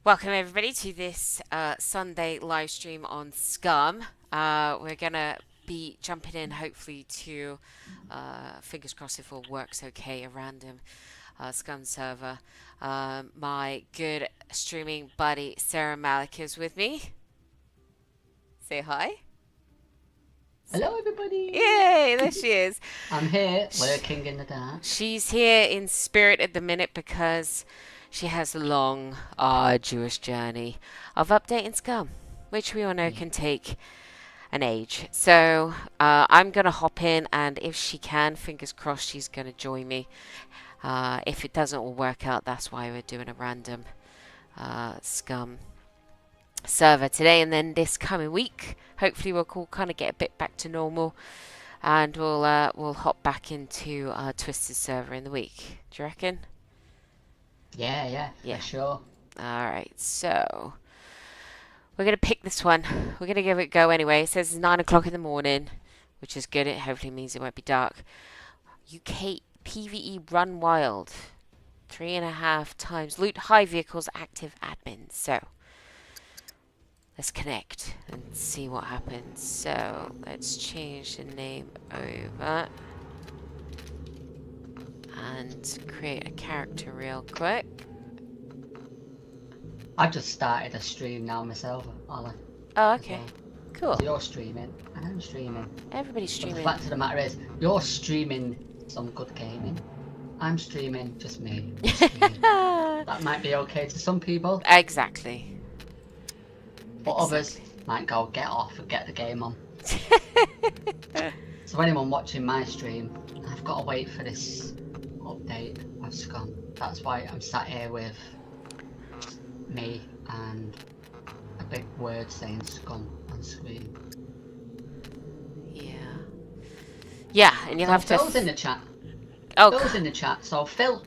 Welcome everybody to this Sunday live stream on Scum. We're gonna be jumping in hopefully to fingers crossed if all works okay, a random Scum server. My good streaming buddy Sarah Malik is with me. Say hi. Hello everybody! Yay, there she is. I'm here, lurking in the dark. She's here in spirit at the minute because she has a long, arduous journey of updating Scum, which we all know can take an age. So I'm going to hop in, and if she can, fingers crossed, she's going to join me. If it doesn't all work out, that's why we're doing a random Scum server today. And then this coming week, hopefully we'll kind of get a bit back to normal, and we'll hop back into our Twisted server in the week. Do you reckon? Yeah, for sure. Alright, so we're going to pick this one. We're going to give it a go anyway. It says it's 9 o'clock in the morning, which is good. It hopefully means it won't be dark. UK PvE Run Wild. 3.5 times. Loot high vehicles, active admins. So let's connect and see what happens. So let's change the name over and create a character real quick. I've just started a stream now myself, Ollie. Oh, okay. Cool. So you're streaming, and I'm streaming. Everybody's streaming. But the fact of the matter is, you're streaming some good gaming. I'm streaming just me. That might be okay to some people. Exactly. But others might go, get off and get the game on. So anyone watching my stream, I've got to wait for this update of Scum. That's why I'm sat here with me and a big word saying Scum on screen. Yeah, and you'll have to. Phil's in the chat. Oh, Phil's in the chat. So Phil,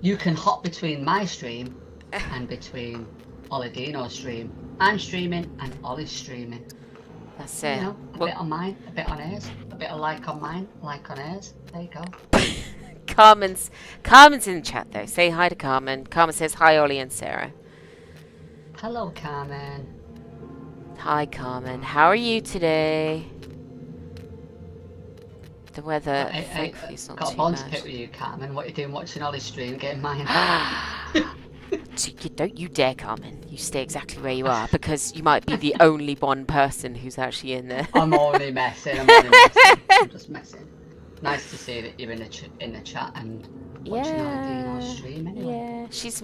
you can hop between my stream and between Ollie Dino's stream. I'm streaming and Ollie's streaming. That's it. You know, a bit on mine, a bit on hers, a bit of like on mine, like on hers. There you go. Carmen's in the chat though. Say hi to Carmen. Carmen says hi, Ollie and Sarah. Hello, Carmen. Hi, Carmen. How are you today? The weather, thankfully, is not Got a too bond to bad. pick with you, Carmen. What are you doing watching Ollie's stream, getting mine? Don't you dare, Carmen. You stay exactly where you are because you might be the only one person who's actually in there. I'm only messing. I'm just messing. Nice to see that you're in the chat and watching Ollie Dino's stream anyway. Yeah, she's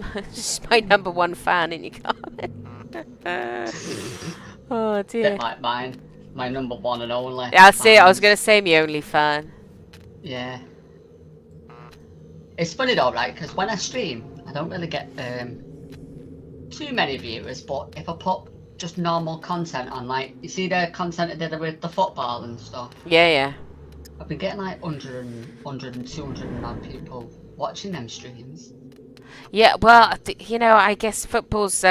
my number one fan, isn't you, Carmen? Oh dear. Bit like mine. My number one and only. Yeah, I see. I was fans. gonna say my only fan. Yeah. It's funny though, right? Because when I stream, I don't really get too many viewers. But if I put just normal content on, like you see the content I did with the football and stuff, Yeah. I've been getting like 100 and 200 and odd people watching them streams. Yeah. Well, I guess football's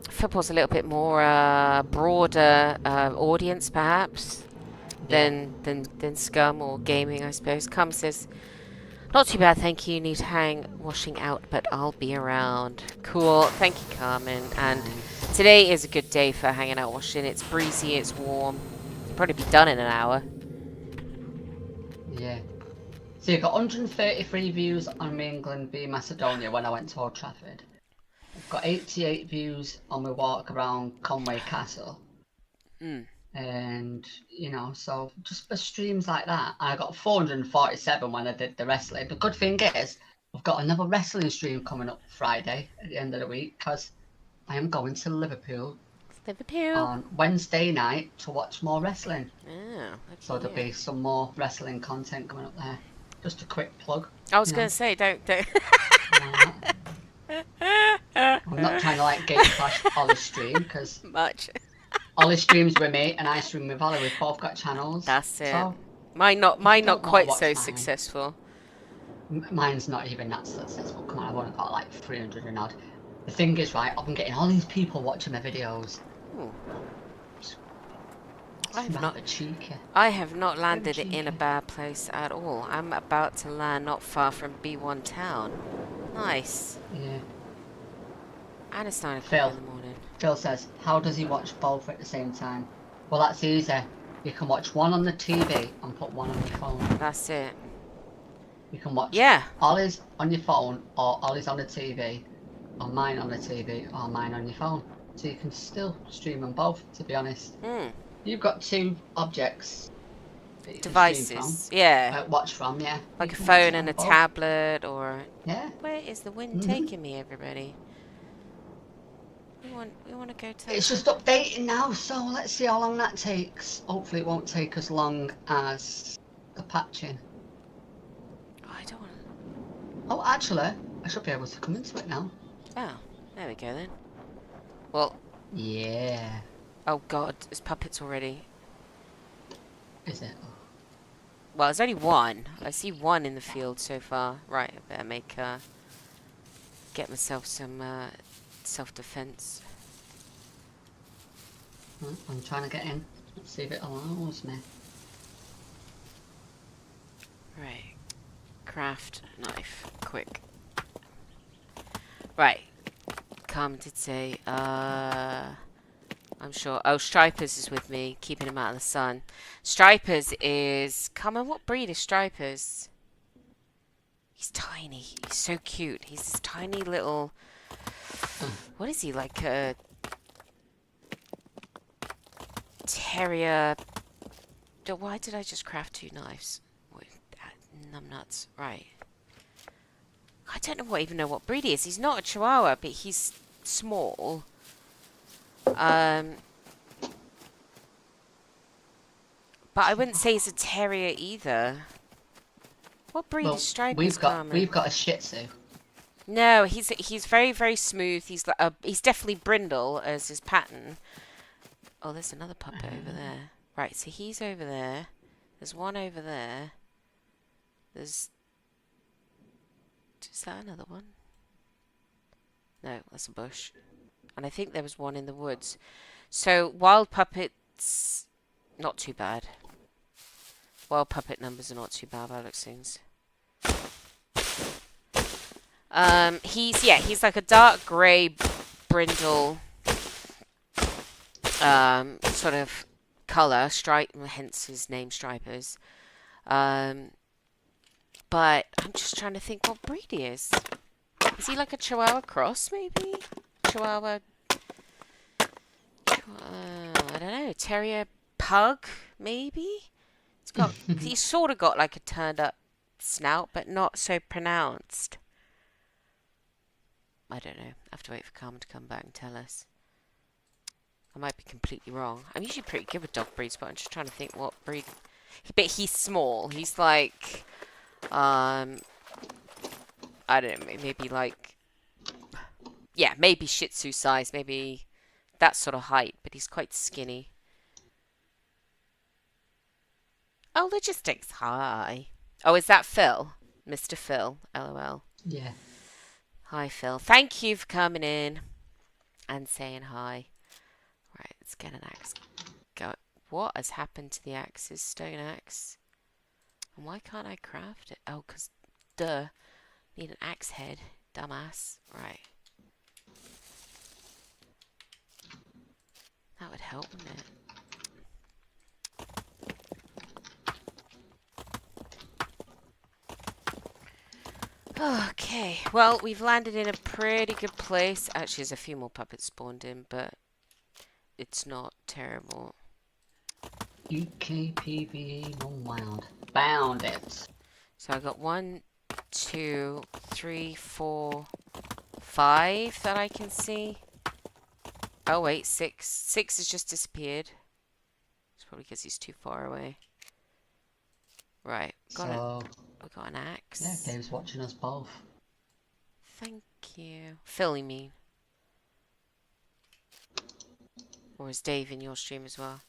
football's a little bit more broader audience, perhaps, than Scum or gaming, I suppose. Cum says, not too bad, thank you. Need to hang washing out, but I'll be around. Cool, thank you, Carmen. And today is a good day for hanging out washing. It's breezy, it's warm. It'll probably be done in an hour. Yeah. So you got 133 views on me England v Macedonia when I went to Old Trafford. I've got 88 views on my walk around Conway Castle. And, so just for streams like that, I got 447 when I did the wrestling. The good thing is, I've got another wrestling stream coming up Friday at the end of the week because I am going to Liverpool on Wednesday night to watch more wrestling. Oh, so there'll be some more wrestling content coming up there. Just a quick plug. I was going to say, don't. I'm not trying to gate crash Ollie's stream because much. Ollie streams with me and I stream with Ollie. We've both got channels. That's it. So mine not quite so successful. Mine's not even that successful. Come on, I've only got like 300 and odd. The thing is, right, I've been getting all these people watching my videos. Ooh. I have not landed in a bad place at all. I'm about to land not far from B1 town. Nice. Yeah. And it's 9 o'clock in the morning. Phil says, how does he watch both at the same time? Well, that's easy. You can watch one on the TV and put one on your phone. That's it. You can watch Ollie's on your phone or Ollie's on the TV, or mine on the TV or mine on your phone. So you can still stream them both, to be honest. You've got two objects. Devices, yeah. Watch from, yeah. Like a phone and a tablet, or... Yeah. Where is the wind taking me, everybody? We want to go to... It's just updating now, so let's see how long that takes. Hopefully it won't take as long as the patching. Oh, I don't want to... Oh, actually, I should be able to come into it now. Oh, there we go then. Well... Yeah. Oh god, there's puppets already. Is it? Oh. Well, there's only one. I see one in the field so far. Right, I better get myself some self-defense. I'm trying to get in. Let's see if it allows me. Right. Craft knife. Quick. Right. Carmen did say, I'm sure. Oh, Stripers is with me, keeping him out of the sun. Stripers is... Carmen, what breed is Stripers? He's tiny. He's so cute. He's this tiny little... What is he, like a... terrier... Why did I just craft two knives? Numbnuts. Right. I don't even know what breed he is. He's not a Chihuahua, but he's small. But I wouldn't say he's a terrier either. What breed is Stripers, Carmen? We've got a Shih Tzu. No, he's very, very smooth. He's definitely brindle as his pattern. Oh, there's another puppet over there. Right, so he's over there. There's one over there. Is that another one? No, that's a bush. And I think there was one in the woods. So, wild puppets, not too bad. Well, puppet numbers are not too bad by looks things. He's like a dark grey brindle sort of colour, stripe, hence his name Stripers. But I'm just trying to think what breed he is. Is he like a Chihuahua cross, maybe? Chihuahua. I don't know. Terrier pug, maybe? He's sort of got like a turned up snout, but not so pronounced. I don't know. I have to wait for Carmen to come back and tell us. I might be completely wrong. I'm usually pretty good with dog breeds, but I'm just trying to think what breed. But he's small. He's like, I don't know, maybe like, yeah, maybe Shih Tzu size, maybe that sort of height, but he's quite skinny. Oh, logistics. Hi. Oh, is that Phil? Mr. Phil. LOL. Yeah. Hi, Phil. Thank you for coming in and saying hi. Right, let's get an axe. Go. What has happened to the axes? Stone axe. And why can't I craft it? Oh, because, duh. Need an axe head. Dumbass. Right. That would help, wouldn't it? Okay, well, we've landed in a pretty good place. Actually, there's a few more puppets spawned in, but it's not terrible. UKPVE non-wild. Bound it. So I got 1, 2, 3, 4, 5 that I can see. Oh wait, 6. 6 has just disappeared. It's probably because he's too far away. Right, we got an axe. Yeah, Dave's watching us both. Thank you. Phil, you mean? Or is Dave in your stream as well?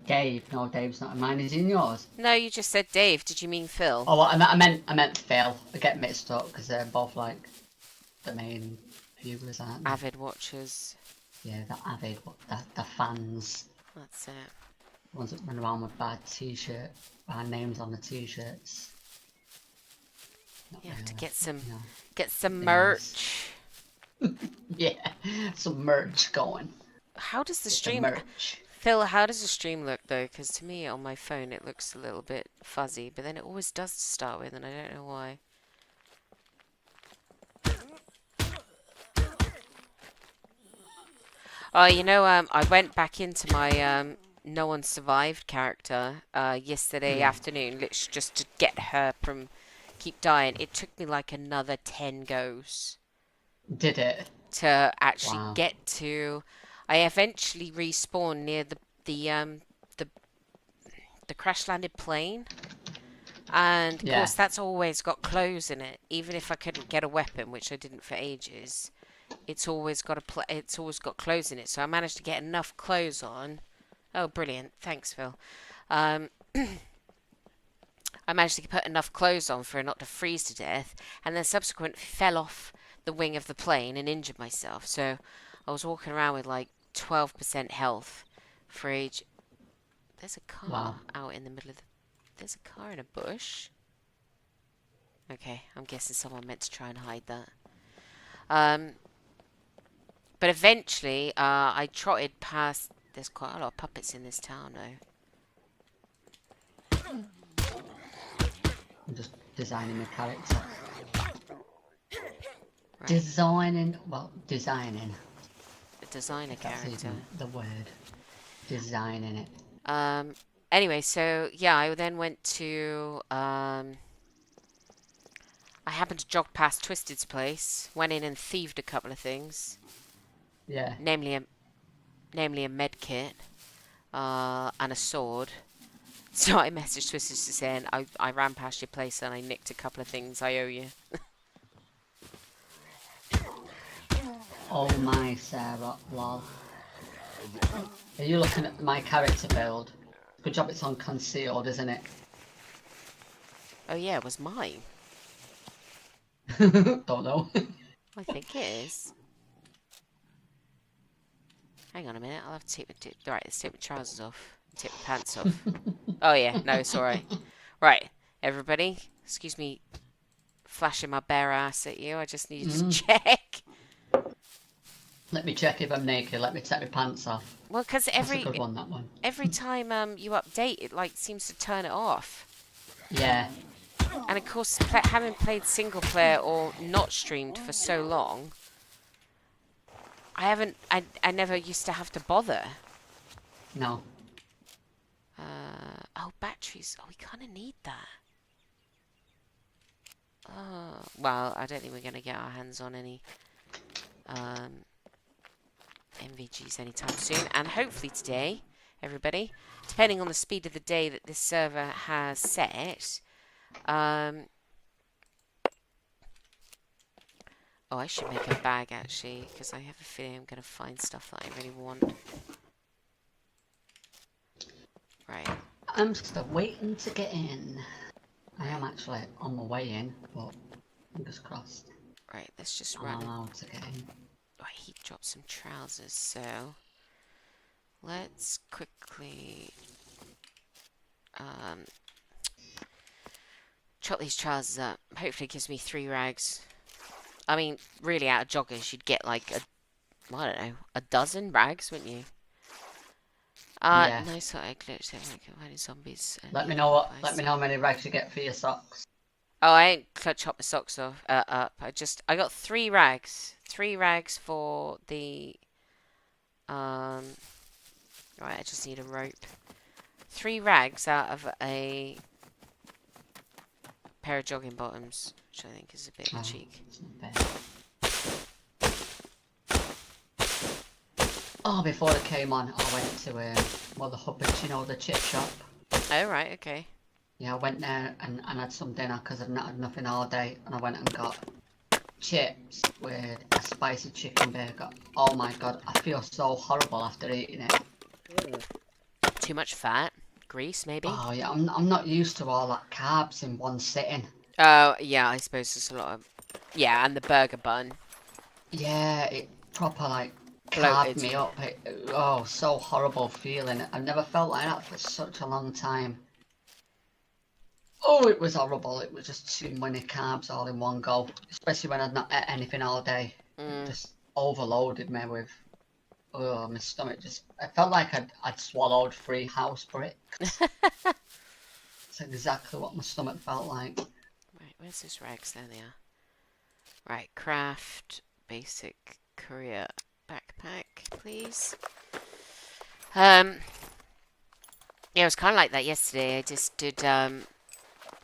Dave. No, Dave's not in mine. Is he in yours? No, you just said Dave. Did you mean Phil? Oh, well, I meant Phil. I get mixed up because they're both like the main viewers, aren't they? Avid watchers. Yeah, the avid, the fans. That's it. The ones that run around with bad names on the t-shirts. You have to get some, you know, get some merch. Yeah, some merch going. How does the Get the stream, merch. Phil? How does the stream look though? Because to me on my phone it looks a little bit fuzzy, but then it always does to start with, and I don't know why. Oh, you know, I went back into my No One Survived character yesterday afternoon, literally just to get her from keep dying. It took me like another 10 goes Did it? to actually Wow. get to. I eventually respawned near the crash landed plane, and of course that's always got clothes in it. Even if I couldn't get a weapon, which I didn't for ages, it's always got it's always got clothes in it. So I managed to get enough clothes on. Oh, brilliant! Thanks, Phil. I managed to put enough clothes on for her not to freeze to death, and then subsequently fell off the wing of the plane and injured myself. So I was walking around with like 12% health for age. There's a car out in the middle of the. There's a car in a bush. Okay, I'm guessing someone meant to try and hide that. But eventually, I trotted past. There's quite a lot of puppets in this town, though. I'm just designing the character. Right. Designing. A designer That's character. even the word. Designing it. Anyway, so yeah, I then went to. I happened to jog past Twisted's place. Went in and thieved a couple of things. Yeah. Namely a med kit, and a sword. So I messaged Twisted to saying I ran past your place and I nicked a couple of things. I owe you. Oh my Sarah, lol. Are you looking at my character build? Good job it's on concealed, isn't it? Oh yeah, it was mine. Don't know. I think it is. Hang on a minute, I'll have to take my right. Let's take my trousers off. Take my pants off. Oh yeah, no, it's alright. Right, everybody, excuse me flashing my bare ass at you. I just needed to check. Let me check if I'm naked. Let me take my pants off. Well, because That's a good one, that one. every time you update, it like seems to turn it off. Yeah. And of course, having played single player or not streamed for so long, I never used to have to bother. No. Oh, batteries. Oh, we kind of need that. Oh, well, I don't think we're going to get our hands on any MVGs anytime soon. And hopefully today, everybody, depending on the speed of the day that this server has set, oh, I should make a bag actually, because I have a feeling I'm going to find stuff that I really want. Right. I'm still waiting to get in. I am actually on my way in, but fingers crossed. Right, let's just I'm run. allowed to get in. Oh, he dropped some trousers, so let's quickly chop these trousers up. Hopefully it gives me 3 rags. I mean, really out of joggers, you'd get like I don't know, a dozen rags, wouldn't you? Yeah. Nice hot egg glitch. Like zombies. Let me know how many rags you get for your socks. Oh, I ain't chopped my socks off up. I got 3 rags. 3 rags for the right, I just need a rope. 3 rags out of a pair of jogging bottoms, which I think is a bit of a cheek. It's not bad. Oh, before it came on, I went to the Hubbard's, you know, the chip shop. Oh, right, okay. Yeah, I went there and had some dinner because I'd not had nothing all day, and I went and got chips with a spicy chicken burger. Oh my god, I feel so horrible after eating it. Too much fat? Grease, maybe? Oh yeah, I'm not used to all that carbs in one sitting. Oh, yeah, I suppose there's a lot of... Yeah, and the burger bun. Yeah, it proper like Bloated. carved me up. So horrible feeling. I've never felt like that for such a long time. Oh, it was horrible. It was just too many carbs all in one go. Especially when I'd not ate anything all day. It just overloaded me with... Oh, my stomach just... I felt like I'd swallowed 3 house bricks. That's exactly what my stomach felt like. Right, where's this rags? There they are. Right, craft, basic, courier, backpack, please. Yeah, it was kind of like that yesterday. I just did, I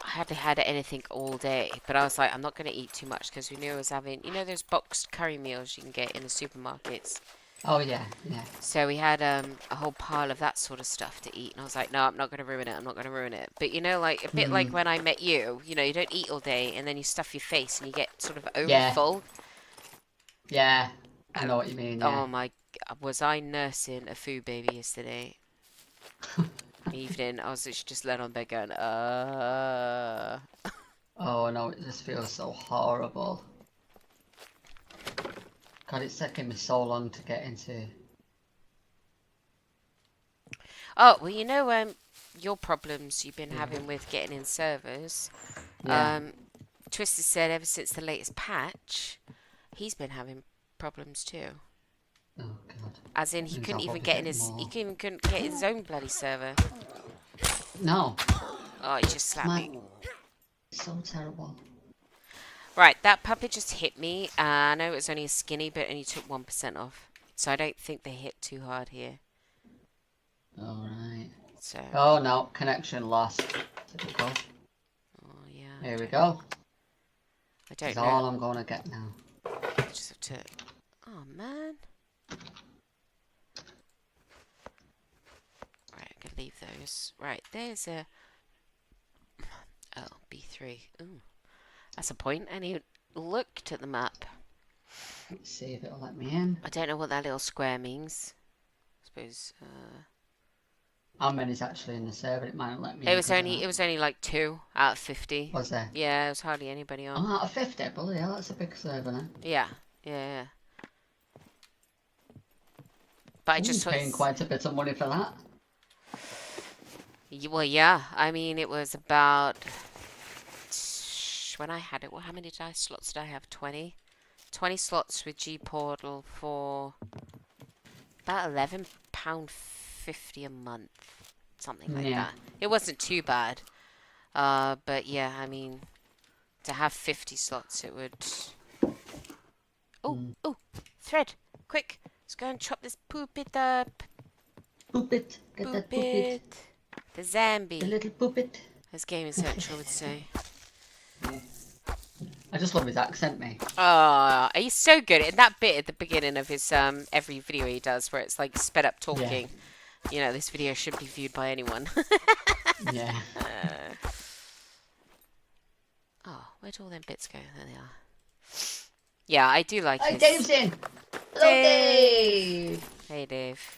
hardly had anything all day, but I was like, I'm not going to eat too much because we knew I was having, you know, those boxed curry meals you can get in the supermarkets. Oh yeah, yeah. So we had a whole pile of that sort of stuff to eat, and I was like, no, I'm not going to ruin it. I'm not going to ruin it. But you know, like a bit like when I met you, you know, you don't eat all day, and then you stuff your face, and you get sort of overfull. Yeah, I know what you mean. Yeah. Oh my, was I nursing a food baby yesterday? Evening, I was literally just laying on bed going, Oh no, it just feels so horrible. God, it's taking me so long to get into. Oh, well, you know, your problems you've been having with getting in servers. Yeah. Twisted said ever since the latest patch, he's been having problems too. Oh god. As in, he couldn't even get in his, couldn't get his own bloody server. No. Oh, he just slapped me. It's so terrible. Right, that puppet just hit me. I know it was only a skinny, but only took 1% off. So I don't think they hit too hard here. Alright. So. Oh no, connection lost. Typical. Oh yeah. Here we go. I don't That's know. all I'm gonna get now. I just have to. Oh man. Right, I can leave those. Right, there's a. Oh, B3. Ooh. That's a point. I need looked at the map. Let's see if it'll let me in. I don't know what that little square means. I suppose. How many's actually in the server? It might not let me in. It was only like 2 out of 50. Was there? Yeah, there was hardly anybody on. Oh, out of 50? Bloody hell, that's a big server now. Yeah, yeah. But I just paying quite a bit of money for that. Well, yeah. I mean, it was about when I had it. Well, how many dice slots did I have? 20. 20 slots with G Portal for about £11.50 a month, something like Yeah. that. It wasn't too bad. But yeah, I mean, to have 50 slots, it would. Oh, Mm. oh, thread, quick! Let's go and chop this poopit up. Poop it. Get that poop it. Poopit. The The Zambi, little poop it. as Gaming Central would say. I just love his accent, mate. Oh, he's so good. In that bit at the beginning of his every video he does, where it's like sped up Yeah. talking. You know, this video should be viewed by anyone. Yeah. Oh, where'd all them bits go? There they are. Yeah, I do like Hey, his. Dave's in. Hello, Dave. Dave. Hey, Dave.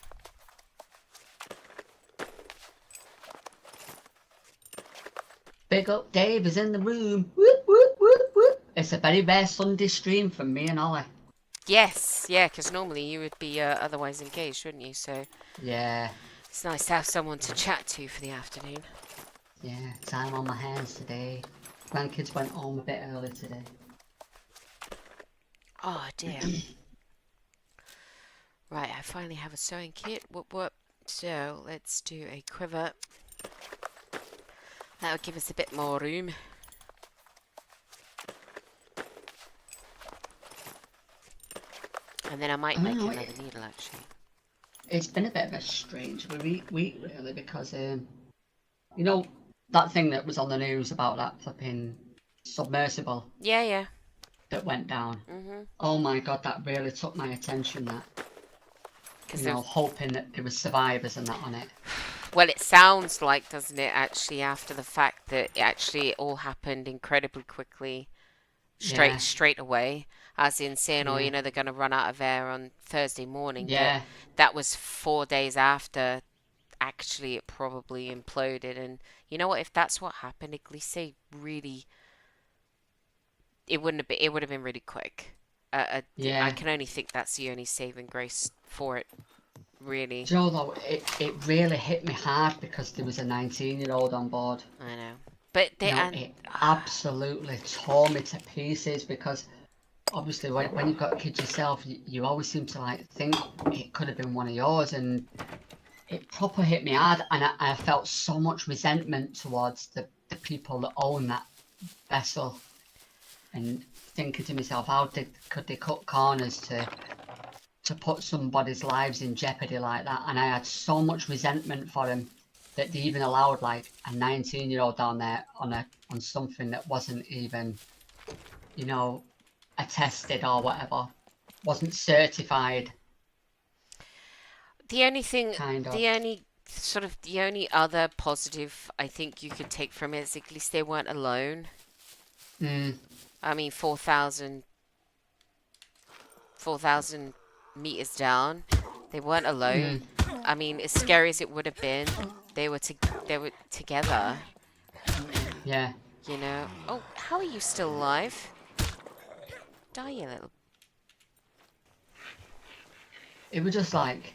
Big up Dave is in the room. Whoop, whoop, whoop, whoop. It's a very rare Sunday stream from me and Ollie. Yes, yeah, because normally you would be otherwise engaged, wouldn't you? So Yeah. it's nice to have someone to chat to for the afternoon. Yeah. Time on my hands today. Grandkids went home a bit early today. Oh dear. Right, I finally have a sewing kit. Whoop whoop. So let's do a quiver. That would give us a bit more room. And then I might make another needle actually. It's been a bit of a strange week really, because you know that thing that was on the news about that flipping submersible Yeah, yeah. that went down. Mhm. Oh my god, that really took my attention. That, Because you know, hoping that there was survivors and that on it. well, it sounds like, doesn't it? Actually, after the fact that it all happened incredibly quickly, Yeah. straight away, as in saying, oh, Yeah. you know, they're going to run out of air on Thursday morning. But Yeah. that was 4 days after. Actually, it probably imploded, and you know what? If that's what happened, Iglesias really, it wouldn't have been. It would have been really quick. I Yeah. can only think that's the only saving grace for it, really. Do you know though, it really hit me hard because there was a 19-year-old on board. I know, but they You know, and it absolutely tore me to pieces because obviously when you've got kids yourself, you always seem to like think it could have been one of yours, and it proper hit me hard, and I felt so much resentment towards the people that own that vessel, and thinking to myself, could they cut corners to put somebody's lives in jeopardy like that? And I had so much resentment for them that they even allowed like a 19-year-old down there on something that wasn't even, you know, attested or whatever, wasn't certified, the only thing, kind of. the only sort of the only other positive I think you could take from it is at least they weren't alone. Mm, I mean, 4,000 meters down, they weren't alone. mm, I mean, as scary as it would have been, they were together. yeah. You know. Oh, how are you still alive? Die, you little. It was just like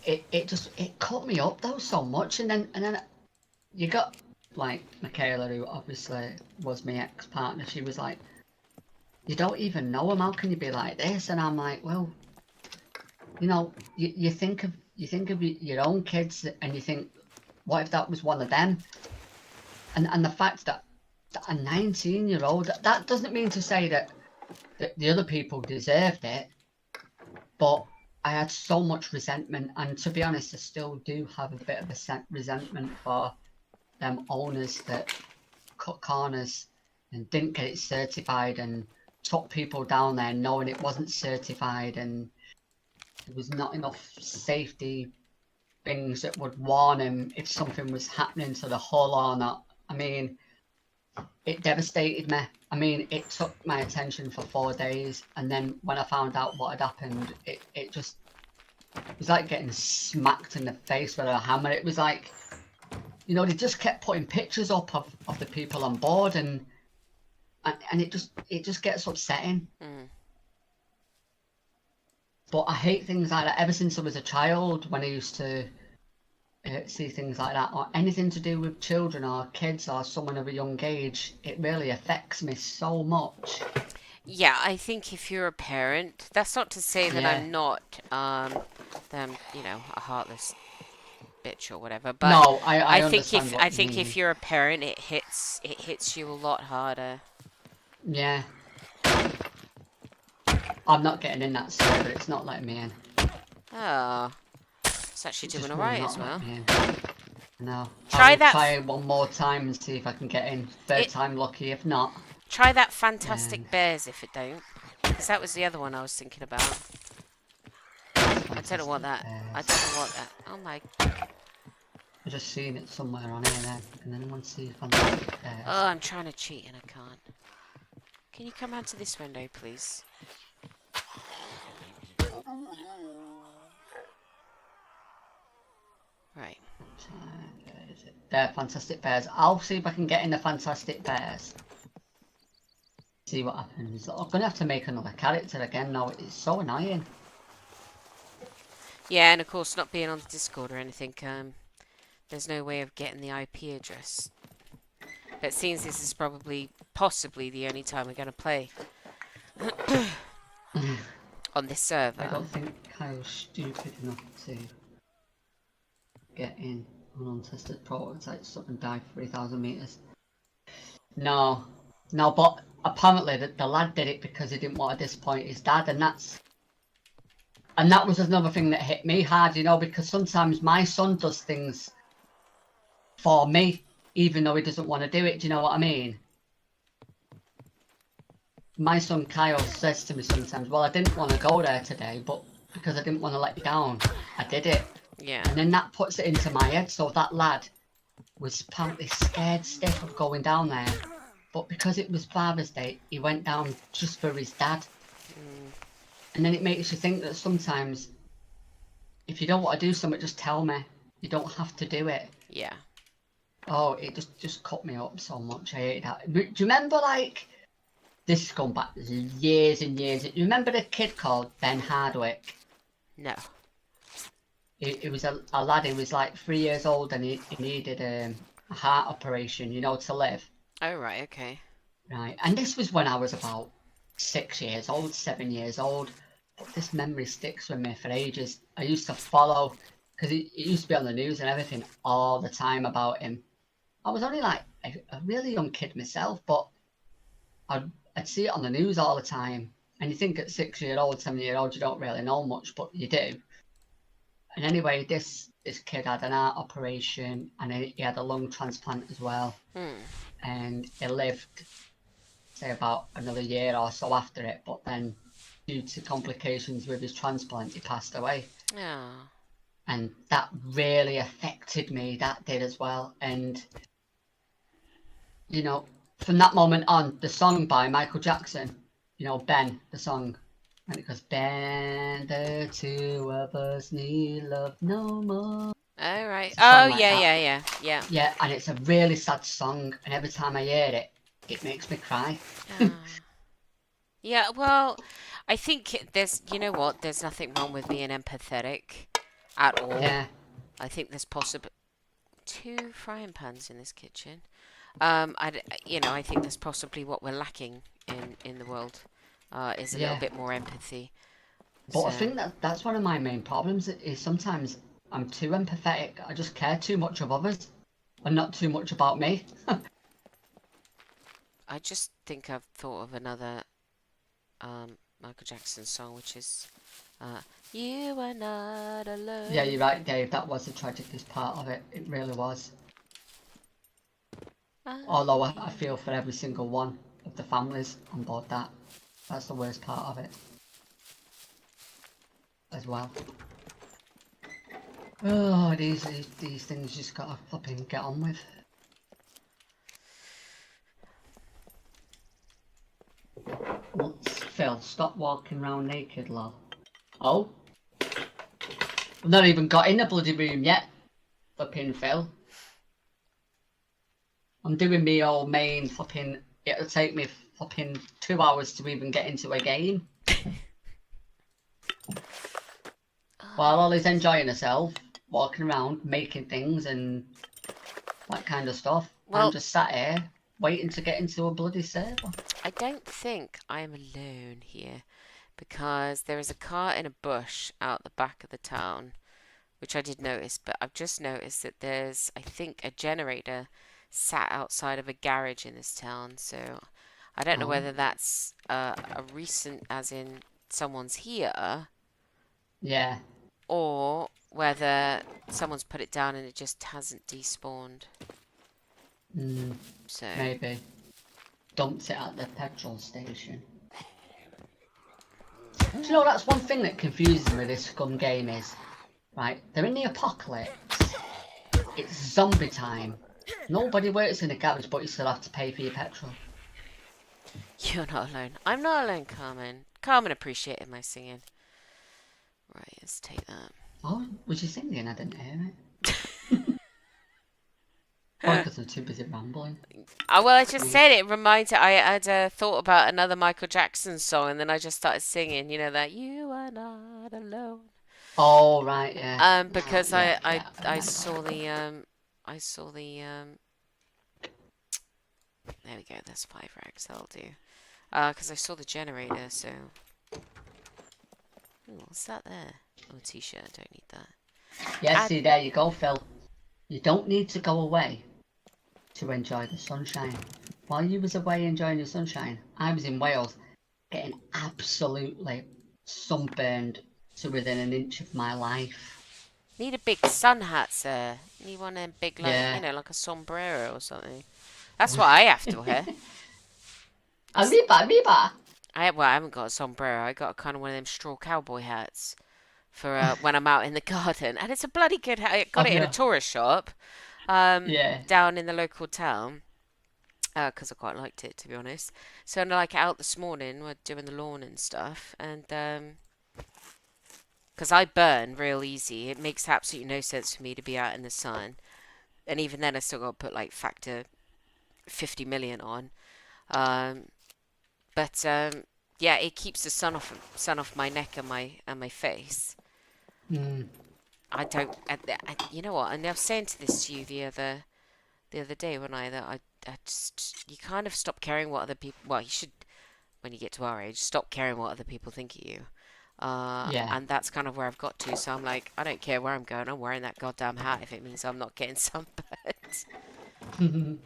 it cut me up though so much, and then you got like Michaela, who obviously was my ex-partner. She was like, you don't even know him, how can you be like this? And I'm like, well, you know, you think of your own kids, and you think, what if that was one of them? And the fact that a 19-year-old, that doesn't mean to say that the other people deserved it, but I had so much resentment, and to be honest, I still do have a bit of a resentment for them owners that cut corners and didn't get it certified and took people down there knowing it wasn't certified, and there was not enough safety things that would warn them if something was happening to the hull or not. I mean, it devastated me. I mean, it took my attention for 4 days, and then when I found out what had happened, it just, it was like getting smacked in the face with a hammer. It was like, you know, they just kept putting pictures up of the people on board, and it just gets upsetting. Mm. But I hate things like that ever since I was a child, when I used to see things like that, or anything to do with children or kids or someone of a young age, it really affects me so much. Yeah, I think if you're a parent, that's not to say that Yeah. I'm not, a heartless bitch or whatever, but No, I understand I what you think if mean. you're a parent, it hits you a lot harder. Yeah. I'm not getting in that server, it's not letting me in. Oh, it's actually It doing just all will right not as let well. me in. No. I Try will that. try one more time and see if I can get in. Third It time lucky, if not, Try that then fantastic bears if it don't, because that was the other one I was thinking about. I don't know what fantastic that. I bears. don't know what that. Oh my. I've just seen it somewhere on here then. Can anyone see fantastic Oh, bears? I'm trying to cheat and I can't. Can you come out to this window, please? Right. Where is it? There, fantastic bears. I'll see if I can get in the fantastic bears. See what happens. I'm gonna have to make another character again now. It's so annoying. Yeah, and of course, not being on the Discord or anything, there's no way of getting the IP address. But it seems this is possibly the only time we're going to play on this I server. don't think I was stupid enough to get in on untested prototypes up and dive 3,000 meters. No, no, but apparently the lad did it because he didn't want to disappoint his dad, and that was another thing that hit me hard, because sometimes my son does things for me, even though he doesn't want to do it. Do you know what I mean? My son Kyle says to me sometimes, well, I didn't want to go there today, but because I didn't want to let you down, I did it. Yeah. And then that puts it into my head. So that lad was apparently scared stiff of going down there. But because it was Father's Day, he went down just for his dad. Mm, And then it makes you think that sometimes, if you don't want to do something, just tell me. You don't have to do it. yeah. Oh, it just cut me up so much. I hate that. Do you remember, like, this is going back years and years. Do you remember the kid called Ben Hardwick? No. It was a lad who was like 3 years old, and he needed a heart operation, to live. Oh, right, okay. Right. And this was when I was about 6 years old, 7 years old. But this memory sticks with me for ages. I used to follow, because it used to be on the news and everything all the time about him. I was only like a really young kid myself, but I'd see it on the news all the time. And you think at 6 year old, 7 year old, you don't really know much, but you do. And anyway, this kid had an heart operation, and he had a lung transplant as well. Hmm. And he lived, say, about another year or so after it, but then due to complications with his transplant, he passed away. Oh. And that really affected me, that did as well. And from that moment on, the song by Michael Jackson, Ben, the song, and it goes, Ben, the two of us need love no more. Oh, right. It's a Oh, song like yeah, that. yeah, yeah, yeah. Yeah, and it's a really sad song, and every time I hear it, it makes me cry. Oh. Yeah, well, I think you know what? There's nothing wrong with being empathetic at all. Yeah, I think there's possible two frying pans in this kitchen. I think that's possibly what we're lacking in the world, is a little yeah. bit more empathy. But I So think that's one of my main problems is sometimes I'm too empathetic. I just care too much of others and not too much about me. I just think I've thought of another Michael Jackson song, which is "You Are Not Alone." Yeah, you're right, Dave. That was the tragicest part of it. It really was. Although I feel for every single one of the families on board that. That's the worst part of it as well. Oh, these things just gotta flipping get on with. Phil, stop walking around naked, lol. Oh? I've not even got in the bloody room yet. Flipping Phil. I'm doing me old main flipping. It'll take me flipping 2 hours to even get into a game. While Ollie's enjoying herself, walking around making things and that kind of stuff. I'm Well, just sat here waiting to get into a bloody server. I don't think I am alone here because there is a car in a bush out the back of the town, which I did notice, but I've just noticed that there's, I think, a generator sat outside of a garage in this town. So I don't know Oh, whether that's a recent, as in someone's here, yeah, or whether someone's put it down and it just hasn't despawned. mm, So, maybe. Dumped it at the petrol station. Do you know that's one thing that confuses me with this Scum game is, right, they're in the apocalypse, it's zombie time, nobody works in a garage but you still have to pay for your petrol. you're not alone. I'm not alone, Carmen. Carmen appreciated my singing. Right, let's take that. Oh, was you singing? I didn't hear it. Probably because I'm too busy rambling. Oh, well, I just said it reminded. I had thought about another Michael Jackson song, and then I just started singing. You know that "You Are Not Alone." Oh, right, yeah. Because Yeah, I yeah, I I remember. saw the I saw the There we go. That's 5 rags. That'll do. Because I saw the generator. So, ooh, what's that there? Oh, a t-shirt. I don't need that. Yeah, Add. see, there you go, Phil. You don't need to go away to enjoy the sunshine. While you was away enjoying the sunshine, I was in Wales getting absolutely sunburned to within an inch of my life. Need a big sun hat, sir. Need one of them big, like, Yeah. like a sombrero or something. That's what I have to wear. Arriba, arriba! Well, I haven't got a sombrero. I got kind of one of them straw cowboy hats for when I'm out in the garden, and it's a bloody good hat. I Oh got it in a no. tourist shop, Yeah. down in the local town, because I quite liked it, to be honest. So, like, out this morning, we're doing the lawn and stuff, and because I burn real easy, it makes absolutely no sense for me to be out in the sun, and even then, I still got to put like factor 50 million on. Um, but yeah, it keeps the sun off my neck and my face. Mm. I don't. You know what? And I was saying this to you the other day when I just you kind of stop caring what other people. Well, you should when you get to our age stop caring what other people think of you. Yeah. And that's kind of where I've got to. So I'm like, I don't care where I'm going. I'm wearing that goddamn hat if it means I'm not getting sunburned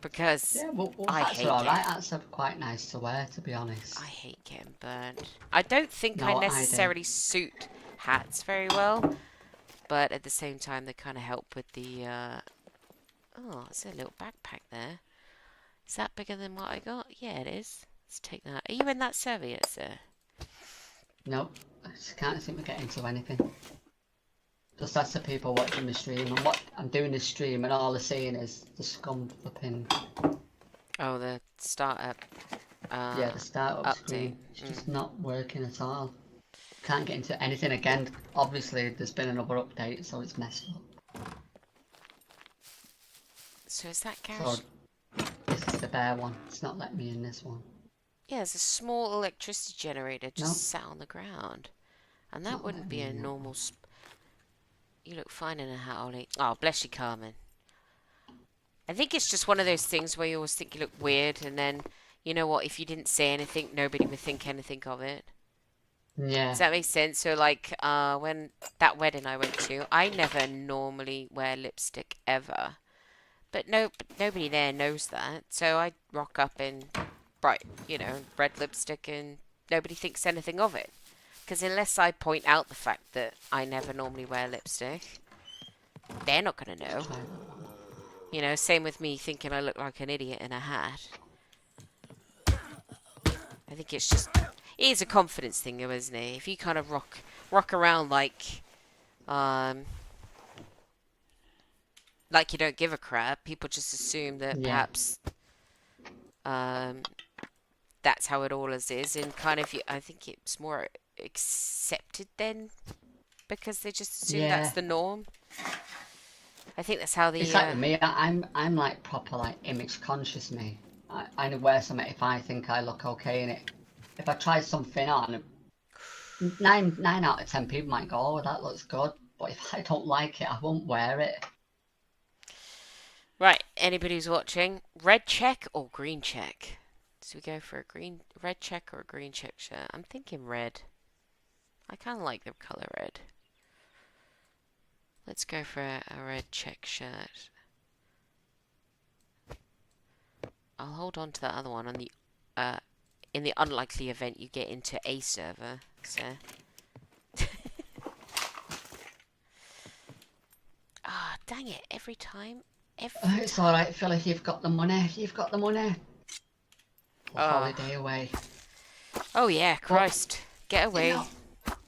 because Yeah, well, I hats are hate alright. getting Hats are quite nice to wear, to be honest. I hate getting burnt. I don't think I No, I do. necessarily suit hats very well, but at the same time, they kind of help with the. Oh, it's a little backpack there. Is that bigger than what I got? Yeah, it is. Let's take that. Are you in that server yet, sir? Nope. I just can't seem to get into anything. Just that's the people watching the stream, and what I'm doing this stream, and all they're seeing is the Scum flipping. Oh, the startup Yeah, the startup update. screen. It's just not working at all. Can't get into anything again. Obviously, there's been another update, so it's messed up. So is that So garage? this is the bare one. It's not letting me in this one. Yeah, there's a small electricity generator No, just sat on the ground, and it's that not wouldn't letting be me a in that one. normal. You look fine in a hat, Ollie. Oh, bless you, Carmen. I think it's just one of those things where you always think you look weird, and then, you know what, if you didn't say anything, nobody would think anything of it. Yeah, Does that make sense? So, like, when that wedding I went to, I never normally wear lipstick ever. But nobody there knows that. So I rock up in bright, red lipstick, and nobody thinks anything of it. Because unless I point out the fact that I never normally wear lipstick, they're not going to know. try Same with me thinking I look like an idiot in a hat. I think it is a confidence thing, though, isn't it? If you kind of rock around um, like you don't give a crap, people just assume that yeah. perhaps that's how it always is, and kind of I think it's more accepted then because they just assume that's Yeah. the norm. I think that's how It's the like with me, I'm like proper like image conscious me. I only wear something if I think I look okay in it. If I try something on, nine out of 10 people might go, "Oh, that looks good." But if I don't like it, I won't wear it. Right, anybody who's watching, red check or green check? So we go for a red check or a green check shirt. I'm thinking red. I kind of like the color red. Let's go for a red check shirt. I'll hold on to that other one on the in the unlikely event you get into a server. So ah, dang it! Every time, It's alright, Philly, you've got the money. You've got the money. A Oh, holiday away. oh yeah, But, Christ, get you away. know,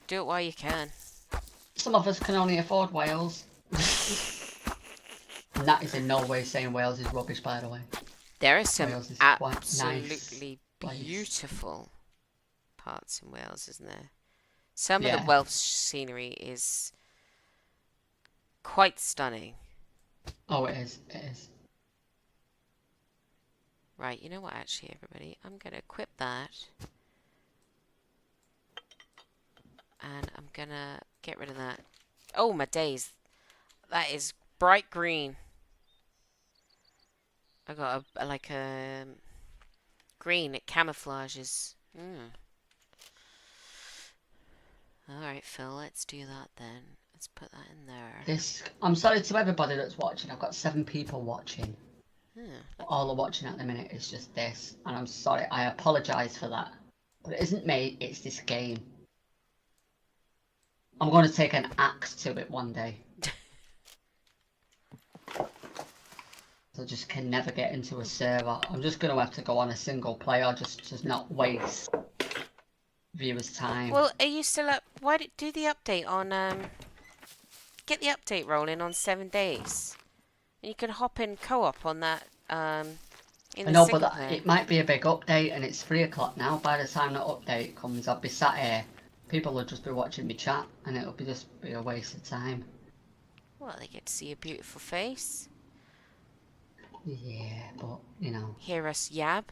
Do it while you can. some of us can only afford Wales. And that is in no way saying Wales is rubbish, by the way. There are some Wales is quite nice absolutely place. beautiful parts in Wales, isn't there? Some of the Yeah. Welsh scenery is quite stunning. Oh, it is. It is. Right, you know what, actually, everybody? I'm going to equip that. And I'm going to get rid of that. Oh, my days. That is bright green. I got like a green. It camouflages. Alright, Phil, let's do that then. Let's put that in there. I'm sorry to everybody that's watching. I've got 7 people watching. Hmm. All are watching at the minute is just this. And I'm sorry. I apologise for that. But it isn't me. It's this game. I'm going to take an axe to it one day. I just can never get into a server. I'm just going to have to go on a single player just to not waste viewers' time. Well, are you still up? Why did do the update on get the update rolling on 7 days, and you can hop in co-op on that in I the know, single but player. it might be a big update, and it's 3 o'clock now. By the time that update comes, I'll be sat here. People will just be watching me chat, and it'll be just be a waste of time. Well, they get to see your beautiful face, Yeah, but you know, hear us yab.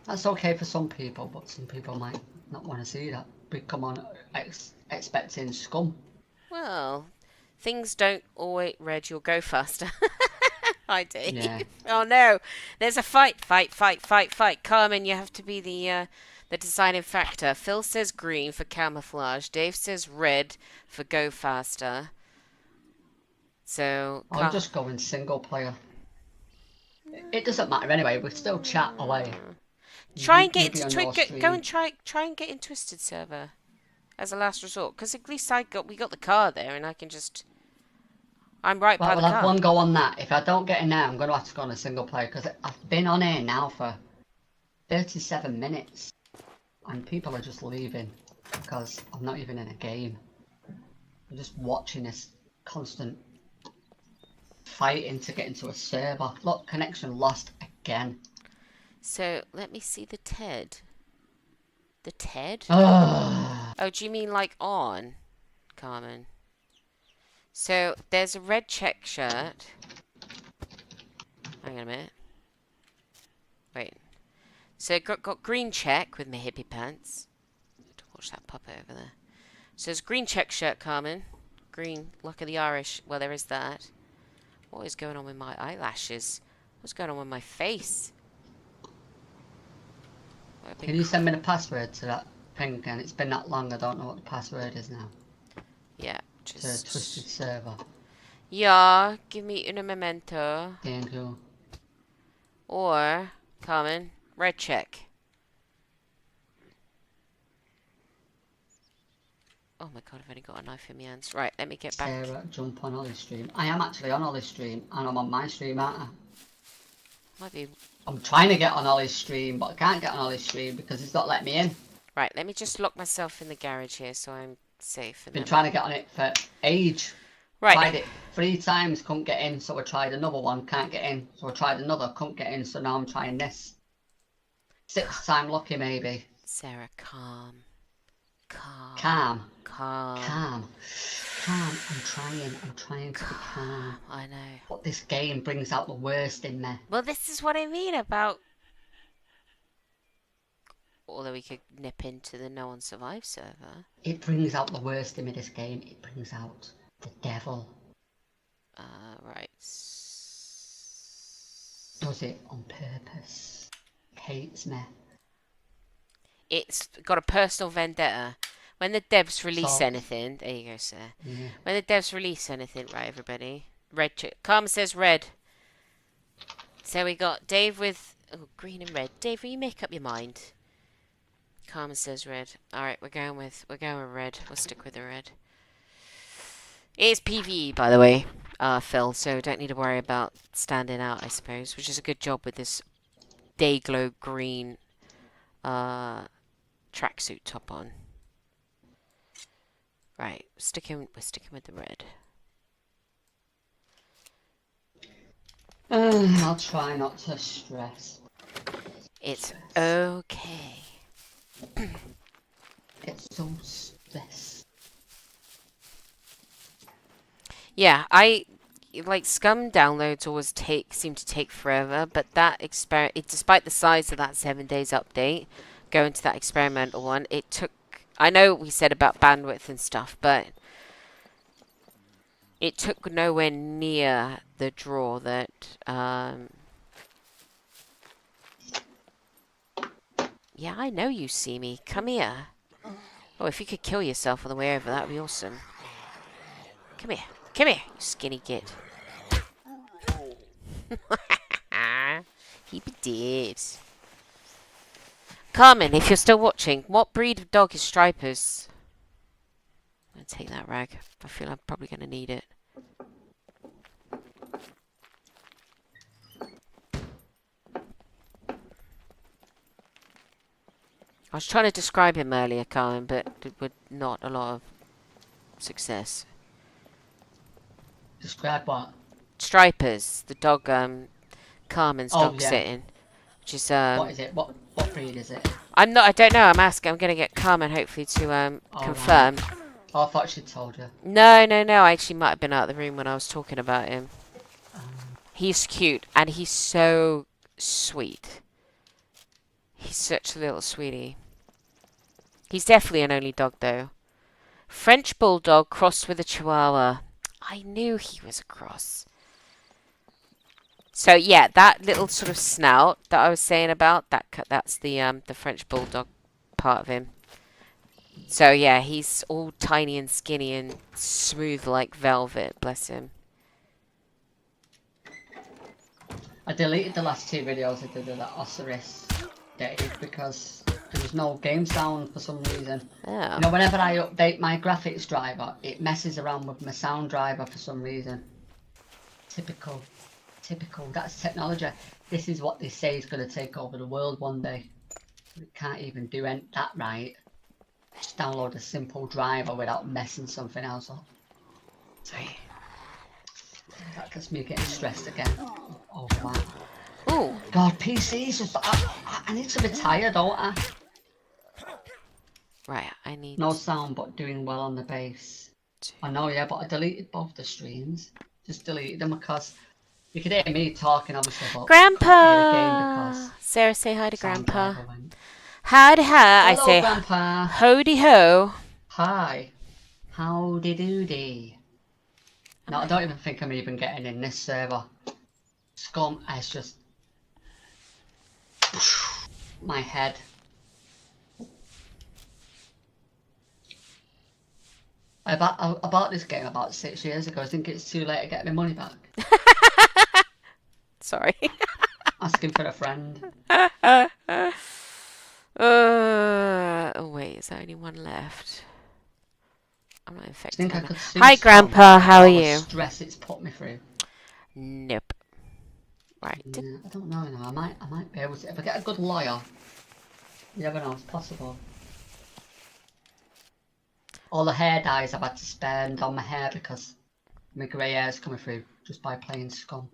that's okay for some people, but some people might not want to see that. We come on expecting scum. Well, things don't always. Red, you'll go faster. Hi, Dave. Yeah. Oh no, there's a fight! Fight! Carmen, you have to be the deciding factor. Phil says green for camouflage. Dave says red for go faster. So I'll just go in single player. It doesn't matter anyway. We still chat away. try and get Maybe into on your go stream. and try and get in Twisted server as a last resort. Because at least we got the car there, and I can just. I'm right by Right, the we'll have car. one go on that. If I don't get in there, I'm going to have to go on a single player because I've been on here now for 37 minutes and people are just leaving because I'm not even in a game. I'm just watching this constant fighting to get into a server. Look, connection lost again. So let me see the TED. The TED? Ugh. Oh, do you mean like on, Carmen? So there's a red check shirt. Hang on a minute. Wait. So got green check with my hippie pants. To watch that pop over there. So there's green check shirt, Carmen. Green, luck of the Irish. Well, there is that. What is going on with my eyelashes? What's going on with my face? Can you send me the password to that thing again? It's been that long, I don't know what the password is now. Yeah, To just. Twisted server. Yeah, give me un momento. Thank you. Or, Carmen, red check. Oh my god, I've only got a knife in my hands. Right, let me get back. Sarah, jump on Ollie's stream. I am actually on Ollie's stream, and I'm on my stream, aren't I? Might be. I'm trying to get on Ollie's stream, but I can't get on Ollie's stream because he's not let me in. Right, let me just lock myself in the garage here so I'm safe. Been trying to get on it for age. Right. Tried it 3 times, couldn't get in, so I tried another one, can't get in. So I tried another, couldn't get in, so now I'm trying this. 6th time lucky, maybe. Sarah, calm. Calm. Calm. Calm. Calm. Calm. I'm trying to be calm. I know. But this game brings out the worst in me. Well, this is what I mean about. Although we could nip into the No One Survives server. It brings out the worst in me, this game. It brings out The devil Right. does it on purpose. Hates me. It's got a personal vendetta. When the devs release So, anything, there you go, sir. yeah. When the devs release anything, right, everybody? Red. Karma says red. So we got Dave with green and red. Dave, will you make up your mind? Karma says red. All right, we're going with red. We'll stick with the red. It is PVE, by the way, Phil. So don't need to worry about standing out, I suppose, which is a good job with this Dayglow green tracksuit top on. Right, we're sticking with the red. I'll try not to stress. It's okay. It's so stress. Yeah, I like Scum downloads always seem to take forever, but that despite the size of that 7 days update, going to that experimental one, it took. I know we said about bandwidth and stuff, but it took nowhere near the draw that. Yeah, I know you see me. Come here. Oh, if you could kill yourself on the way over, that would be awesome. Come here. Come here, you skinny git. He be dead. Carmen, if you're still watching, what breed of dog is Stripers? I'm going to take that rag. I feel I'm probably going to need it. I was trying to describe him earlier, Carmen, but with not a lot of success. Describe what? Stripers, the dog, Carmen's dog yeah. sitting. Which is, What is it? What breed is it? I don't know, I'm asking. I'm going to get Carmen, hopefully, to, confirm. Right. Oh, I thought she told you. No, I actually might have been out of the room when I was talking about him. He's cute, and he's so sweet. He's such a little sweetie. He's definitely an only dog, though. French Bulldog crossed with a Chihuahua. I knew he was a cross. So, yeah, that little sort of snout that I was saying about, that's the French Bulldog part of him. So, yeah, he's all tiny and skinny and smooth like velvet, bless him. I deleted the last 2 videos I did of that Osiris Dave because there was no game sound for some reason. Oh. You know, whenever I update my graphics driver, it messes around with my sound driver for some reason. Typical. That's technology. This is what they say is going to take over the world one day. We can't even do that right. Just download a simple driver without messing something else up. Sorry. That gets me getting stressed again. Oh wow. Ooh. God, PCs just... I need to retire, don't I? Right, I need... No sound, but doing well on the bass. I know, yeah, but I deleted both the streams. Just deleted them because you could hear me talking, obviously, but Grandpa! Sarah, say hi to Grandpa. Howdy ho, I say. Grandpa. Howdy ho. Hi. Howdy doody. No, I don't even think I'm even getting in this server. Scum has just... my head. I bought this game about 6 years ago. I think it's too late to get my money back. Sorry. Asking for a friend. Oh wait, is there only one left? I'm not infected. I could Hi Grandpa, how are you? Stress it's put me through. Nope. Right. Yeah, I don't know now. I might be able to if I get a good lawyer. You never know, it's possible. All the hair dyes I've had to spend on my hair because my grey hair's coming through just by playing Scum.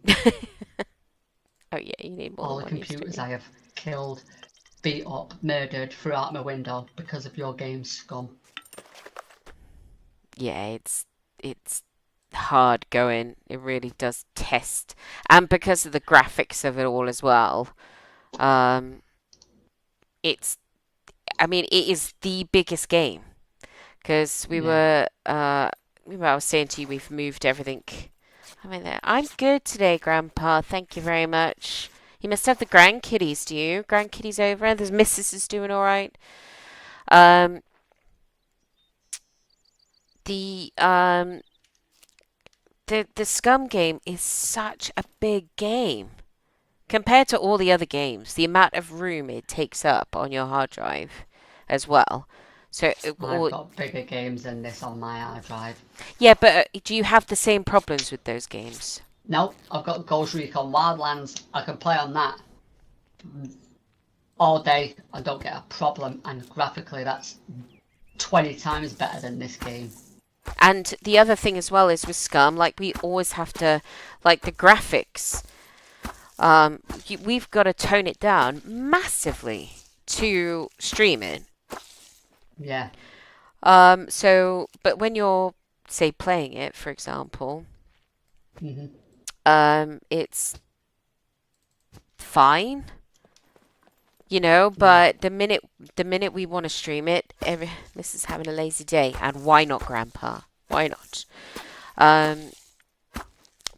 Oh yeah, you need more. All the computers I have killed, beat up, murdered, threw out my window because of your game, Scum. Yeah, it's hard going. It really does test, and because of the graphics of it all as well, it's. I mean, it is the biggest game because we were I was saying to you, we've moved everything. I mean, I'm good today, Grandpa. Thank you very much. You must have the grandkiddies, do you? Grandkiddies over? The missus is doing all right. Um, the um, the Scum game is such a big game compared to all the other games. The amount of room it takes up on your hard drive, as well. So, I've got bigger games than this on my hard drive. yeah, but do you have the same problems with those games? No, I've got Ghost Recon Wildlands. I can play on that all day. I don't get a problem, and graphically, that's 20 times better than this game. And the other thing as well is with Scum, like we always have to, like the graphics, we've got to tone it down massively to stream it. Yeah. But when you're, say, playing it, for example, hmm it's fine, you know. Yeah. But the minute we want to stream it, this is having a lazy day, and why not, Grandpa? Why not? Um,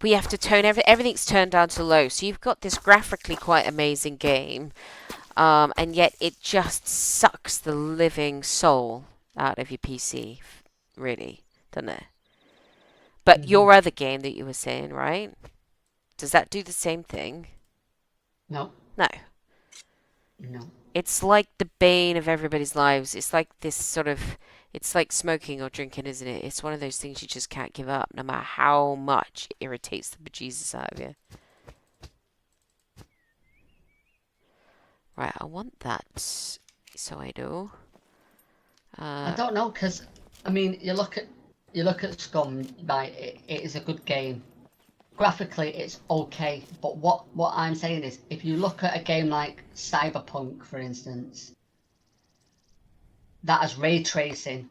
we have to tone everything's turned down to low, so you've got this graphically quite amazing game, and yet it just sucks the living soul out of your PC, really, doesn't it? But hmm your other game that you were saying, right? Does that do the same thing? No. No. No. It's like the bane of everybody's lives. It's like this sort of, it's like smoking or drinking, isn't it? It's one of those things you just can't give up, no matter how much it irritates the bejesus out of you. Right, I want that, so I do. I Uh, don't know, because I mean, you look at Scum, right? It is a good game. Graphically, it's okay, but what I'm saying is, if you look at a game like Cyberpunk, for instance, that has ray tracing,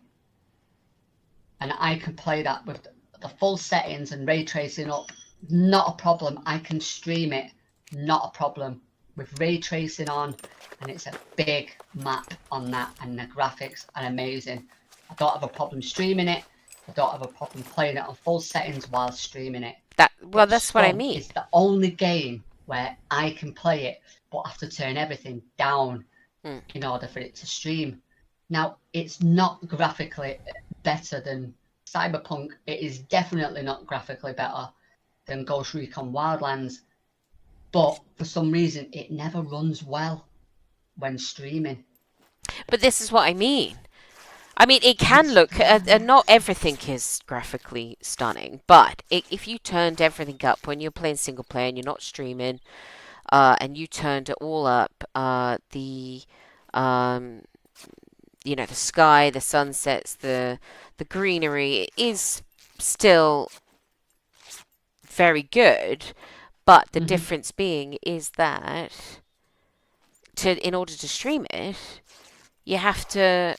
and I can play that with the full settings and ray tracing up, not a problem. I can stream it, not a problem, with ray tracing on, and it's a big map on that, and the graphics are amazing. I don't have a problem streaming it. I don't have a problem playing it on full settings while streaming it. well, But that's what I Scum mean. is the only game where I can play it, but have to turn everything down Hmm. in order for it to stream. Now, it's not graphically better than Cyberpunk. It is definitely not graphically better than Ghost Recon Wildlands, but for some reason, it never runs well when streaming. But this is what I mean. I mean, it can It's look, not everything is graphically stunning, but if you turned everything up when you're playing single player and you're not streaming, and you turned it all up, um, the sky, the sunsets, the greenery is still very good, but the hmm difference being is that in order to stream it, you have to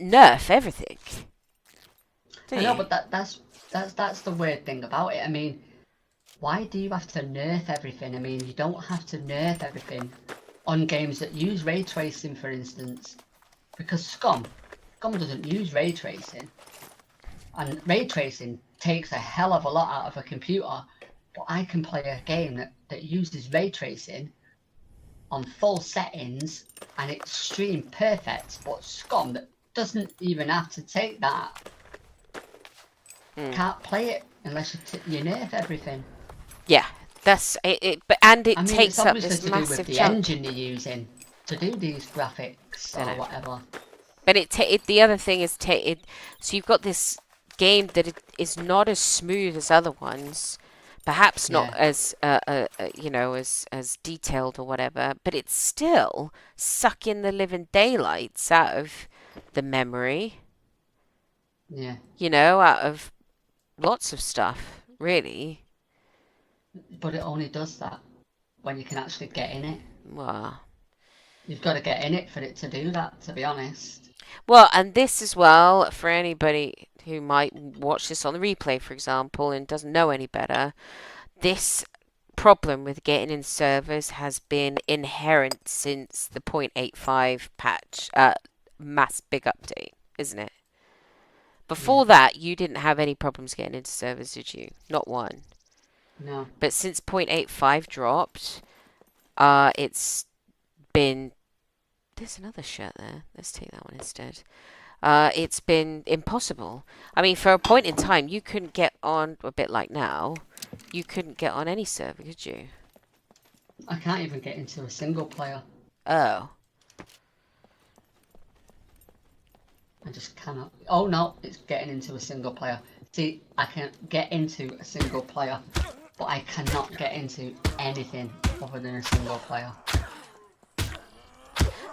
nerf everything, I don't know, you? but that's the weird thing about it. I mean, why do you have to nerf everything? I mean, you don't have to nerf everything on games that use ray tracing, for instance, because Scum doesn't use ray tracing, and ray tracing takes a hell of a lot out of a computer. But I can play a game that uses ray tracing on full settings, and it's streamed perfect. But Scum that doesn't even have to take that Mm. can't play it unless you nerf everything. Yeah, that's it, but and I it mean, it's takes up obviously this to do with massive the chunk. engine you're using to do these graphics I or know. whatever. But the other thing is so you've got this game that it is not as smooth as other ones, perhaps not Yeah. as as detailed or whatever, but it's still sucking the living daylights out of the memory, Yeah. out of lots of stuff, really. But it only does that when you can actually get in it. Well, You've got to get in it for it to do that, to be honest. and this as well for anybody who might watch this on the replay, for example, and doesn't know any better. This problem with getting in servers has been inherent since the 0.85 patch, mass big update, isn't it? Before that, you didn't have any problems getting into servers, did you? Not one. No. But since 0.85 dropped, it's been. There's another shirt there. Let's take that one instead. It's been impossible. I mean, for a point in time, you couldn't get on, a bit like now, you couldn't get on any server, could you? I can't even get into a single player. Oh. I just cannot. Oh no, it's getting into a single player. See, I can get into a single player, but I cannot get into anything other than a single player.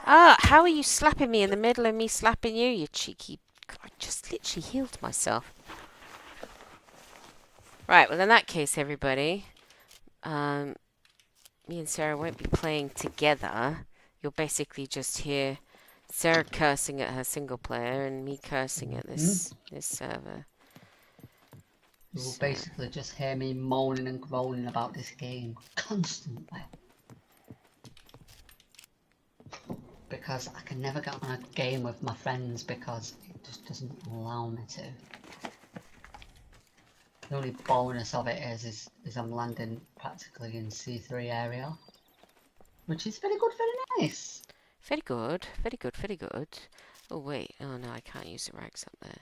Ah, how are you slapping me in the middle of me slapping you, you cheeky... I just literally healed myself. Right, well in that case, everybody, me and Sarah won't be playing together. You'll basically just hear Sarah cursing at her single player and me cursing at this server. You will basically just hear me moaning and groaning about this game constantly. Because I can never get on a game with my friends because it just doesn't allow me to. The only bonus of it is I'm landing practically in C3 area. Which is very good, very nice. Very good, very good, very good. Oh wait, oh no, I can't use the rags up there.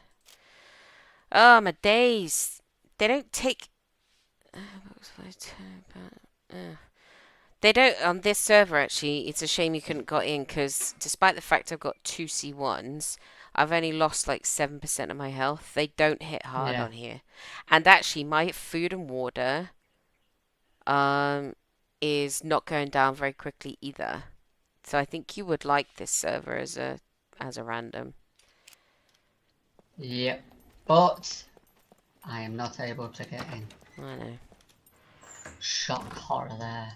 Oh my days! They don't take... what was I talking about? They don't, on this server actually, it's a shame you couldn't got in because despite the fact I've got 2 C1s, I've only lost like 7% of my health. They don't hit hard on here. And actually my food and water is not going down very quickly either. So I think you would like this server as a random. Yep. But I am not able to get in. I know. Shock horror there.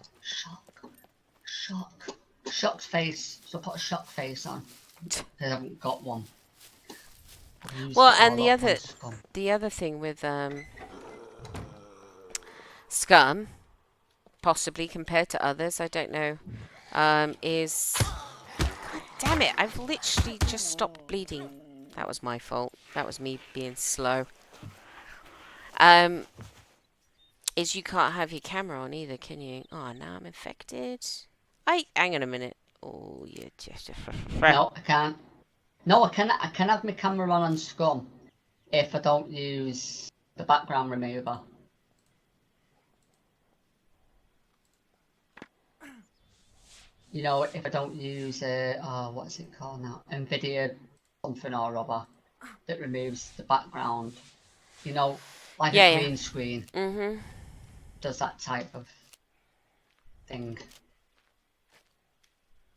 Shocked face. So put a shock face on. I haven't got one. Well, and the other thing with Scum, possibly compared to others, I don't know, is... God damn it, I've literally just stopped bleeding. That was my fault. That was me being slow. Is you can't have your camera on either, can you? Oh, now I'm infected. Hang on a minute. Oh, you just... No, I can't. No, I can have my camera on Scum if I don't use the background remover. You know, if I don't use what's it called now? NVIDIA something or other that removes the background. You know, like a green screen. Does that type of thing.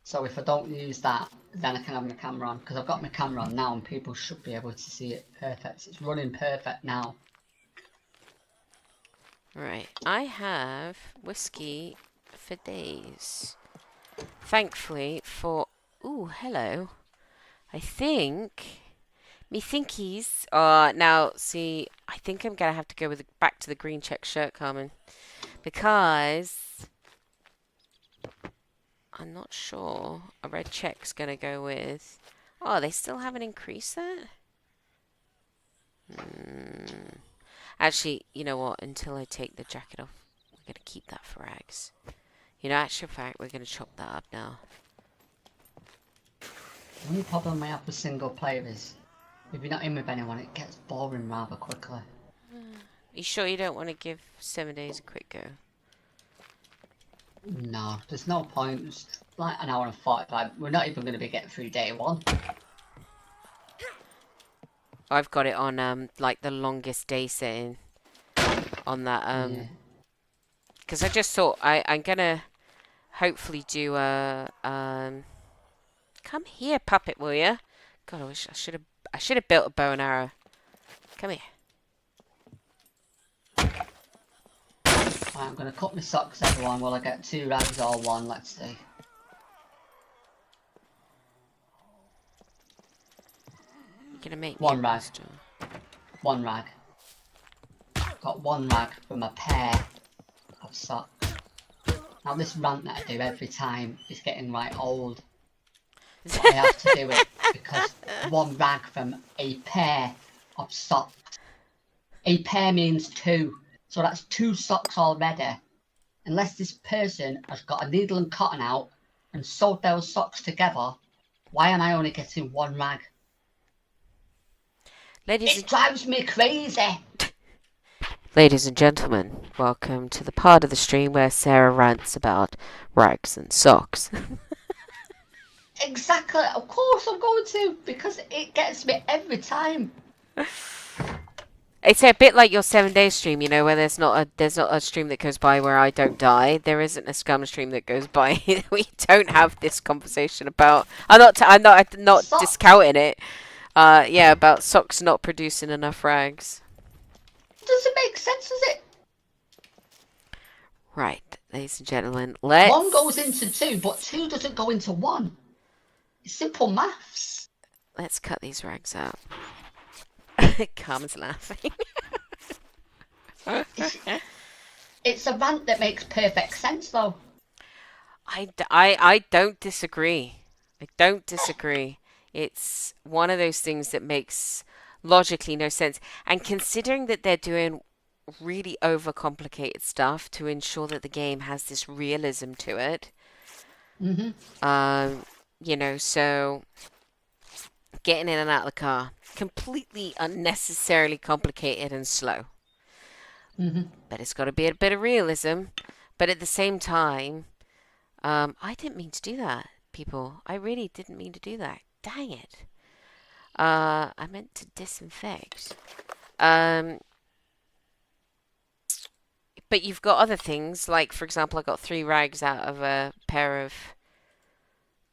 So if I don't use that, then I can have my camera on, because I've got my camera on now and people should be able to see it perfect. It's running perfect now. Right, I have whiskey for days. Thankfully for... Ooh, hello. I think... Me thinkies are... Now, see, I think I'm going to have to go back to the green check shirt, Carmen. Because... I'm not sure a red check's going to go with... Oh, they still haven't increased that? Actually, you know what? Until I take the jacket off, we're going to keep that for rags. You know, actual fact, we're going to chop that up now. The only problem I have with single player is, if you're not in with anyone, it gets boring rather quickly. You sure you don't want to give 7 days a quick go? No, there's no point. It's like an hour and 45. We're not even going to be getting through day one. I've got it on like the longest day setting on that because I just thought I'm gonna hopefully do a come here, puppet, will ya? God, I wish I should have built a bow and arrow. Come here. Right, I'm going to cut my socks, everyone. Will I get 2 rags or 1? Let's see. You're gonna make 1 me rag. 1 rag. Got 1 rag from a pair of socks. Now this rant that I do every time is getting right old. But I have to do it because 1 rag from a pair of socks. A pair means two, so that's 2 socks already. Unless this person has got a needle and cotton out and sewed those socks together, why am I only getting 1 rag? It drives me crazy. Ladies and gentlemen, welcome to the part of the stream where Sarah rants about rags and socks. Exactly. Of course I'm going to, because it gets me every time. It's a bit like your 7 day stream, you know, where there's not a stream that goes by where I don't die. There isn't a Scum stream that goes by. We don't have this conversation about. I'm not Socks. discounting it. Yeah, about socks not producing enough rags. Doesn't make sense, does it? Right, ladies and gentlemen, let's. 1 goes into 2, but 2 doesn't go into 1. It's simple maths. Let's cut these rags out. Carmen's laughing. It's a rant that makes perfect sense, though. I don't disagree. I don't disagree. It's one of those things that makes logically no sense. And considering that they're doing really overcomplicated stuff to ensure that the game has this realism to it, you know, so getting in and out of the car, completely unnecessarily complicated and slow. But it's got to be a bit of realism. But at the same time, I didn't mean to do that, people. I really didn't mean to do that. Dang it. I meant to disinfect. But you've got other things, like, for example, I got 3 rags out of a pair of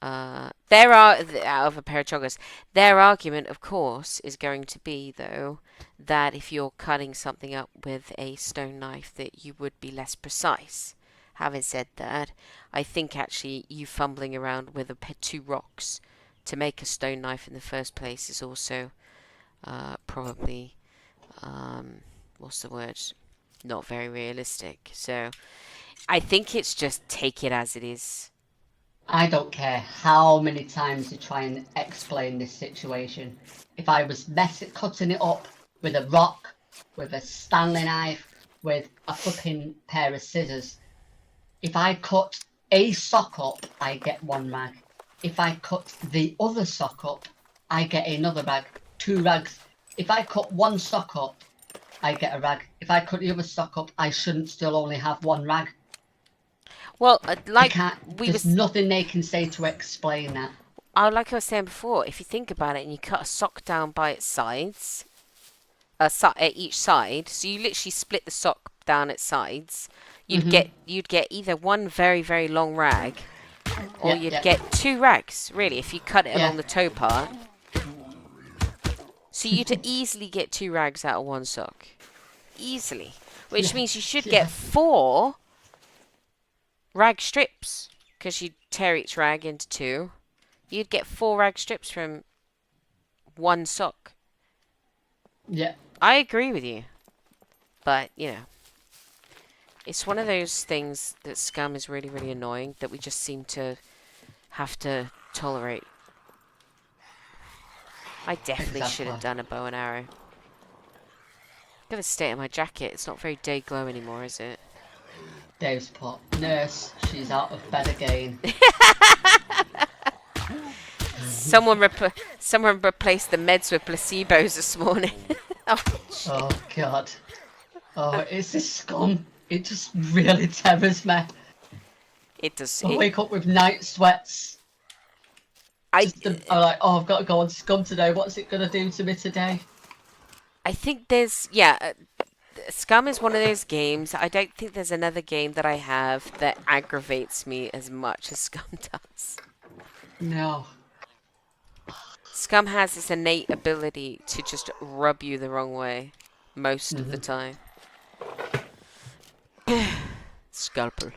out of a pair of joggers. Their argument, of course, is going to be, though, that if you're cutting something up with a stone knife, that you would be less precise. Having said that, I think actually you fumbling around with 2 rocks to make a stone knife in the first place is also probably, what's the word? Not very realistic. So I think it's just take it as it is. I don't care how many times you try and explain this situation. If I was cutting it up with a rock, with a Stanley knife, with a flipping pair of scissors, if I cut a sock up, I get 1 rag. If I cut the other sock up, I get another rag. 2 rags. If I cut 1 sock up, I get a rag. If I cut the other sock up, I shouldn't still only have 1 rag. Well, like there's nothing they can say to explain that. Like I was saying before, if you think about it and you cut a sock down by its sides, at each side, so you literally split the sock down its sides, you'd get either 1 very, very long rag, or you'd get 2 rags, really, if you cut it along the toe part. So you'd easily get 2 rags out of 1 sock. Easily. Which means you should get 4 rag strips, because you'd tear each rag into 2. You'd get 4 rag strips from 1 sock. Yeah. I agree with you. But, you know, it's one of those things that Scum is really, really annoying, that we just seem to have to tolerate. I definitely should have done a bow and arrow. I'm gonna stay in my jacket. It's not very day glow anymore, is it? Dave's put, nurse, she's out of bed again. Someone replaced the meds with placebos this morning. Oh God. Oh, it's this Scum. It just really terrors me. It does. I wake up with night sweats. I'm like, oh, I've got to go on Scum today. What's it gonna do to me today? I think Scum is one of those games. I don't think there's another game that I have that aggravates me as much as Scum does. No. Scum has this innate ability to just rub you the wrong way most of the time. Scalpel.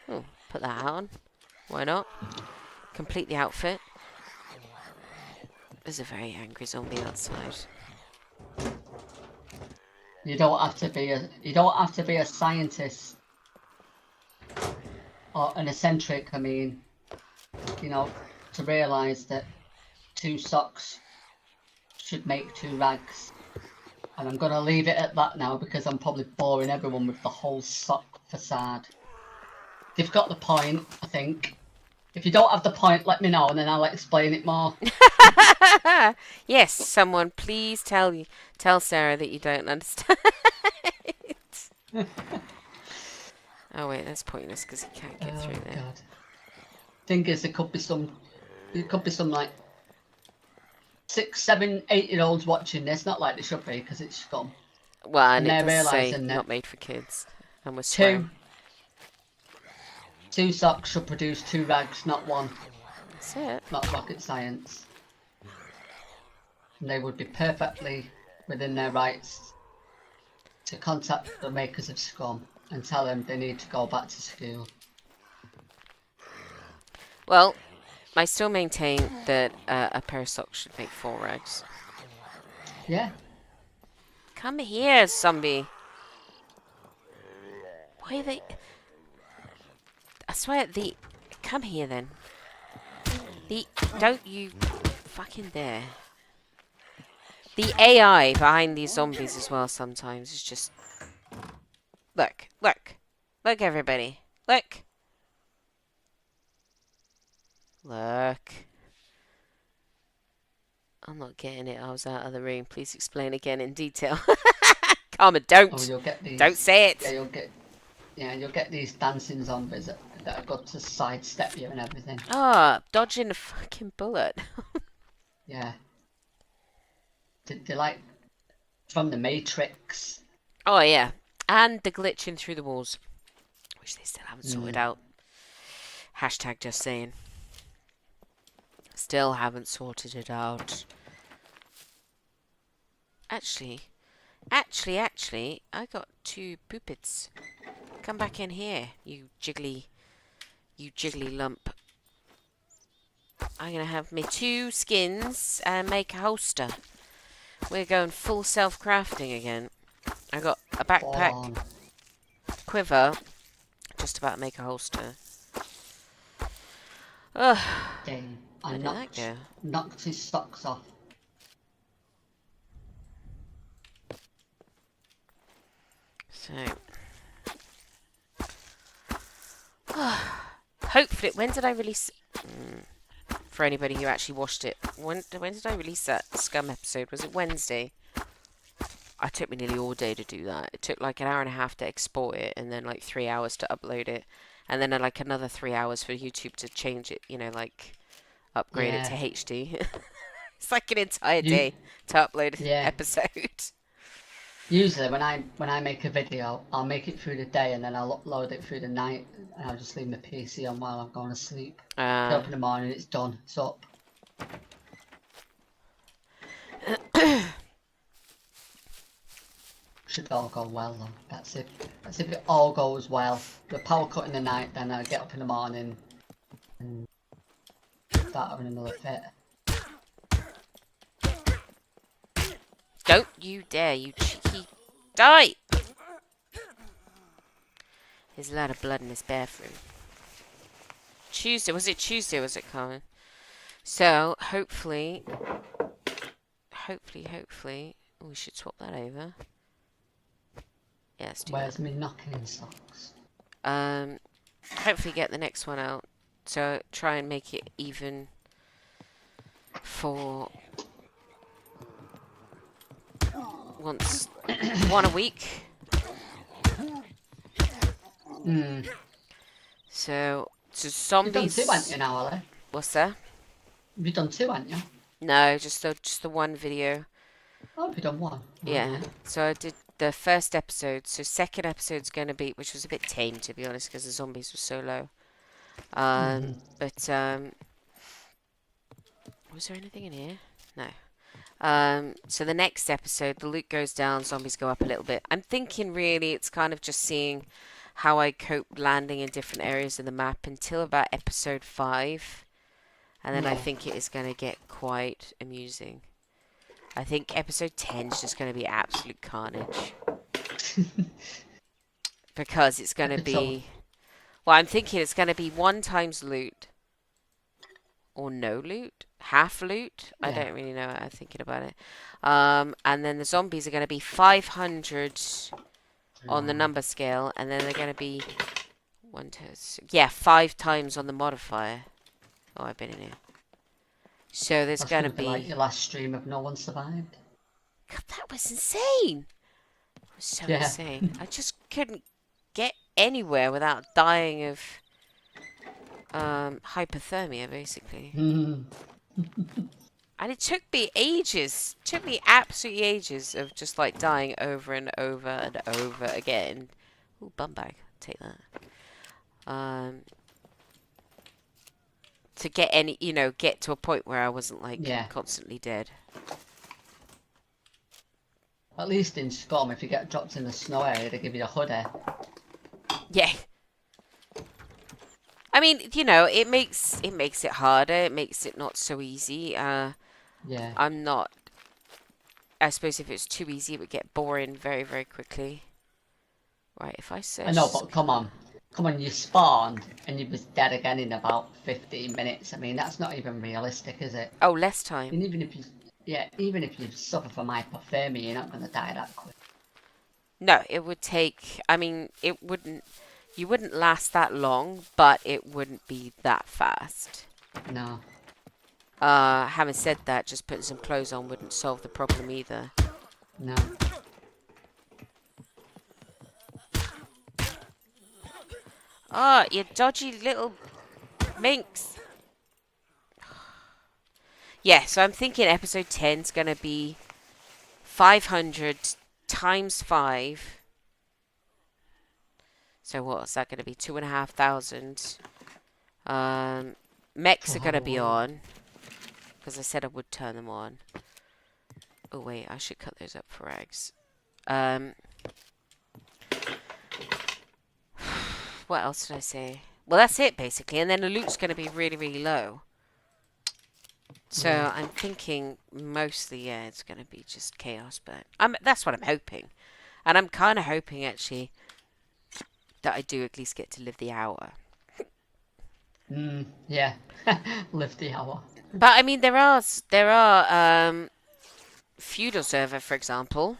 Oh, put that on. Why not? Complete the outfit. There's a very angry zombie outside. You don't have to be a scientist or an eccentric, I mean, you know, to realise that 2 socks should make 2 rags. And I'm going to leave it at that now because I'm probably boring everyone with the whole sock facade. They've got the point, I think. If you don't have the point, let me know and then I'll explain it more. Yes, someone please tell Sarah that you don't understand. Oh wait, that's pointless because he can't get Oh through there. God. Thing is, there could be some like 6, 7, 8-year-olds watching this. Not like they should be because it's Scum, Well, and and it they're does say realising that not made for kids, and we're two swearing. two socks should produce 2 rags, not 1. That's it. Not rocket science. And they would be perfectly within their rights to contact the makers of Scum and tell them they need to go back to school. Well, I still maintain that a pair of socks should make 4 rags. Yeah. Come here, zombie. Why are they? I swear Come here then. Don't you fucking dare. The AI behind these zombies as well sometimes is just. Look, everybody, look. I'm not getting it. I was out of the room. Please explain again in detail. Karma, Oh, don't. you'll get these. Don't say Yeah, it. you'll get these dancing zombies that are got to sidestep you and everything. Ah, dodging a fucking bullet. Yeah. They're like from the Matrix. Oh yeah, and the glitching through the walls, which they still haven't sorted out. Hashtag just saying. Still haven't sorted it out. Actually, I got 2 poopits. Come back in here, you jiggly lump. I'm gonna have me 2 skins and make a holster. We're going full self-crafting again. I got a backpack, quiver, just about to make a holster. Ugh. Dang. Where I did that go? knocked his socks off. So, hopefully, when did I release? For anybody who actually watched it, when did I release that Scum episode? Was it Wednesday? It took me nearly all day to do that. It took like an hour and a half to export it, and then like 3 hours to upload it, and then like another 3 hours for YouTube to change it. Like upgrade it to HD. It's like an entire day to upload an episode. Usually when I make a video, I'll make it through the day and then I'll upload it through the night and I'll just leave my PC on while I'm going to sleep. Up in the morning, it's done. It's up. Should all go well though. That's if it all goes well. The power cut in the night, then I get up in the morning and start having another fit. Don't you dare, you cheeky... Die! There's a lot of blood in this bathroom. Tuesday, was it Carmen? So, hopefully, we should swap that over. Yeah, let's do Where's me knocking socks? Hopefully get the next one out. So, try and make it even for one a week. So zombies. You've done 2, haven't you now, Ali? What's that? You've done 2, haven't you? No, just the one video. Oh, you've done 1. Yeah. So I did the first episode. So second episode's gonna be, which was a bit tame to be honest, because the zombies were so low. But was there anything in here? No. So the next episode, the loot goes down, zombies go up a little bit. I'm thinking really it's kind of just seeing how I cope landing in different areas of the map until about episode 5. And then I think it is going to get quite amusing. I think episode 10 is just going to be absolute carnage. Because it's going to be... Well, I'm thinking it's going to be 1 times loot. or no loot, half loot. I Yeah. don't really know. I'm thinking about it. And then the zombies are going to be 500 on the Wow. number scale, and then they're going to be one, two, six, yeah, 5 times on the modifier. Oh, I've been in here. So there's That's going to gonna be like be. your last stream of no one survived. God, that was insane. It was so Yeah. insane. I just couldn't get anywhere without dying of hypothermia, basically. Hmm. And it took me ages. It took me absolutely ages of just like dying over and over and over again. Ooh, bum bag. Take that. Um, to get any, get to a point where I wasn't like Yeah. constantly dead. At least in Scum, if you get dropped in the snow area, they give you a hoodie. Yeah. I mean, it makes it harder. It makes it not so easy. Yeah. I'm not. I suppose if it's too easy, it would get boring very, very quickly. Right, if I I search know, but come Scum. on. Come on, you spawned and you was dead again in about 15 minutes. I mean, that's not even realistic, is it? Oh, less time. And even if you, yeah, even if you suffer from hypothermia, you're not gonna die that quick. No, it would take. I mean, it wouldn't. You wouldn't last that long, but it wouldn't be that fast. No. Having said that, just putting some clothes on wouldn't solve the problem either. No. Oh, you dodgy little minx. Yeah, so I'm thinking episode 10 is going to be 500 times 5. So what's that going to be? 2,500. Mechs are going to be Oh. on. Because I said I would turn them on. Oh, wait, I should cut those up for eggs. What else did I say? Well, that's it, basically. And then the loot's going to be really, really low. So Yeah. I'm thinking mostly, yeah, it's going to be just chaos. But that's what I'm hoping. And I'm kind of hoping, actually, that I do at least get to live the hour. Yeah. Live the hour. But, I mean, there are feudal server, for example.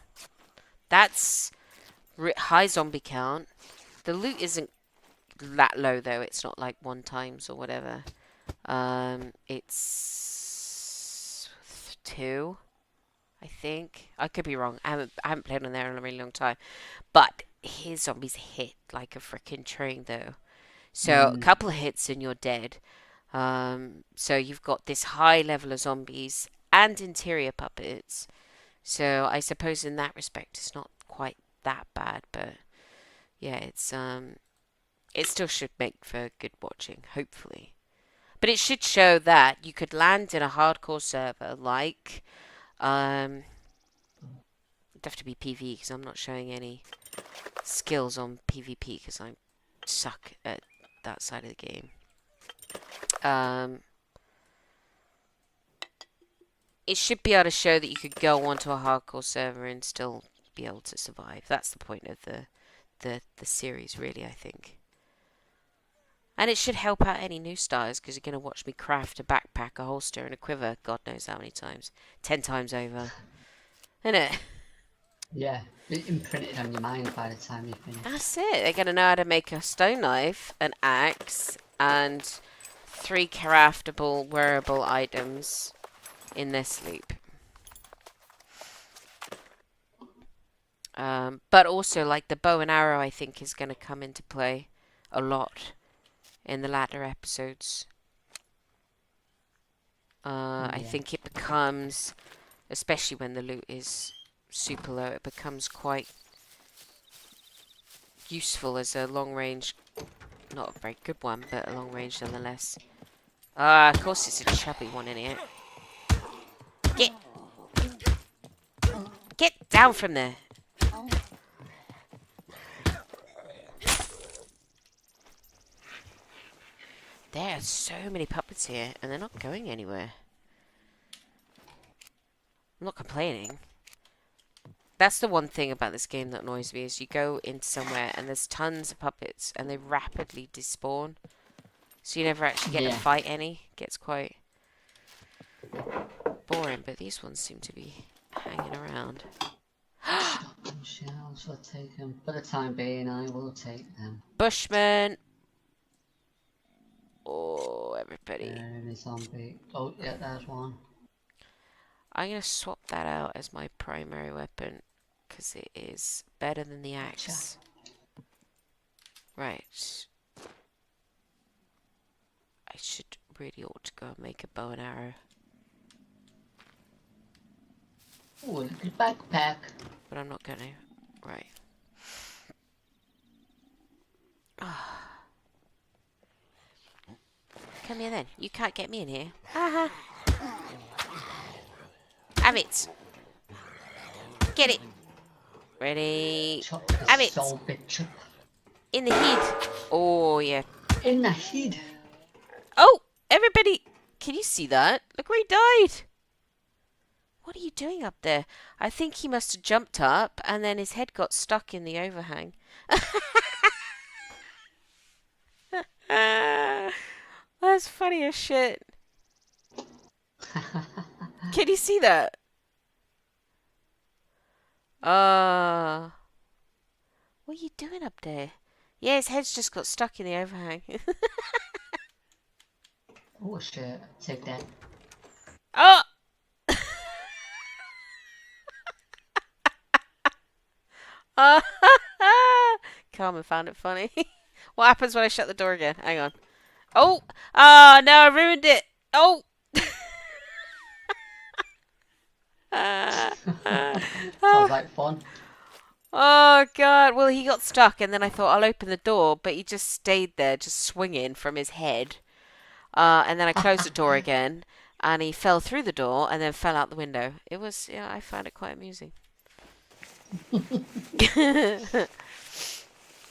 That's high zombie count. The loot isn't that low, though. It's not like 1 times or whatever. It's 2, I think. I could be wrong. I haven't played on there in a really long time. But his zombies hit like a freaking train, though. So a Mm. couple of hits and you're dead. So you've got this high level of zombies and interior puppets. So I suppose in that respect it's not quite that bad, but yeah, it still should make for good watching, hopefully. But it should show that you could land in a hardcore server like it'd have to be PvE because I'm not showing any skills on PvP because I suck at that side of the game. It should be able to show that you could go onto a hardcore server and still be able to survive. That's the point of the series, really, I think. And it should help out any new starters because you're going to watch me craft a backpack, a holster, and a quiver God knows how many times. 10 times over. Isn't it? Yeah. Be imprinted on your mind by the time you finish. That's it. They're going to know how to make a stone knife, an axe, and 3 craftable, wearable items in their sleep. But also, like, the bow and arrow, I think, is going to come into play a lot in the latter episodes. I Yeah. think it becomes, especially when the loot is super low, it becomes quite useful as a long range, not a very good one, but a long range nonetheless. Of course it's a chubby one in here. Get, get down from there. There are so many puppets here, and they're not going anywhere. I'm not complaining. That's the one thing about this game that annoys me, is you go into somewhere and there's tons of puppets, and they rapidly despawn. So you never actually get to Yeah. fight any. It gets quite boring, but these ones seem to be hanging around. Shotgun shells, I'll take them. For the time being, I will take them. Bushman! Oh, everybody. Enemy zombie. Oh, yeah, there's one. I'm going to swap that out as my primary weapon, because it is better than the Gotcha. axe. Right. I should really ought to go and make a bow and arrow. Oh, a little backpack. But I'm not going to. Right. Come here then. You can't get me in here. Haha. Have it. Get it. Ready. Chop Have this it. soul bitch up. In the heat. Oh, yeah. In the head. Oh, everybody. Can you see that? Look where he died. What are you doing up there? I think he must have jumped up and then his head got stuck in the overhang. That's funny as shit. Can you see that? What are you doing up there? Yeah, his head's just got stuck in the overhang. Oh shit, take that. Oh! Carmen found it funny. What happens when I shut the door again? Hang on. Oh! Ah, no, I ruined it. Oh! Sounds like fun. Oh god. Well, he got stuck, and then I thought I'll open the door, but he just stayed there, just swinging from his head. And then I closed the door again, and he fell through the door and then fell out the window. It was, yeah, I found it quite amusing.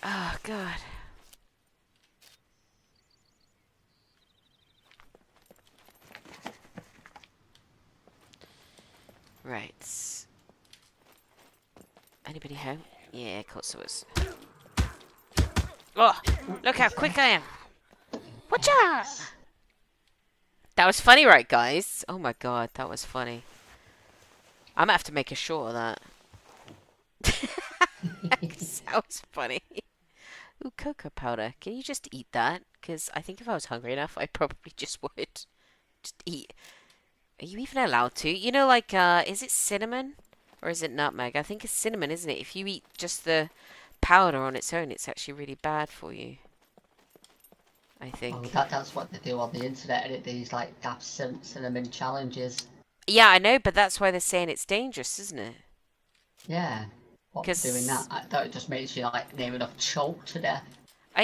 Oh god. Right. Anybody home? Yeah, of course it was. Oh, look how quick I am. Watcha! That was funny, right, guys? Oh my god, that was funny. I'm gonna have to make a short of that. That was funny. Ooh, cocoa powder. Can you just eat that? Because I think if I was hungry enough, I probably just would. Just eat. Are you even allowed to? You know, like, is it cinnamon? Or is it nutmeg? I think it's cinnamon, isn't it? If you eat just the powder on its own, it's actually really bad for you. I Oh, think. that's what they do on the internet, and these like daft cinnamon challenges. Yeah, I know, but that's why they're saying it's dangerous, isn't it? Yeah. What for doing that? Because I thought it just makes you like near enough choke to death.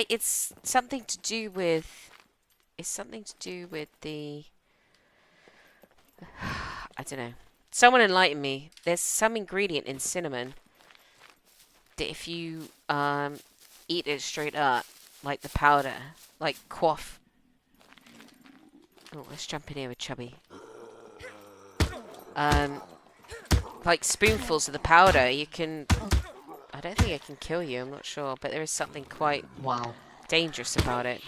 it's something to do with. It's something to do with the. I don't know. Someone enlighten me. There's some ingredient in cinnamon that if you eat it straight up, like the powder, like quaff. Oh, let's jump in here with Chubby. Like spoonfuls of the powder, you can. I don't think it can kill you. I'm not sure, but there is something quite Wow. dangerous about it,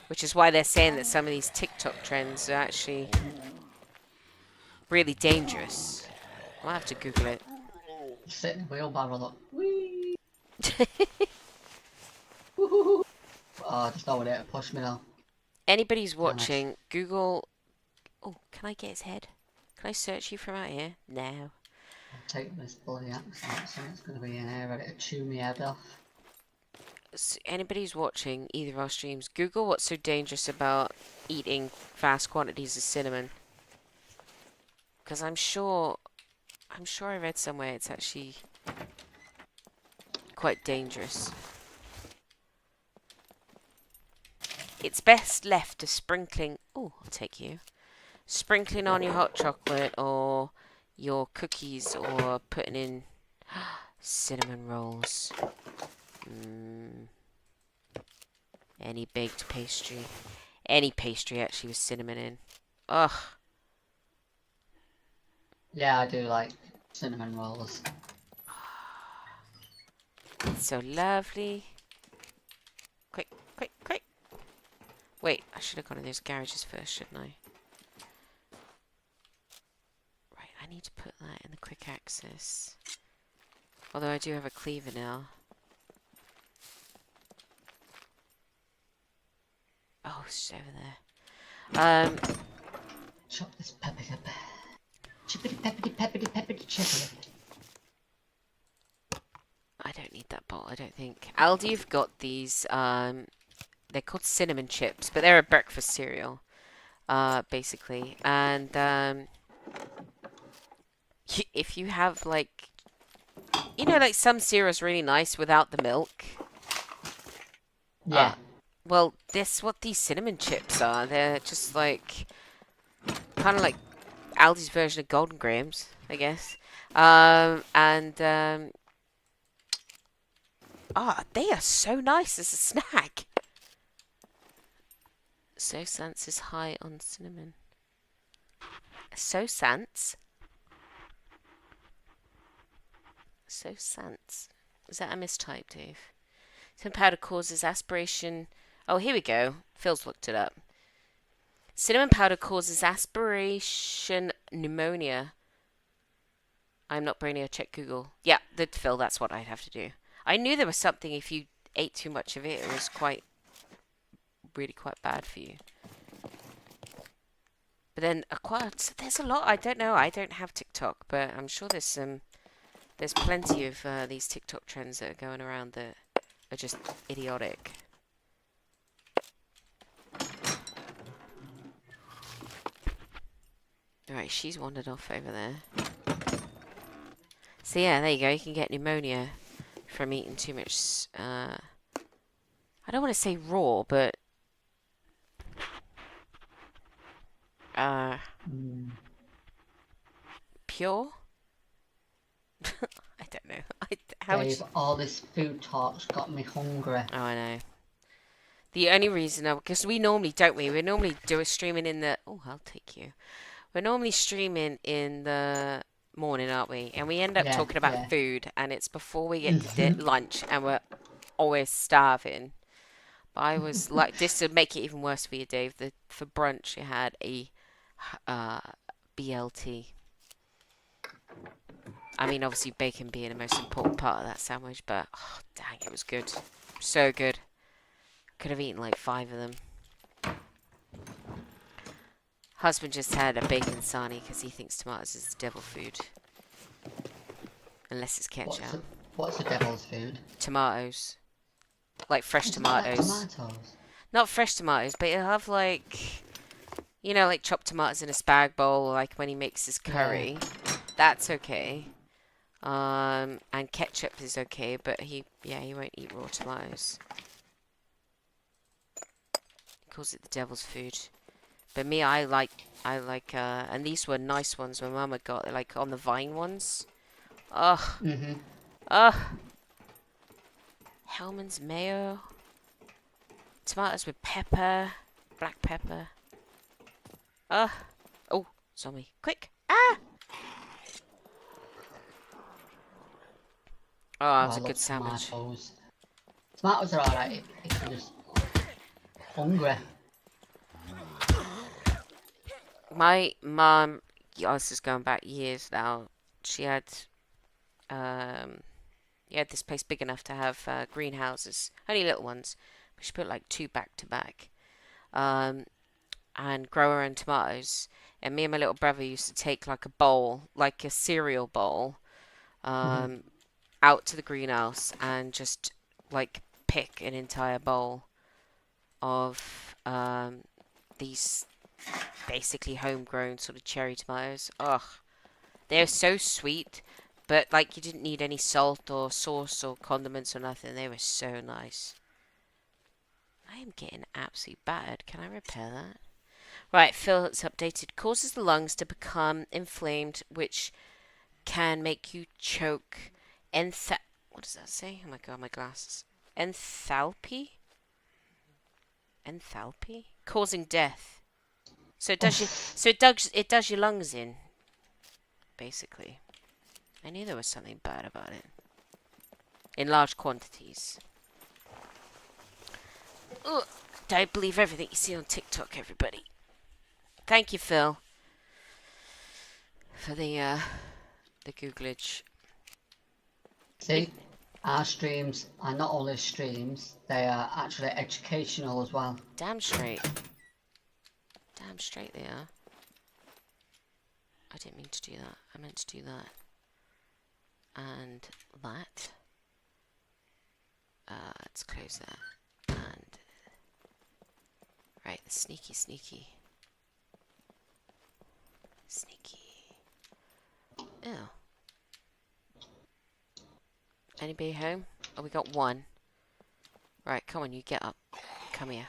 which is why they're saying that some of these TikTok trends are actually really dangerous. I'll have to Google it. Sit in the wheelbarrow, look. Whee! Woohoo! Oh, there's no one there to push me now. Anybody's Damn it. watching, Google. Oh, can I get his head? Can I search you from out here? No. I'll take this bloody axe out, so it's going to be in here ready to chew me head off. Anybody's watching either of our streams, Google what's so dangerous about eating vast quantities of cinnamon. Because I'm sure I read somewhere it's actually quite dangerous. It's best left to sprinkling. Oh, I'll take you. Sprinkling on your hot chocolate or your cookies or putting in cinnamon rolls. Any baked pastry. Any pastry actually with cinnamon in. Ugh. Yeah, I do like cinnamon rolls. It's so lovely. Quick, quick, quick. Wait, I should have gone in those garages first, shouldn't I? need to put that in the quick access. Although I do have a cleaver now. Oh, it's over there. Chop this pepper up. Chippity peppity peppity peppity chippity. I don't need that bowl, I don't think. Aldi have got these, they're called cinnamon chips, but they're a breakfast cereal, basically. And, if you have, like, you know, like some cereal's really nice without the milk. Yeah. Well, this what these cinnamon chips are. They're just like, kind of like Aldi's version of Golden Grahams, I guess. They are so nice as a snack. So Sans is high on cinnamon. So Sans. So Sans. Is that a mistype, Dave? Cinnamon powder causes aspiration. Oh, here we go. Phil's looked it up. Cinnamon powder causes aspiration pneumonia. I'm not brainy. Check Google. Yeah, Phil, that's what I'd have to do. I knew there was something if you ate too much of it, it was really quite bad for you. But then there's a lot. I don't know. I don't have TikTok, but I'm sure there's plenty of these TikTok trends that are going around that are just idiotic. Alright, she's wandered off over there. So yeah, there you go. You can get pneumonia from eating too much, I don't want to say raw, but pure? I don't know. Dave, all this food talk's got me hungry. Oh, I know. The only reason, because we normally, don't we? We normally do a streaming in the... Oh, I'll take you. We're normally streaming in the morning, aren't we? And we end up talking about food, and it's before we get to lunch, and we're always starving. But I was like, this to make it even worse for you, Dave. For brunch, you had a BLT. I mean, obviously, bacon being the most important part of that sandwich, but oh, dang, it was good. So good. Could have eaten like 5 of them. Husband just had a bacon sarnie because he thinks tomatoes is the devil food. Unless it's ketchup. What's the devil's food? Tomatoes. Like fresh tomatoes. Not fresh tomatoes, but you'll have like, you know, like chopped tomatoes in a spag bowl, like when he makes his curry. Yeah. That's okay. And ketchup is okay, but he won't eat raw tomatoes. He calls it the devil's food. But me, I like, and these were nice ones my mama got. They're like on the vine ones. Ugh. Ugh. Hellman's mayo. Tomatoes with pepper. Black pepper. Ugh. Oh, zombie. Quick. Ah! Oh, that was a good sandwich. Tomatoes are alright if you're just hungry. My mum, this is going back years now, she had this place big enough to have greenhouses, only little ones, but she put like 2 back to back, and grow her own tomatoes. And me and my little brother used to take like a bowl, like a cereal bowl, out to the greenhouse and just like pick an entire bowl of these basically homegrown sort of cherry tomatoes. Ugh, they're so sweet, but like you didn't need any salt or sauce or condiments or nothing. They were so nice. I am getting absolutely battered. Can I repair that? Right, Phil, it's updated. Causes the lungs to become inflamed, which can make you choke. What does that say? Oh my god, my glasses. Enthalpy? Enthalpy? Causing death. So it does your lungs in, basically. I knew there was something bad about it. In large quantities. Ugh, don't believe everything you see on TikTok, everybody. Thank you, Phil. for the googlage. See, our streams are not only streams, they are actually educational as well. Damn straight. Damn straight they are. I didn't mean to do that. I meant to do that. And that. Let's close that. And right, the sneaky. Oh. Anybody home? Oh, we got one. Right, come on, you get up. Come here.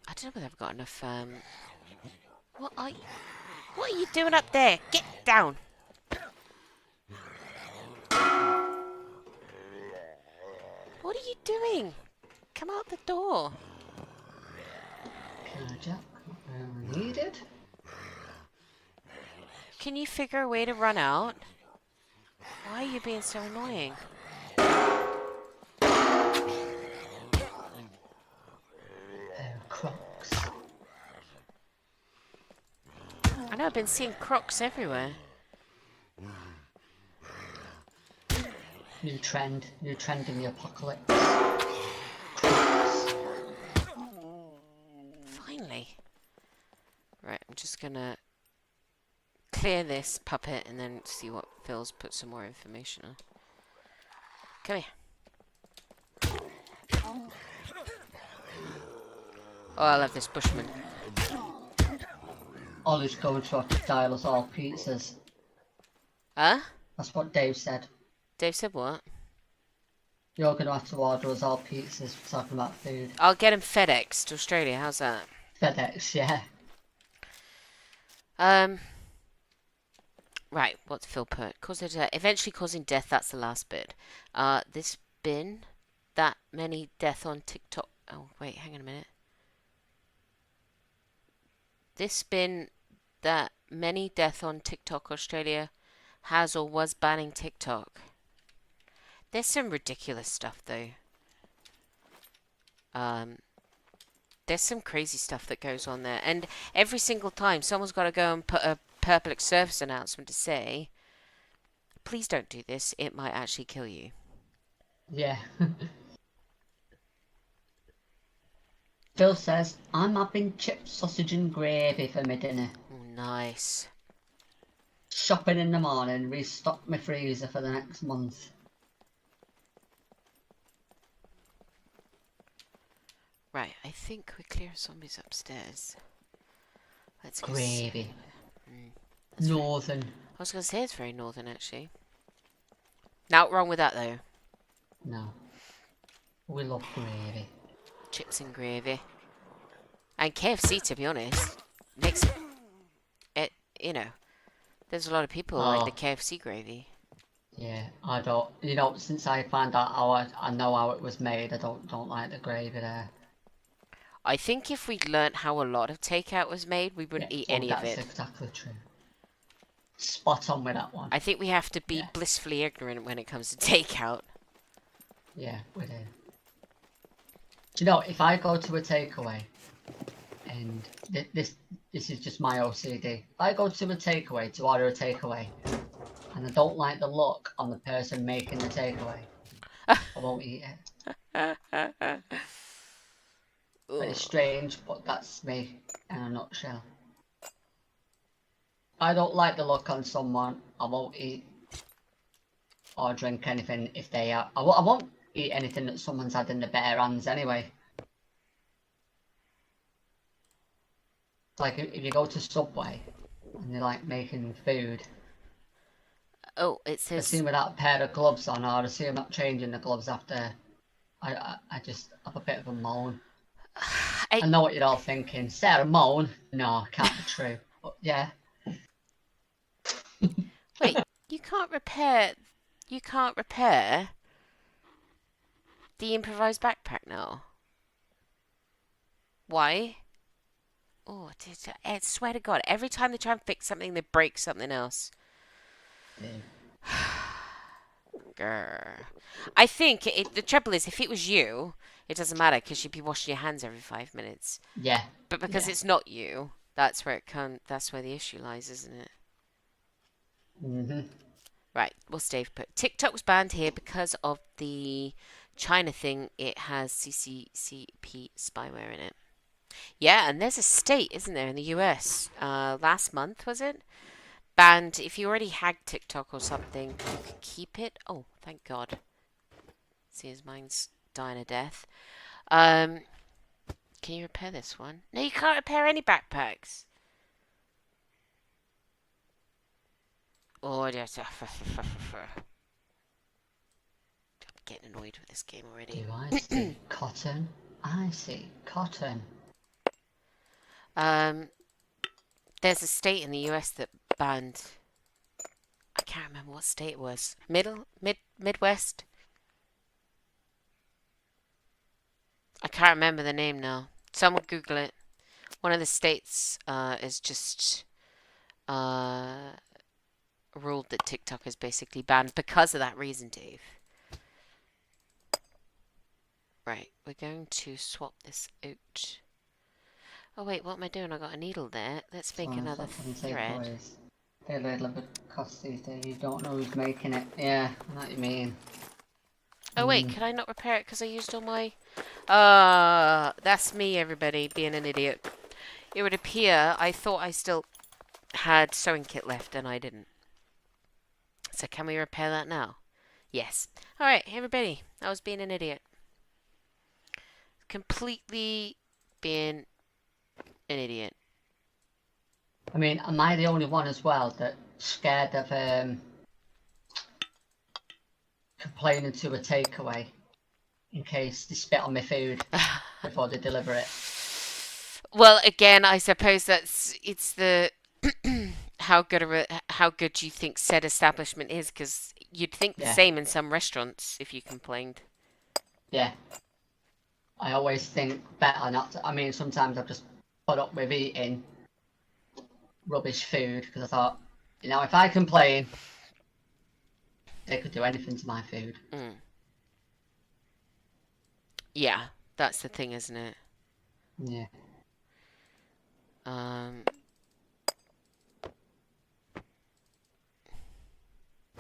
I don't know whether I've got enough, What are you doing up there? Get down! What are you doing? Come out the door. Jack, needed. Can you figure a way to run out? Why are you being so annoying? Crocs. I know, I've been seeing crocs everywhere. New trend in the apocalypse. Crocs. Finally. Right, I'm just gonna clear this puppet and then see what Phil's put some more information on. Come here. Oh, I love this bushman. Ollie's going to have to dial us all pizzas. Huh? That's what Dave said. Dave said what? You're going to have to order us all pizzas for talking about food. I'll get him FedEx to Australia, how's that? FedEx, yeah. Right, what's Phil put? Eventually causing death, that's the last bit. This been that many death on TikTok. Oh, wait, hang on a minute. This been that many death on TikTok Australia has or was banning TikTok. There's some ridiculous stuff though. There's some crazy stuff that goes on there, and every single time someone's got to go and put a public service announcement to say, please don't do this, it might actually kill you. Yeah. Phil says, I'm having chips, sausage and gravy for my dinner. Oh, nice. Shopping in the morning, restock my freezer for the next month. Right, I think we clear zombies upstairs. Let's go Gravy. I Northern. was going to say it's very northern actually. Not wrong with that though. No. We love gravy. Chips and gravy. And KFC, to be honest, makes it, you know, there's a lot of people who like the KFC gravy. Yeah, I don't, you know, since I found out how I know how it was made, I don't like the gravy there. I think if we'd learnt how a lot of takeout was made, we wouldn't eat any of it. That's exactly true. Spot on with that one. I think we have to be blissfully ignorant when it comes to takeout. Yeah, we do. Do you know, if I go to a takeaway, and this is just my OCD, if I go to a takeaway to order a takeaway, and I don't like the look on the person making the takeaway, I won't eat it. It's strange, but that's me in a nutshell. I don't like the look on someone, I won't eat or drink anything if they are. I won't eat anything that someone's had in their bare hands anyway. Like if you go to Subway and they're like making food. Oh, it says. Assume without a pair of gloves on, or assume not changing the gloves after. I just have a bit of a moan. I know what you're all thinking. Sarah, moan? No, can't be true. But yeah. Wait, you can't repair the improvised backpack now. Why? Oh, I swear to God, every time they try and fix something, they break something else. Grr. I think the trouble is, if it was you, it doesn't matter because you'd be washing your hands every 5 minutes. Yeah. But because it's not you, That's where it can. That's where the issue lies, isn't it? Mhm. Right. What's Dave put? TikTok was banned here because of the China thing. It has CCCP spyware in it. Yeah, and there's a state, isn't there, in the US? Last month was it? Banned if you already hacked TikTok or something, you could keep it. Oh, thank God. See, his mine's dying a death. Um, can you repair this one? No, you can't repair any backpacks. Oh, just getting annoyed with this game already. Do I see cotton? I see cotton. Um, there's a state in the US that banned. I can't remember what state it was. Midwest. I can't remember the name now. Someone Google it. One of the states is just ruled that TikTok is basically banned because of that reason, Dave. Right, we're going to swap this out. Oh wait, what am I doing? I got a needle there. Let's make another thread. Takeaways. They're a little bit cost these days. You don't know who's making it. Yeah, I know what you mean. Oh wait, can I not repair it because I used all my... that's me, everybody, being an idiot. It would appear I thought I still had sewing kit left and I didn't. So can we repair that now? Yes. Alright, everybody, I was being an idiot. Completely being an idiot. I mean, am I the only one as well that's scared of complaining to a takeaway in case they spit on my food before they deliver it? Well, again, I suppose it's the how good you think said establishment is, because you'd think the Yeah. same in some restaurants if you complained. Yeah. I always think better not to. I mean, sometimes I've just put up with eating rubbish food because I thought, if I complain, they could do anything to my food. Mm. Yeah, that's the thing, isn't it? Yeah.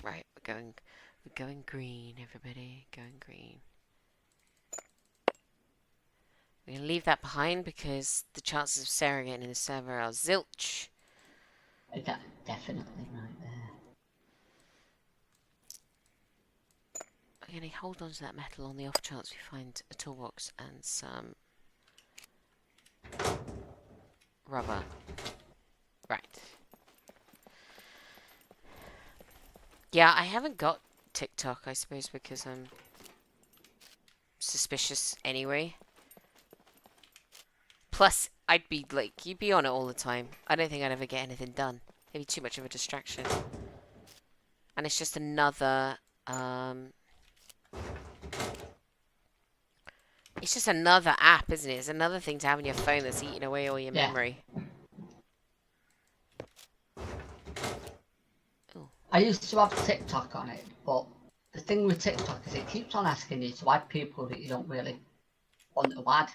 Right, we're going green, everybody, going green. We're gonna leave that behind because the chances of Sarah getting in the server are zilch. Definitely right there. We're gonna hold on to that metal on the off chance we find a toolbox and some rubber. Right. Yeah, I haven't got TikTok, I suppose, because I'm suspicious anyway. Plus, I'd be like, you'd be on it all the time. I don't think I'd ever get anything done. It'd be too much of a distraction. And it's just another, it's just another app, isn't it? It's another thing to have on your phone that's eating away all your memory. Ooh. I used to have TikTok on it, but the thing with TikTok is it keeps on asking you to add people that you don't really want to add.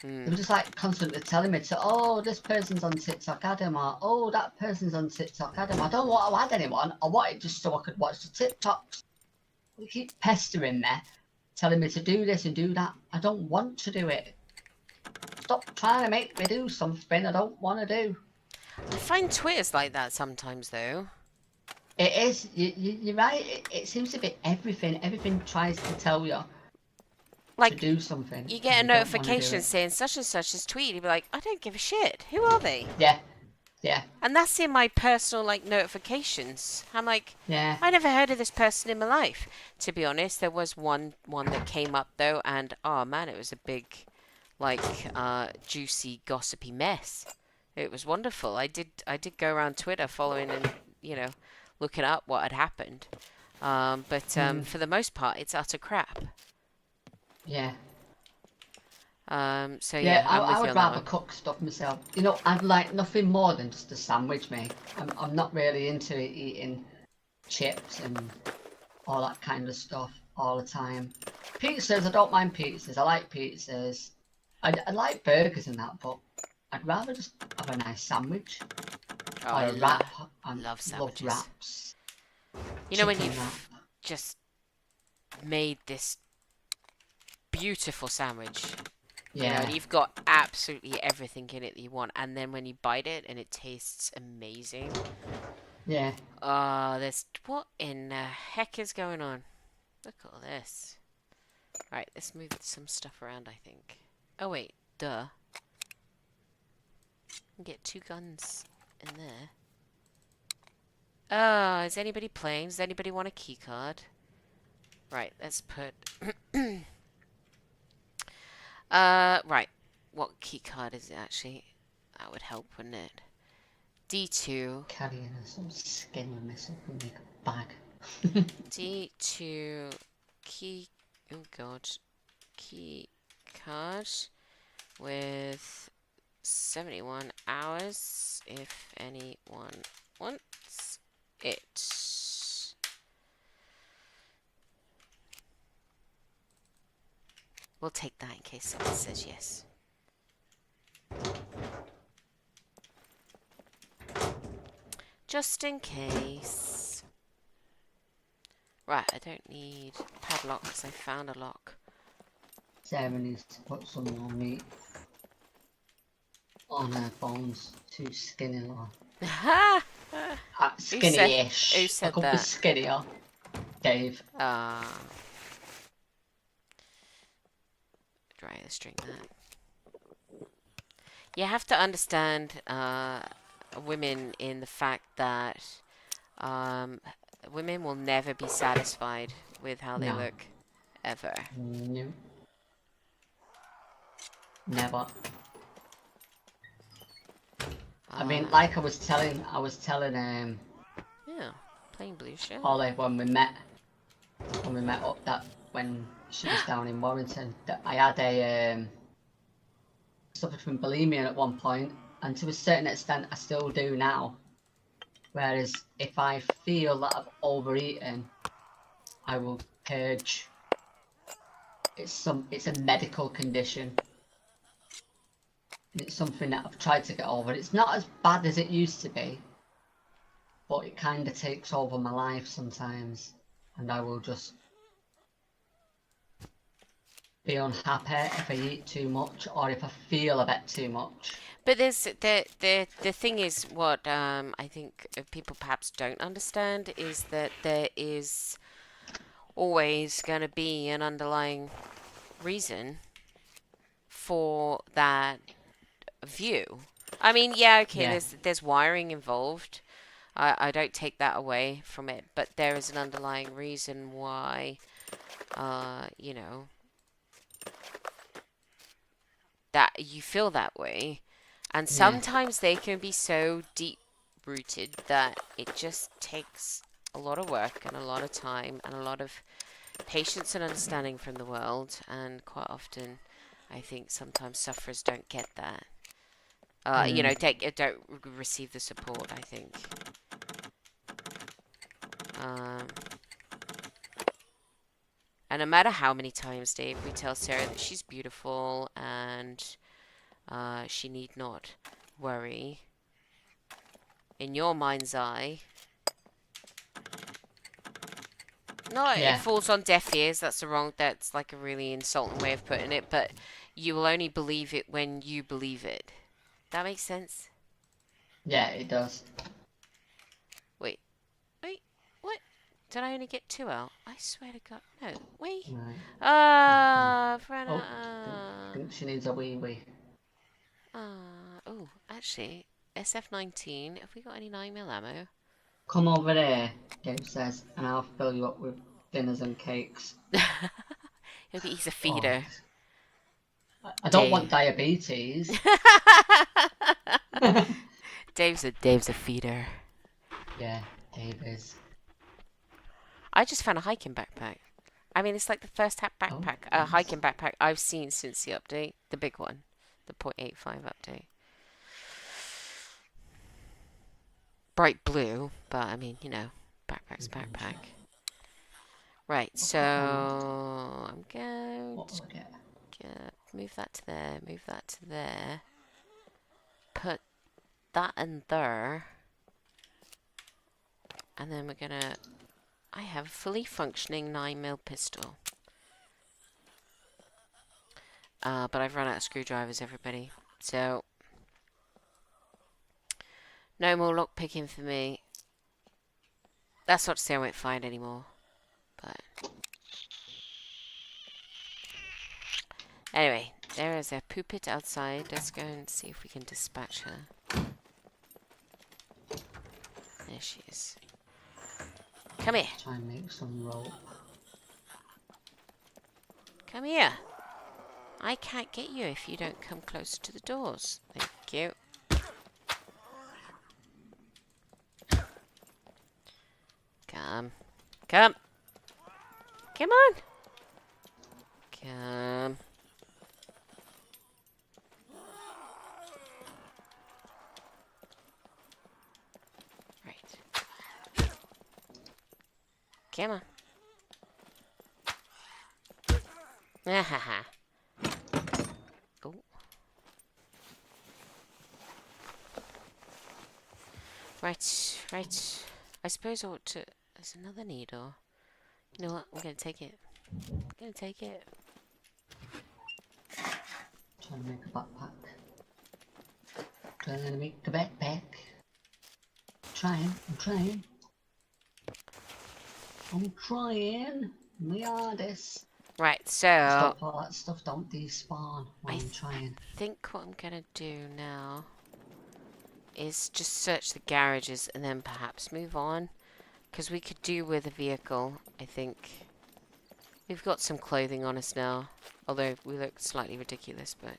They were just like constantly telling me to, oh, this person's on TikTok, add him, or oh, that person's on TikTok, add him. I don't want to add anyone. I want it just so I could watch the TikToks. They keep pestering me, telling me to do this and do that. I don't want to do it. Stop trying to make me do something I don't want to do. I find Twitter's like that sometimes, though. It is. You're right. It seems to be everything. Everything tries to tell you Like, to do something. you get a notification saying such and such is tweeted. You'd be like, I don't give a shit. Who are they? Yeah. Yeah. And that's in my personal, like, notifications. I'm like, Yeah. I never heard of this person in my life. To be honest, there was one that came up, though, and, oh, man, it was a big, like, juicy, gossipy mess. It was wonderful. I did go around Twitter following and, looking up what had happened. But for the most part, it's utter crap. Yeah. So yeah, I would rather cook stuff myself. I'd like nothing more than just a sandwich, mate. I'm not really into eating chips and all that kind of stuff all the time. Pizzas, I don't mind pizzas. I like pizzas. I like burgers and that, but I'd rather just have a nice sandwich Oh, or I a wrap. I love love sandwiches. wraps. You know when Chicken wrap. you've just made this beautiful sandwich, you know, and Yeah, you've got absolutely everything in it that you want, and then when you bite it and it tastes amazing. yeah. There's what in the heck is going on? Look at all this. Right, let's move some stuff around, I think. Oh wait, duh. Get 2 guns in there. Is anybody playing? Does anybody want a key card? Right, let's put right. What key card is it actually? That would help, wouldn't it? D2. Carrying some skin with me so I can make a bag. D2 key. Oh god. Key card with 71 hours if anyone wants it. We'll take that in case someone says yes. Just in case. Right, I don't need padlock because I found a lock. Sarah needs to put some more meat on her bones. Too skinny, Laura. Who said Skinny-ish. I said could be that? skinnier. Dave. Right, let's drink that. You have to understand women in the fact that women will never be satisfied with how they No. look, ever. No. Never. I mean, like I was telling Yeah, plain blue shirt. Ollie when we met up that when she was down in Warrington, that I had a suffered from bulimia at one point, and to a certain extent I still do now. Whereas if I feel that I've overeaten, I will purge. It's a medical condition. And it's something that I've tried to get over. It's not as bad as it used to be, but it kind of takes over my life sometimes, and I will just be unhappy if I eat too much or if I feel a bit too much. But there's the thing is what I think people perhaps don't understand is that there is always going to be an underlying reason for that view. I mean, yeah, okay, Yeah, there's wiring involved. I don't take that away from it, but there is an underlying reason why, you know, that you feel that way. And yeah. sometimes they can be so deep rooted that it just takes a lot of work and a lot of time and a lot of patience and understanding from the world. And quite often, I think sometimes sufferers don't get that. You know, don't receive the support, I think. Um, and no matter how many times, Dave, we tell Sarah that she's beautiful and she need not worry, in your mind's eye, no, it Yeah, falls on deaf ears. That's like a really insulting way of putting it, but you will only believe it when you believe it. That makes sense? yeah, it does. Wait, wait, what? Did I only get 2 out? I swear to God, no. Wait. Right. Brenna. Oh, I think she needs a wee wee. Oh, actually, SF-19. Have we got any 9mm ammo? Come over there, Dave says, and I'll fill you up with dinners and cakes. He's a Oh, feeder. I don't Dave. want diabetes. Dave's a feeder. Yeah, Dave is. I just found a hiking backpack. I mean, it's like the first Oh, backpack, nice. hiking backpack I've seen since the update, the big one, the 0.85 update. Bright blue, but I mean, you know, backpack's backpack. Right, so I'm going What to will I get? move that to there, move that to there. that in there. And then we're gonna... I have a fully functioning 9mm pistol. But I've run out of screwdrivers, everybody. So, no more lockpicking for me. That's not to say I won't find any more. But... Anyway, there is a poopit outside. Let's go and see if we can dispatch her. There she is. Come here. Try and make some rope. Come here. I can't get you if you don't come closer to the doors. Thank you. Come. Come. Come on. Come. Right. Come on. Oh. Right. I suppose I ought to... There's another needle. You know what? I'm going to take it. Trying to make a backpack. Trying to make a backpack. I'm trying. My hardest. Right, Stop so... all that stuff, don't despawn while I'm trying. I think what I'm going to do now is just search the garages and then perhaps move on. Because we could do with a vehicle, I think. We've got some clothing on us now. Although we look slightly ridiculous, but...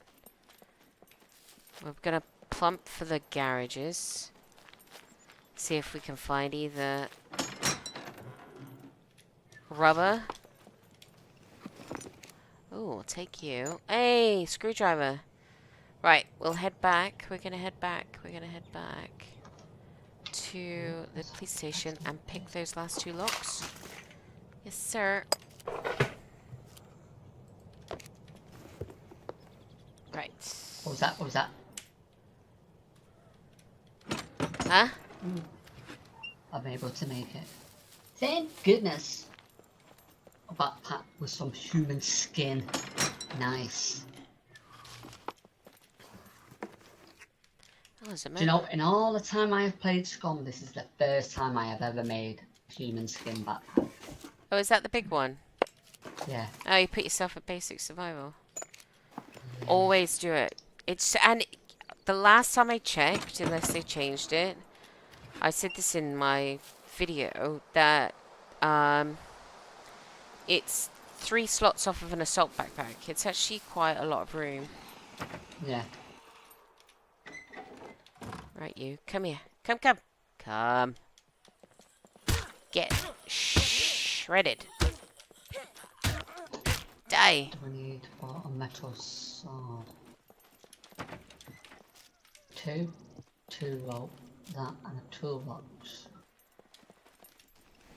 We're going to plump for the garages. See if we can find either... rubber. Oh, I'll take you. Hey, screwdriver. Right, we'll head back. We're going to head back to the police station and pick those last 2 locks. Yes, sir. Right. What was that? Huh? I'm able to make it. Thank goodness. A backpack with some human skin. Nice. Oh, Do you know, in all the time I have played Scum, this is the first time I have ever made a human skin backpack. Oh, is that the big one? Yeah. Oh, you put yourself at basic survival. Always do it. And the last time I checked, unless they changed it, I said this in my video, that it's 3 slots off of an assault backpack. It's actually quite a lot of room. Yeah. Right, you. Come here. Come. Get shredded. Die. Do I need a metal sword? 2 rope, that and a toolbox.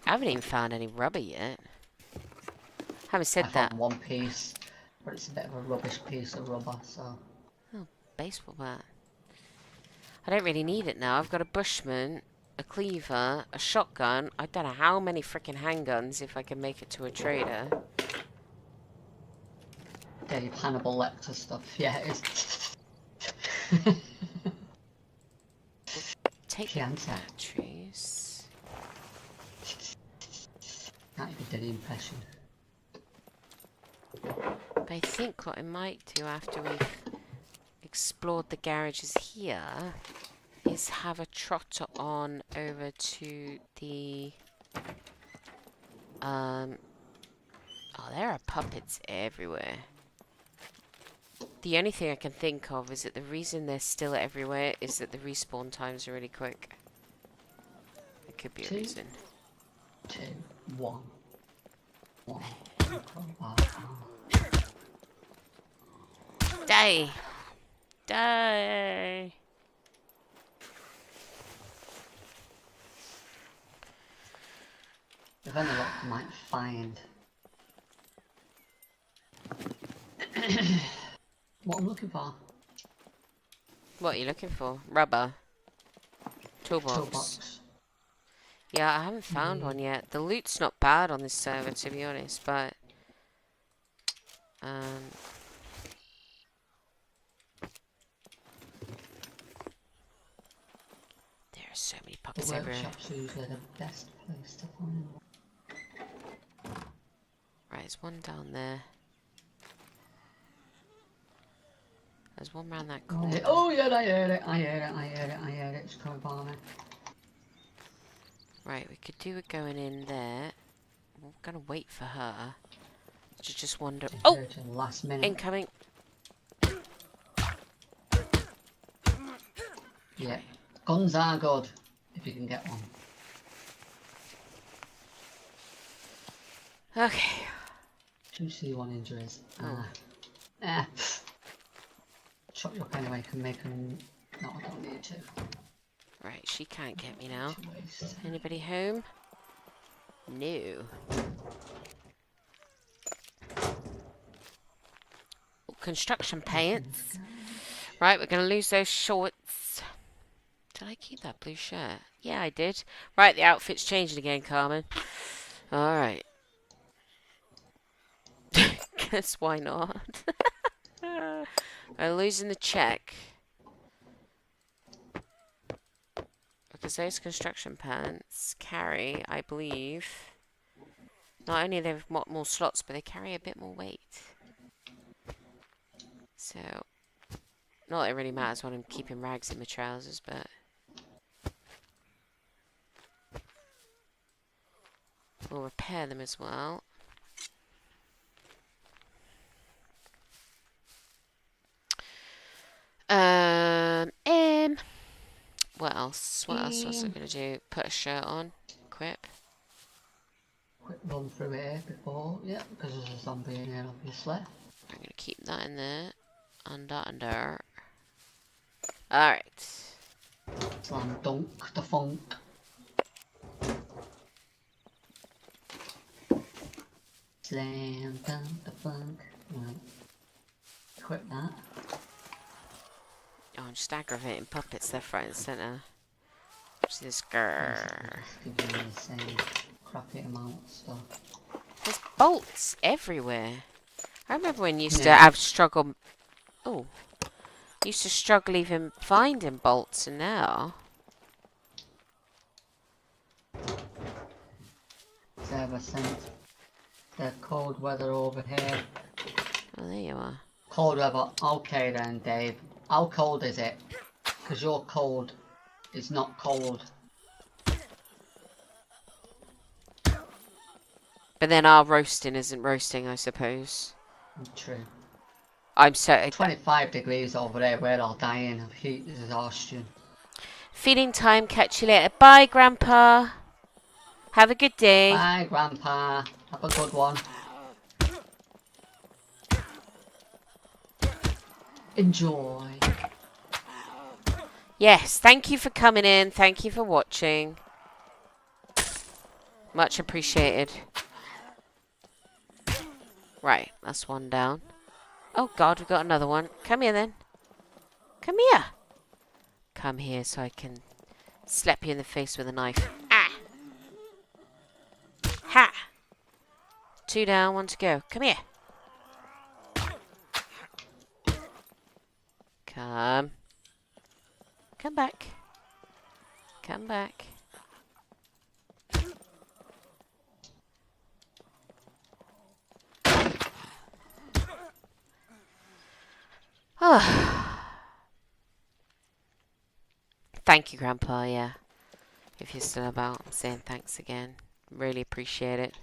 I haven't even found any rubber yet. Having said I that... found 1 piece, but it's a bit of a rubbish piece of rubber, so... Oh, baseball bat. I don't really need it now. I've got a Bushman, a cleaver, a shotgun. I don't know how many freaking handguns if I can make it to a trader. Yeah, your Hannibal Lecter stuff. Yeah, it's... Take the batteries. Can't even do the impression. But I think what I might do after we've explored the garages here is have a trotter on over to the... Oh, there are puppets everywhere. The only thing I can think of is that the reason they're still everywhere is that the respawn times are really quick. It could be a reason. 2, 1. Die! If any luck, I might find what I'm looking for. What are you looking for? Rubber. Toolbox. toolbox. Yeah, I haven't found one yet. The loot's not bad on this server, to be honest, but um, there are so many The puppets everywhere. workshop's usually the best place to find one. Right, there's one down there. There's one round that corner. Oh yeah, I heard it. It's coming by me. Right, we could do it going in there. We're gonna wait for her to just wander. Just Oh, heard you last minute. incoming. Yeah, guns are good if you can get one. Okay. 2 C1 injuries. Oh. Chop you up anyway. Can make them. No, I don't need to. Right, she can't get me now. To waste. Anybody home? No. Construction pants. Right, we're gonna lose those shorts. Did I keep that blue shirt? Yeah, I did. Right, the outfit's changing again, Carmen. Alright. Guess why not? I'm losing the check. Because those construction pants carry, I believe, not only they've more slots, but they carry a bit more weight. So, not that it really matters when I'm keeping rags in my trousers, but we'll repair them as well. What else? What else was I gonna do? Put a shirt on. Equip. Quick run through here before. Yeah, because there's a zombie in here, obviously. I'm gonna keep that in there. Under. Alright. Slam dunk the funk. Slam dunk the funk. Right. Equip that. Oh, I'm just aggravating puppets left, right, and centre. What's this girl? Just give you the same crappy amount of stuff. There's bolts everywhere. I remember when you used to Yeah. have struggle. Oh, used to struggle even finding bolts, and now. Server sent the cold weather over here. Oh, there you are. Cold weather. Okay then, Dave. How cold is it? Because your cold is not cold. But then our roasting isn't roasting, I suppose. True. I'm so 25 degrees over there. We're all dying of heat exhaustion. feeding time. Catch you later. Bye, Grandpa. Have a good day. Bye, Grandpa. Have a good one. Enjoy. Yes, thank you for coming in. Thank you for watching. Much appreciated. Right, that's one down. Oh God, we've got another one. Come here then. Come here. Come here so I can slap you in the face with a knife. Ah! Ha! 2 down, 1 to go. Come here. Come. Come back. Come back. Thank you, Grandpa, yeah. If you're still about, I'm saying thanks again. Really appreciate it.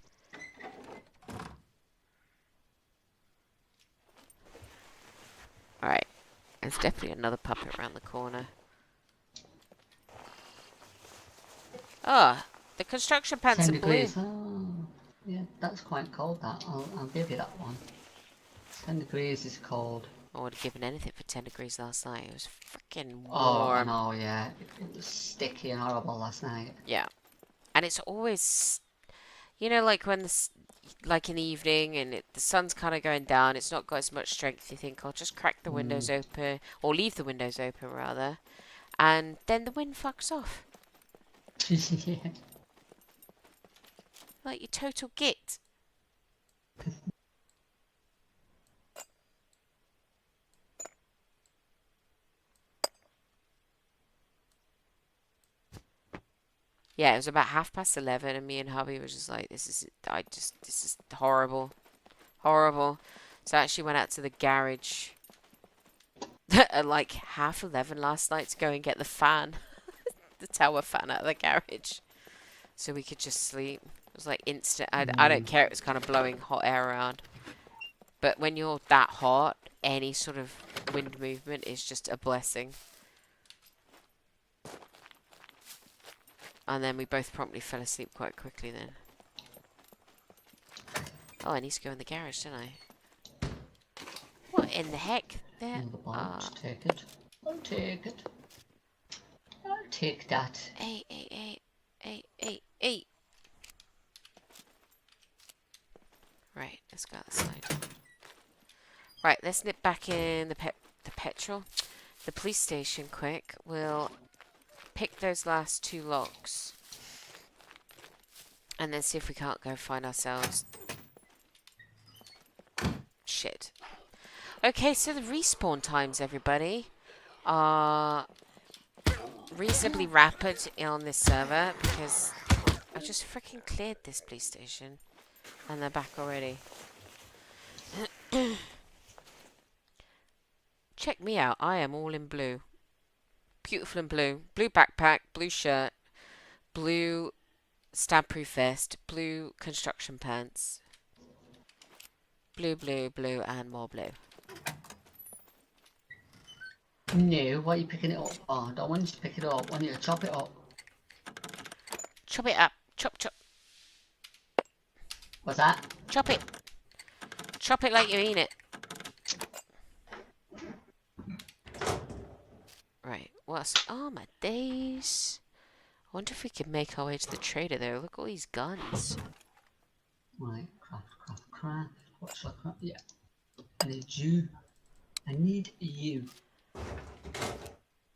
Alright. There's definitely another puppet around the corner. Oh, the construction pants 10 are blue. degrees. Oh, yeah, that's quite cold. That I'll give you that one. 10 degrees is cold. I would have given anything for 10 degrees last night. It was freaking warm. Oh, I know, yeah. It was sticky and horrible last night. Yeah. And it's always, you know, like when like in the evening and the sun's kind of going down, it's not got as much strength. You think, I'll just crack the windows open, or leave the windows open rather, and then the wind fucks off. Yeah. Like, you total git. Yeah, it was about 11:30, and me and hubby were just like, this is horrible. Horrible. So I actually went out to the garage at like 11:30 last night to go and get the fan, the tower fan out of the garage, so we could just sleep. It was like instant. I don't care. It was kind of blowing hot air around. But when you're that hot, any sort of wind movement is just a blessing. And then we both promptly fell asleep quite quickly then. Oh, I need to go in the garage, don't I? What in the heck? There Another are... box. Take it. I'll take it. I'll take that. Eight. Right, let's go outside. Right, let's nip back in the police station quick. We'll pick those last 2 locks. And then see if we can't go find ourselves... Shit. Okay, so the respawn times, everybody, are reasonably rapid on this server because I just freaking cleared this police station and they're back already. Check me out. I am all in blue. Beautiful in blue. Blue backpack, blue shirt, blue stab-proof vest, blue construction pants. Blue, and more blue. No, why are you picking it up? Oh, I don't want you to pick it up. I want you to chop it up. Chop it up. Chop. What's that? Chop it. Chop it like you mean it. Right, what's... Oh, my days. I wonder if we could make our way to the trader, though. Look at all these guns. Right, craft. What's that craft? Yeah. I need you.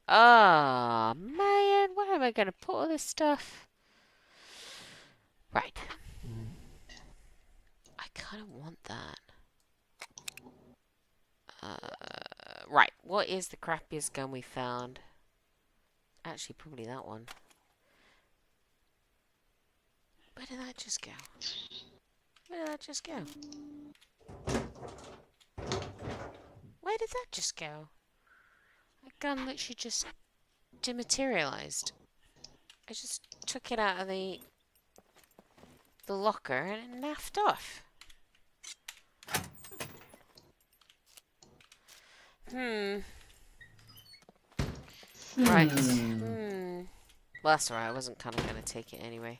Oh, man. Where am I going to put all this stuff? Right. I kind of want that. Right. What is the crappiest gun we found? Actually, probably that one. Where did that just go? Where did that just go? That gun literally just dematerialized. I just took it out of the locker and it naffed off. Right. Well, that's alright. I wasn't kind of going to take it anyway.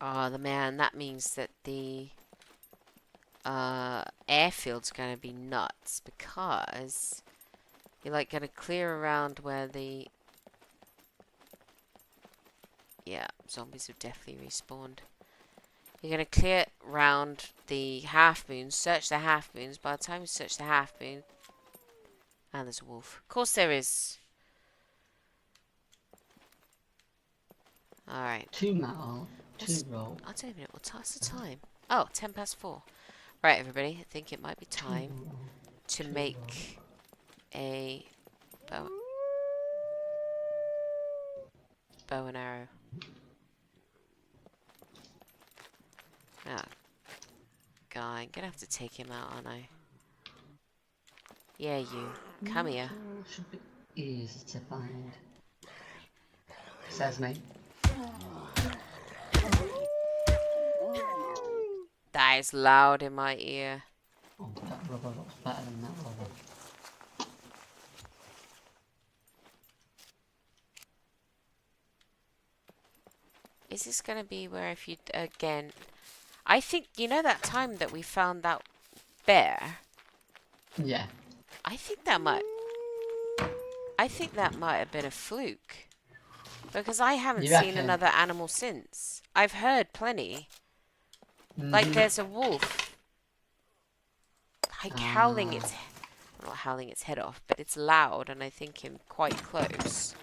Oh, that means that the airfield's going to be nuts because you're like going to clear around where the... Yeah, zombies have definitely respawned. You're going to clear round the half moons, search the half moons. By the time you search the half moon... And there's a wolf. Of course there is. Alright. 2 metal, 2 rope. I don't even know what's the time. Oh, 4:10. Right, everybody. I think it might be time to make a bow and arrow. Oh. God, I'm gonna have to take him out, aren't I? Yeah, you. Come here. Should be easy to find. Says me. That is loud in my ear. Oh, that rubber looks better than that rubber. Is this gonna be where if you again? I think you know that time that we found that bear. Yeah. I think that might have been a fluke. Because I haven't seen another animal since. I've heard plenty. Like there's a wolf. Like howling its... Not howling its head off, but it's loud and I think him quite close.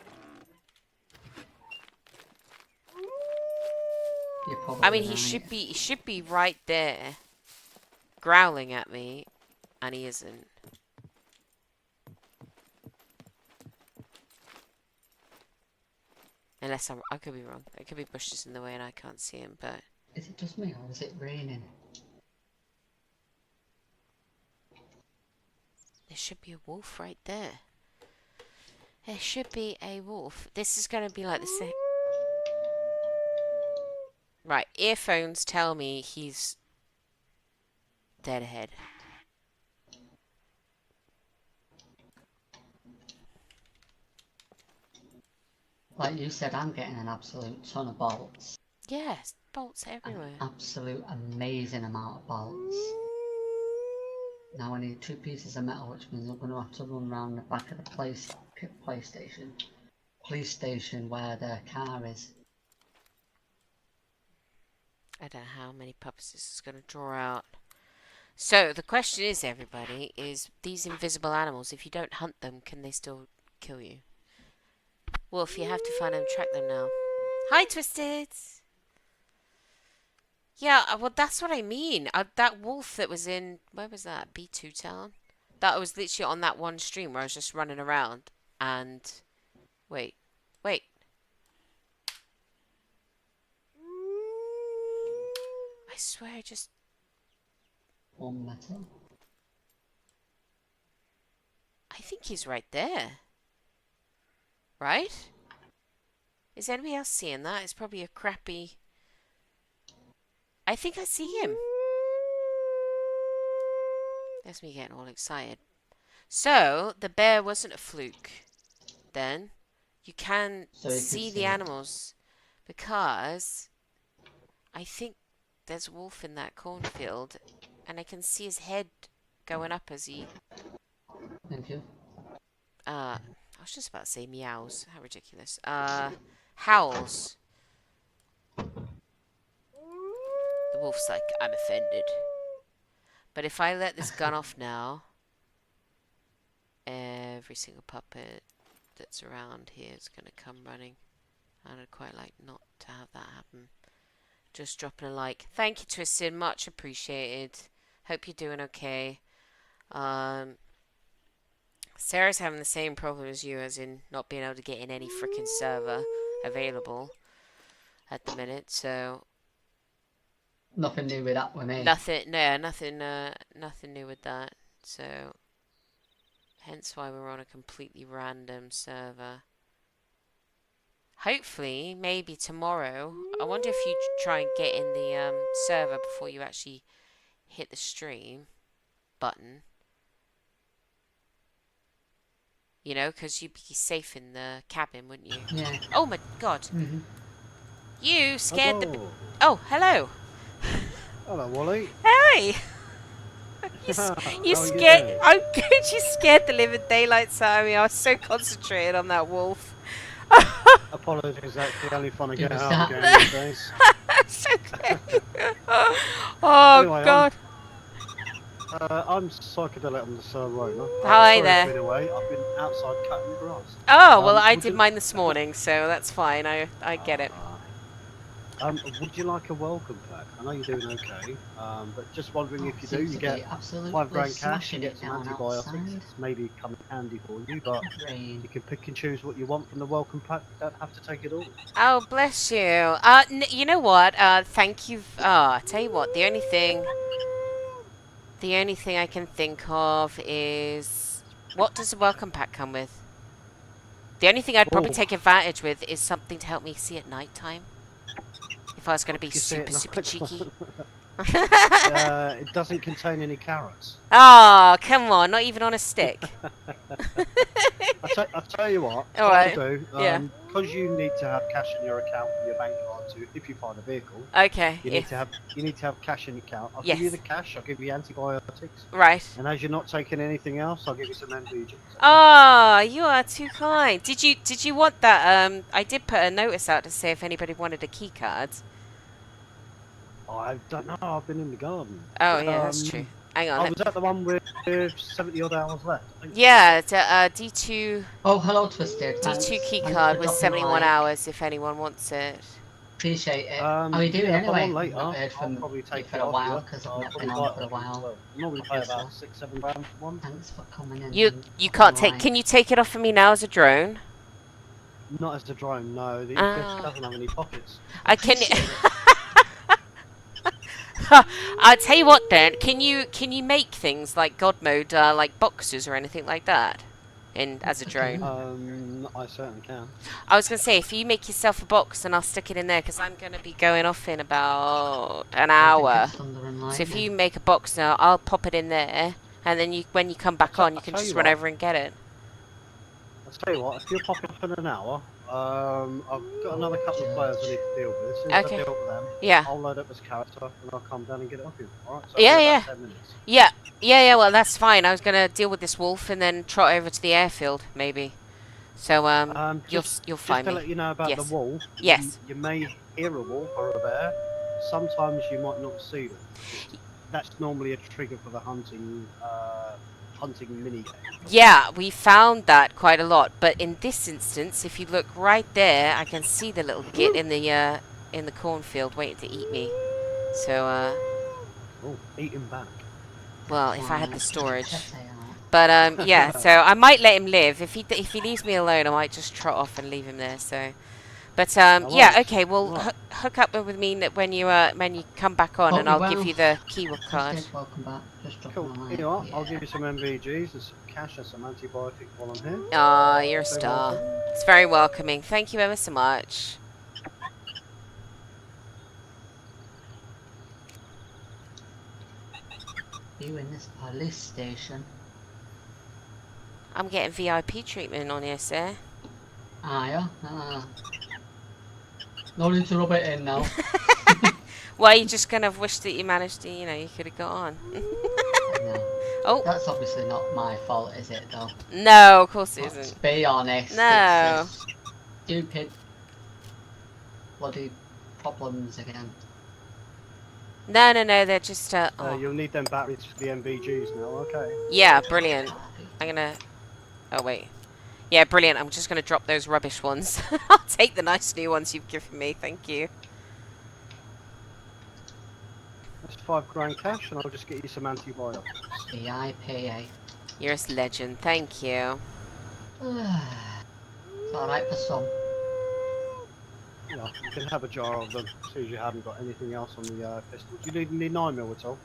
You're I mean, probably he right. should be right there, growling at me, and he isn't. Unless I could be wrong. It could be bushes in the way and I can't see him, but Is it just me or is it raining? there should be a wolf right there. There should be a wolf. This is going to be like the same. Right, earphones tell me he's dead ahead. Like you said, I'm getting an absolute ton of bolts. Yes, bolts An everywhere. absolute amazing amount of bolts. Now I need 2 pieces of metal, which means I'm going to have to run around the back of the police station where the car is. I don't know how many puppets this is going to draw out. So, the question is, everybody, is these invisible animals, if you don't hunt them, can they still kill you? Wolf, you have to find them, track them now. Hi, Twisted! Yeah, well, that's what I mean. That wolf that was in, where was that? B2 Town? That was literally on that one stream where I was just running around and... Wait. I swear I just... One metal. I think he's right there. Right? Is anybody else seeing that? It's probably a crappy... I think I see him. That's me getting all excited. So, the bear wasn't a fluke, then. You can see the animals. Because I think there's a wolf in that cornfield. And I can see his head going up as he... Thank you. I was just about to say meows. How ridiculous. Howls. The wolf's like, I'm offended. But if I let this gun off now, every single puppet that's around here is going to come running. And I'd quite like not to have that happen. Just dropping a like. Thank you, Twisted. Much appreciated. Hope you're doing okay. Sarah's having the same problem as you, as in not being able to get in any freaking server available at the minute, so... Nothing new with that with me. Nothing new with that, so... Hence why we're on a completely random server. Hopefully, maybe tomorrow, I wonder if you try and get in the server before you actually hit the stream button. You know, because you'd be safe in the cabin, wouldn't you? Yeah. Oh my god. Mm-hmm. You scared Hello. the... Oh, hello. Hello, Wally. Hey! You How are you scared... doing? I'm good. You scared the living daylights out of me. I was so concentrated on that wolf. Apologies, that's the only fun I get was out of that- the game these days. So good. Oh, Anyway, God. I'm psychedelic on the server owner. Hi sorry there. I've been away. I've been outside cutting the grass. Oh, well, I would did you- mine this morning, so that's fine. I get it. Would you like a welcome pack? I know you're doing okay, but just wondering if you do, Seems you to be get absolutely £5 cash, you smashing get it some down antibiotics. outside. It's maybe come in handy for you, but Rain. you can pick and choose what you want from the welcome pack. You don't have to take it all. Oh, bless you. You know what? Thank you. I tell you what, the only thing I can think of is, what does the welcome pack come with? The only thing I'd probably Oh. take advantage with is something to help me see at night time. If I was going to be You see it super, now. super cheeky. It doesn't contain any carrots. Oh, come on, not even on a stick. I'll tell you what. All right. Do, Yeah. Because you need to have cash in your account for your bank card to, if you find a vehicle. Okay. You need to have cash in your account. I'll Yes. give you the cash. I'll give you antibiotics. Right. And as you're not taking anything else, I'll give you some NVG. Oh, you are too kind. Did you want that? I did put a notice out to say if anybody wanted a key card. I don't know. I've been in the garden. Oh yeah, that's true. Hang on. I was at the one with 70 odd hours left. I think. Yeah, it's a D2 Oh, hello, Twisted. D2 key Thanks card for with dropping 71 by. hours if anyone wants it. Appreciate it. How are you doing yeah, if I'm anyway? on I've later, not heard I'll from probably you take for it a off while you. because I've I'll not probably been buy on it for a off you as while. well. Normally pay Obviously. about £6-7 for one. Thanks for coming in. You and you dropping can't a take. line. Can you take it off of me now as a drone? Not as the drone, no. It just Ah, doesn't have any pockets. I can. Appreciate it. I'll tell you what then. Can you make things like God mode, like boxes or anything like that, as a I drone? can. I certainly can. I was gonna say if you make yourself a box and I'll stick it in there because I'm gonna be going off in about an I think hour. it's thunder and So if lightning. you make a box now, I'll pop it in there, and then when you come back on, you I'll can tell just you run what. over and get it. I'll tell you what. If you're popping up in an hour, I've got another couple of players I need to deal with. As soon as I Okay. deal with them, Yeah. I'll load up this character and I'll come down and get it off you. Alright, so Yeah, it'll be yeah. about 10 minutes. Yeah. Well, that's fine. I was gonna deal with this wolf and then trot over to the airfield, maybe. So you'll Just find to me. let you know about the Yes. wolf, Yes. you may hear a wolf or a bear. Sometimes you might not see them. That's normally a trigger for the hunting mini game. Yeah, we found that quite a lot, but in this instance, if you look right there, I can see the little git in the cornfield waiting to eat me. So Oh, eat him back. well, if I had Wow, the storage. check it out. But yeah, so I might let him live. If he leaves me alone, I might just trot off and leave him there. So, but yeah, Alright, okay. Well, right. hook up with me when you come back on, Hope and you I'll give well. you the keyword Just card. did, welcome back. Just dropping Cool. a line. You know what? Yeah. I'll give you some MVGs, there's some cash and some antibiotic while I'm here. Ah, you're a Very star. welcome. It's very welcoming. Thank you ever so much. You in this police station? I'm getting VIP treatment on here, sir. Ah, yeah. No need to rub it in now. Well, you just kind of wish that you managed to, you could have got on. No. Oh, That's obviously not my fault, is it, though? no, of course it Let's isn't. be honest. No. It's the stupid bloody problems again. No, they're just, oh. You'll need them batteries for the MVGs now, okay? Yeah, brilliant. I'm gonna, oh wait. Yeah, brilliant. I'm just gonna drop those rubbish ones. I'll take the nice new ones you've given me, thank you. That's £5 cash and I'll just get you some antibiotics. VIP. You're a legend, thank you. It's alright for some. Yeah, you can have a jar of them as soon as you haven't got anything else on the pistol. Do you need any 9mm at all?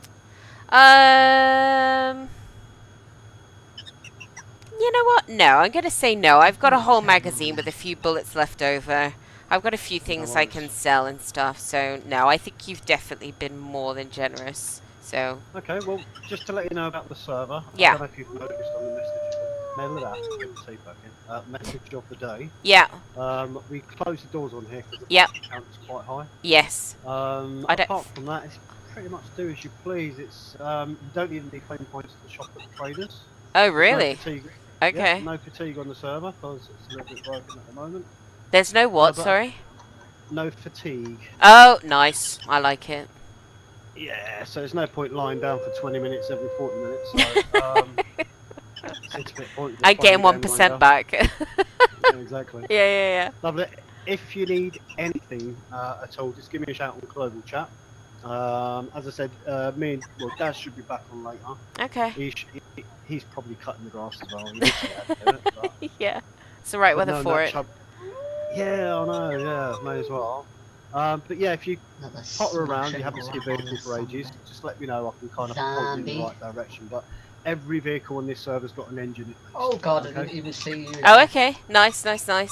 You know what? No, I'm gonna say no. I've got a whole magazine with a few bullets left over. I've got a few things I can sell and stuff, so no, I think you've definitely been more than generous. So Okay, well, just to let you know about the server, Yeah. I don't know if you've noticed on the message of the day. yeah, We close the doors on here because the Yep. count is quite high. yes. I don't- Apart from that, it's pretty much do as you please. It's you don't need any claim points to shop at the traders. Oh No really? fatigue, Okay. yeah, no fatigue on the server because it's a little bit broken at the moment. There's no what? but- Sorry. No fatigue. Oh, nice. I like it. Yeah, so there's no point lying down for 20 minutes every 40 minutes. So, it's a bit pointless I'm getting playing the game 1% later. back. Yeah, exactly. Yeah. Lovely. If you need anything at all, just give me a shout on Global Chat. As I said, Daz should be back on later. Okay. He's probably cutting the grass as well. He needs to get out of it, but- Yeah. It's the right but weather no, for no it. Yeah, I know. Yeah, may as well. But yeah, if you Another potter around, smashing you haven't seen your roll vehicle on for ages, Sunday. just let me know. I can kind of point you in the Zombie. right direction. But every vehicle on this server's got an engine. Oh god, I Okay. didn't even see you. Oh, okay. Nice. Well, I'm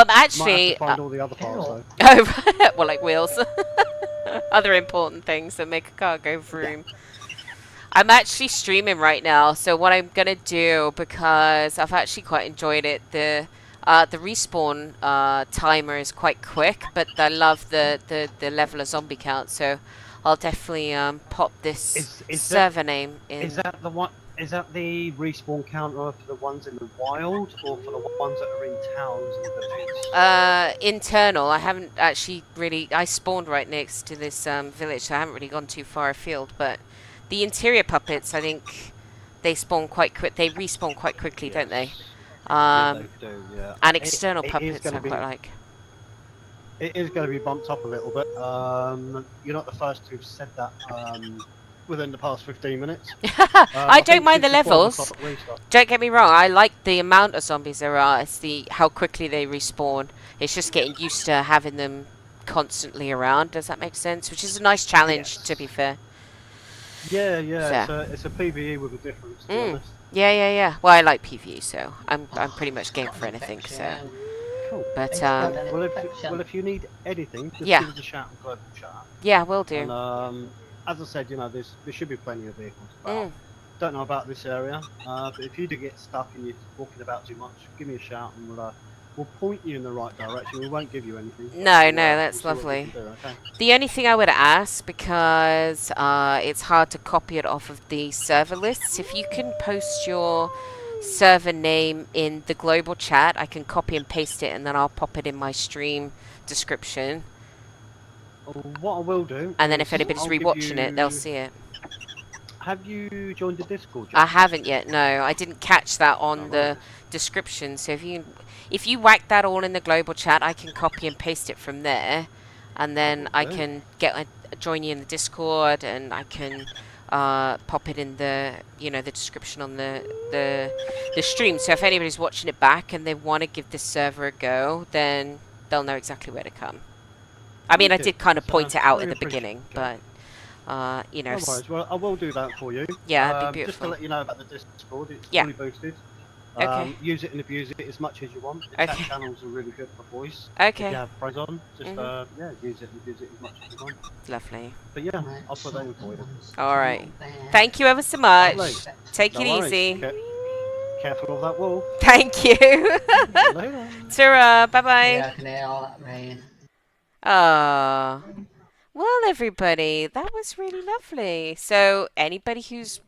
Might have actually. to find all the other parts Cool. though. Oh, right. Well, like wheels. Other important things that make a car go vroom. I'm actually streaming right now, so what I'm gonna do, because I've actually quite enjoyed it, the respawn timer is quite quick, but I love the level of zombie count, so I'll definitely pop this Is server name in. Is that the one? Is that the respawn counter for the ones in the wild, or for the ones that are in towns and villages? Internal. I haven't actually really. I spawned right next to this village, so I haven't really gone too far afield. But the interior puppets, I think, they spawn quite quick. They respawn quite quickly, don't they? Yeah, they do, yeah. And external it is puppets, gonna I be- quite like. It is going to be bumped up a little bit. You're not the first who've said that within the past 15 minutes. I I don't think mind since the the 12 levels. o'clock restart. Don't get me wrong. I like the amount of zombies there are. It's the how quickly they respawn. It's just getting used to having them constantly around. Does that make sense? Which is a nice challenge, to be Yes. fair. Yeah. So, It's a PVE with a difference, to be mm. honest. Yeah. Well, I like PvE, so I'm Oh, pretty much game got for an anything. So, infection. Cool. but It's got an Well, infection. if you need anything, just yeah, give us a shout in global chat. yeah, will And do. as I said, there should be plenty of vehicles about. Mm. Don't know about this area, but if you do get stuck and you're walking about too much, give me a shout and we'll point you in the right direction. We won't give you anything, but No, we'll that's see what we can lovely. do. Okay. The only thing I would ask, because it's hard to copy it off of the server lists, if you can post your server name in the global chat, I can copy and paste it and then I'll pop it in my stream description. What I will do And then if is anybody's I'll give rewatching it, they'll you. see it. Have you joined the Discord I yet? haven't yet, no. I didn't catch that No on the worries. description. So if you whack that all in the global chat, I can copy and paste it from there. And then Will I do. can join you in the Discord, and I can pop it in the the description on the stream. So if anybody's watching it back and they want to give this server a go, then they'll know exactly where to come. I mean, I Wicked. did kind of point it out at Really the appreciate beginning, it. but No worries. Well, I will do that for you. yeah, it'd be Just to beautiful. let you know about the Discord, it's Yeah. fully boosted. Okay. Use it and abuse it as much as you want. The chat Okay. channels are really good for voice. If Okay. you have pros on, just Mhm. use it and abuse it as much as you want. Lovely. But yeah, Right, I'll put that in for you. All right. not there. Thank you ever so much. Lovely. Take No it worries. easy. Careful of that wall. Thank you. Later. Tara, bye bye. Yeah, I can hear all that rain. Ah. Well, everybody, that was really lovely. So, anybody who's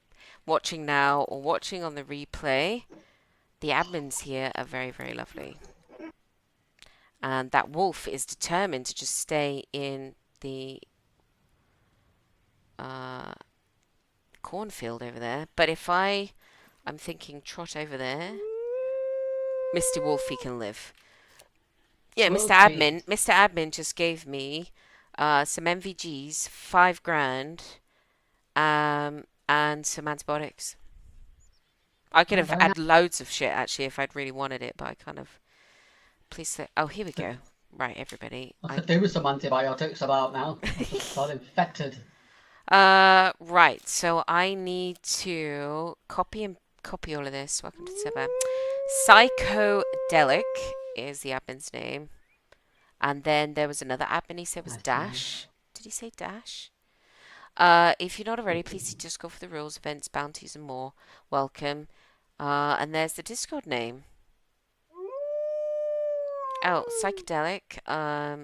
watching now or watching on the replay, the admins here are very, very lovely. And that wolf is determined to just stay in the cornfield over there. But if I'm thinking trot over there, Mr. Wolfie can live. Yeah, Well, Mr. Admin just gave me some MVGs, 5 grand, and some antibiotics. I could have had loads of shit actually if I'd really wanted it, but I kind of. Please say. Oh, here we go. Right, everybody. I could do with some antibiotics about now. Got infected. Right. So I need to copy all of this. Welcome to the server. Psychodelic is the admin's name. And then there was another admin he said was Dash. Did he say Dash? If you're not already, please just go for the rules, events, bounties, and more. Welcome. And there's the Discord name. Oh, Psychedelic. I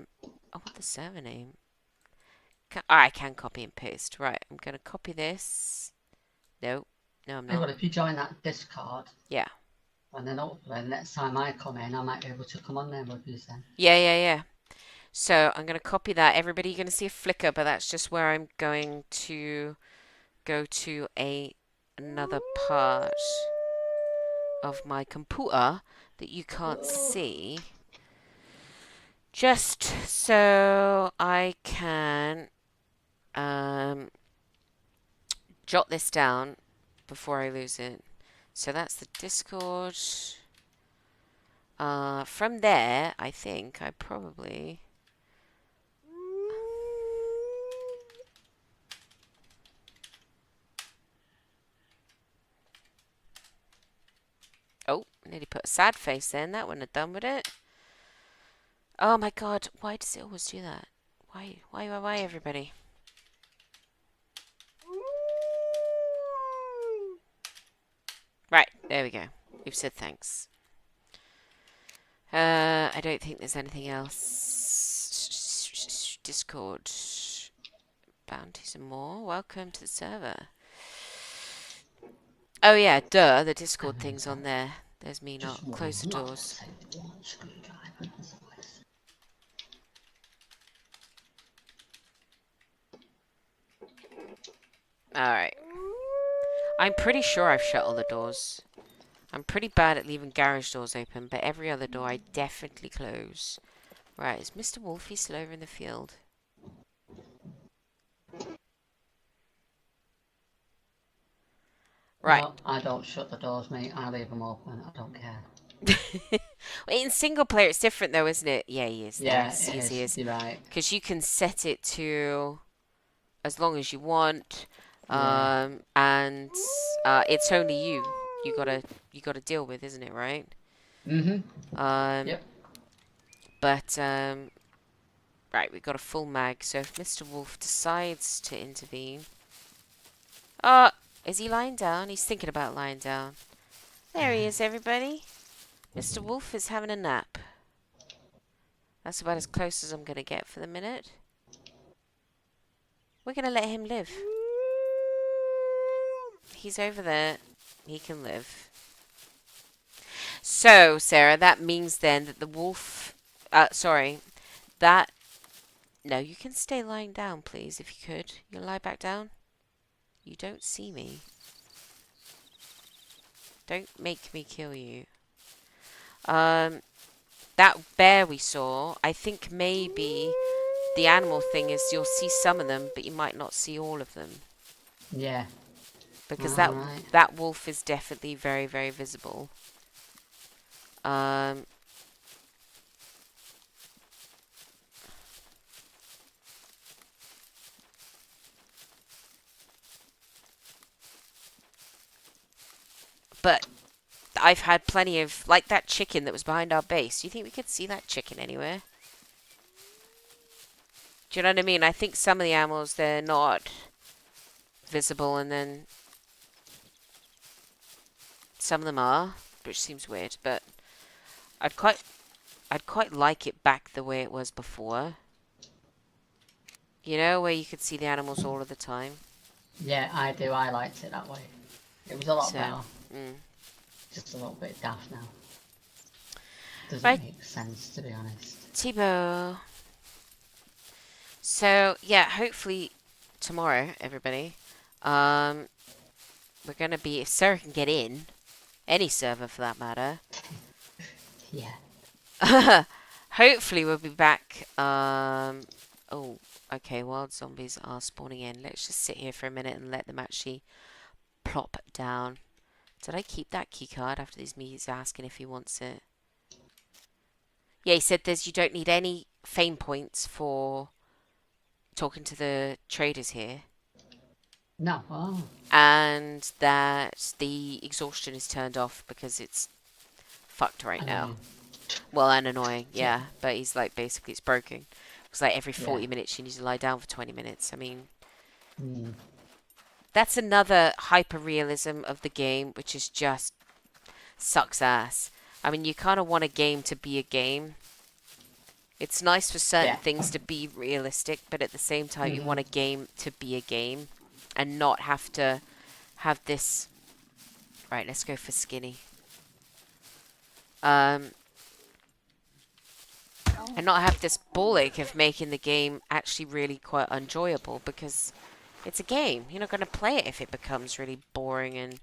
want the server name. I can copy and paste. Right, I'm going to copy this. No, I'm Hey, well, not. if you join that Discord, Yeah. and then hopefully next time I come in, I might be able to come on there with you then. Yeah. So I'm going to copy that. Everybody, you're going to see a flicker, but that's just where I'm going to go to another part of my computer that you can't see. Just so I can jot this down before I lose it. So that's the Discord. From there, I think I probably... Oh, nearly put a sad face in. That wouldn't have done with it. Oh my god, why does it always do that? Why, everybody? Right, there we go. We've said thanks. I don't think there's anything else. Discord. Bounties and more. Welcome to the server. Oh yeah, duh, the Discord thing's on there. There's me not. Close the doors. Alright. I'm pretty sure I've shut all the doors. I'm pretty bad at leaving garage doors open, but every other door I definitely close. Right, is Mr. Wolfie still over in the field? Right. No, I don't shut the doors, mate. I leave them open. I don't care. In single player, it's different though, isn't it? Yeah, he is. Yeah, Yes, it yes, he is. is. You're right. Because you can set it to as long as you want, Yeah. and it's only you. You gotta deal with, isn't it? Right. Mhm. Um, Yep. but right, we got a full mag. So if Mr. Wolf decides to intervene, is he lying down? He's thinking about lying down. There he is, everybody. Mr. Wolf is having a nap. That's about as close as I'm gonna get for the minute. We're gonna let him live. He's over there. He can live. So, Sarah, that means then that the wolf... sorry. That... No, you can stay lying down, please, if you could. You lie back down. You don't see me. Don't make me kill you. That bear we saw, I think maybe the animal thing is you'll see some of them, but you might not see all of them. Yeah. Because Alright. that wolf is definitely very, very visible. Um, but I've had plenty of, like that chicken that was behind our base. Do you think we could see that chicken anywhere? Do you know what I mean? I think some of the animals, they're not visible, and then some of them are, which seems weird, but I'd quite like it back the way it was before. You know, where you could see the animals all of the time. Yeah, I do. I liked it that way. It was a lot So, better. mm. Just a little bit daft now. Doesn't Right. make sense, to be honest. Thibaut. So, yeah, hopefully tomorrow, everybody, we're gonna be, if Sarah can get in, any server for that matter, Yeah. hopefully we'll be back, oh, okay, wild zombies are spawning in. Let's just sit here for a minute and let them actually plop down. Did I keep that key card after these me's asking if he wants it? Yeah, he said you don't need any fame points for talking to the traders here. No. Oh. And that the exhaustion is turned off because it's fucked right now. Well, and annoying, yeah. But he's like, basically, it's broken. It's like every 40 minutes you need to lie down for 20 minutes. I mean, that's another hyper-realism of the game, which is just sucks ass. I mean, you kind of want a game to be a game. It's nice for certain things to be realistic, but at the same time, you want a game to be a game and not have to have this. Right, let's go for skinny. And not have this ball ache of making the game actually really quite enjoyable, because it's a game. You're not going to play it if it becomes really boring and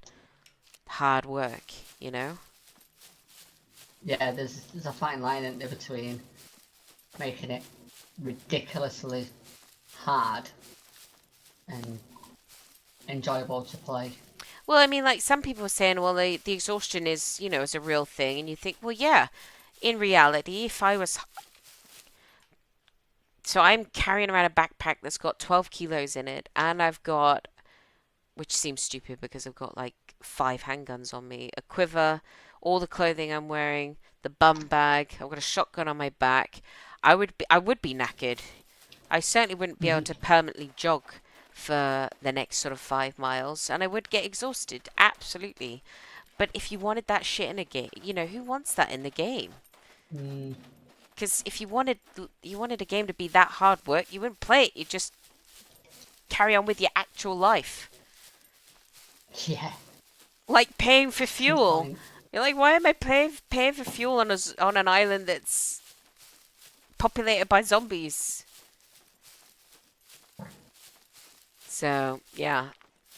hard work, you know? Yeah, there's a fine line in there between making it ridiculously hard and enjoyable to play. Well, I mean, like, some people are saying, well, the exhaustion is, you know, is a real thing. And you think, well, yeah, in reality, if I was... So I'm carrying around a backpack that's got 12 kilos in it, and I've got, which seems stupid because I've got, like, 5 handguns on me, a quiver, all the clothing I'm wearing, the bum bag, I've got a shotgun on my back. I would be knackered. I certainly wouldn't be able to permanently jog for the next sort of 5 miles, and I would get exhausted, absolutely. But if you wanted that shit in a game, you know, who wants that in the game? Because if you wanted a game to be that hard work, you wouldn't play it. You'd just carry on with your actual life. Yeah. Like paying for fuel. You're like, why am I paying for fuel on an island that's populated by zombies? So, yeah,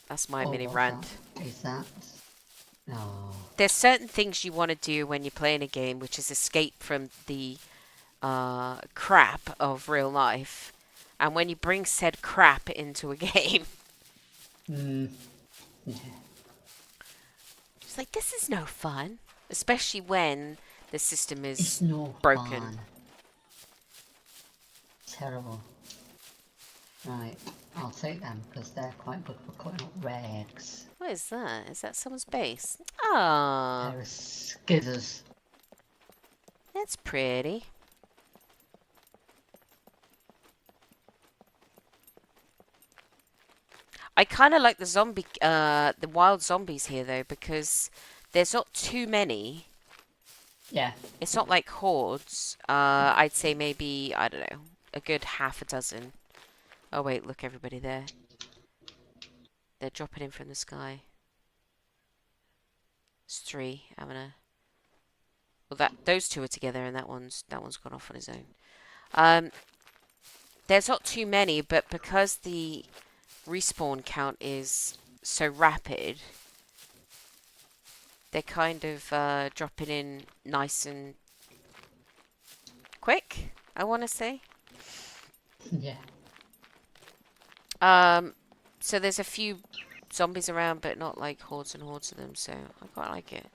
that's my mini rant. Is that? No. There's certain things you want to do when you're playing a game, which is escape from the crap of real life, and when you bring said crap into a game, Mm. Yeah. it's like this is no fun, especially when the system It's is no broken. fun. Terrible. Right, I'll take them because they're quite good for cutting up rags. What is that? Is that someone's base? Ah, Pair of skizzers. that's pretty. I kind of like the wild zombies here though, because there's not too many. Yeah. It's not like hordes. I'd say maybe, I don't know, a good half a dozen. Oh wait, look everybody there. They're dropping in from the sky. It's three. I'm gonna. Well, those two are together, and that one's gone off on his own. There's not too many, but because the respawn count is so rapid, they're kind of dropping in nice and quick, I want to say. Yeah. So there's a few zombies around, but not like hordes and hordes of them, so I quite like it.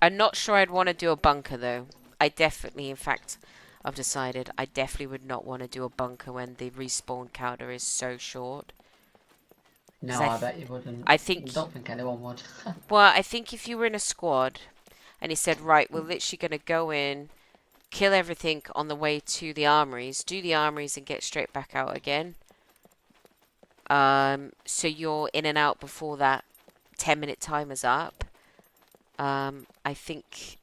I'm not sure I'd want to do a bunker, though. I definitely, in fact, I've decided I definitely would not want to do a bunker when the respawn counter is so short. No, I bet you wouldn't. I think, Don't think anyone would. well, I think if you were in a squad and he said, right, we're literally going to go in, kill everything on the way to the armories, do the armories and get straight back out again. So you're in and out before that 10-minute timer's up. I think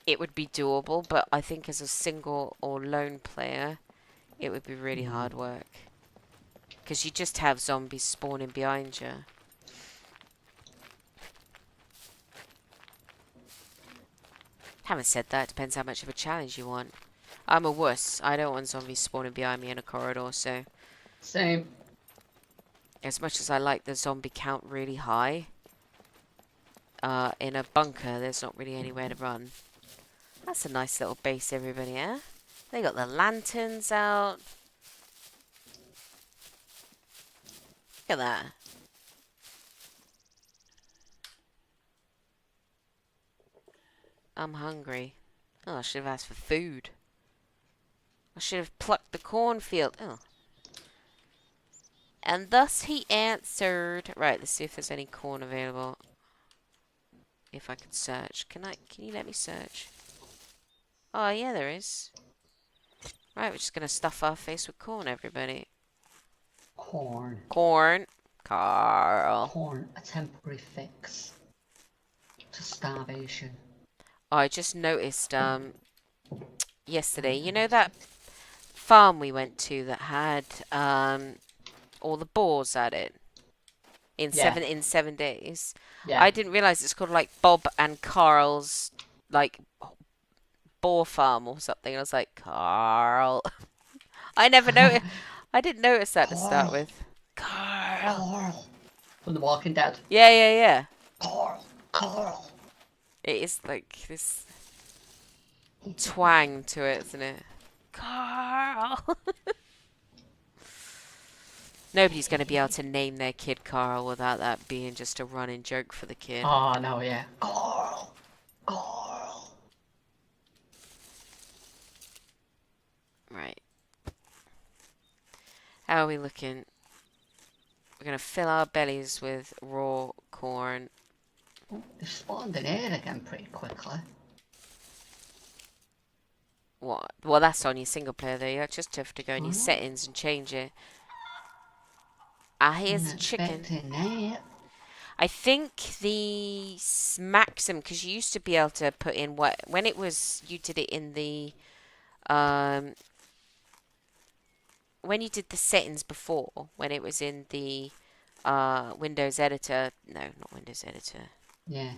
it would be doable, but I think as a single or lone player, it would be really hard work. Because you just have zombies spawning behind you. Having said that, it depends how much of a challenge you want. I'm a wuss. I don't want zombies spawning behind me in a corridor, so... Same. As much as I like the zombie count really high, in a bunker, there's not really anywhere to run. That's a nice little base, everybody, eh? They got the lanterns out. Look at that. I'm hungry. Oh, I should have asked for food. I should have plucked the cornfield. Oh. And thus he answered. Right, let's see if there's any corn available. If I could search. Can you let me search? Oh, yeah, there is. Right, we're just gonna stuff our face with corn, everybody. Corn. Corn. Carl. Corn, a temporary fix to starvation. Oh, I just noticed, yesterday, you know that farm we went to that had, all the boars at it? In Yeah. 7 days. Yeah. I didn't realize it's called like Bob and Carl's like boar farm or something. I was like, Carl. I never noticed. I didn't notice that to start Carl. with. Carl. Carl. From The Walking Dead. Yeah, yeah, yeah. Carl. Carl. It is like this twang to it, isn't it? Carl. Nobody's going to be able to name their kid Carl without that being just a running joke for the kid. Oh, no, yeah. Carl. Carl. Right. How are we looking? We're going to fill our bellies with raw corn. They spawned in here again pretty quickly. What? Well, that's on your single player though. You just have to go in your Oh. settings and change it. Ah, here's I'm a chicken. expecting that. I think the maximum, because you used to be able to put in what, when it was, you did it in the, when you did the settings before, when it was in the Windows editor, no, not Windows editor. Yeah.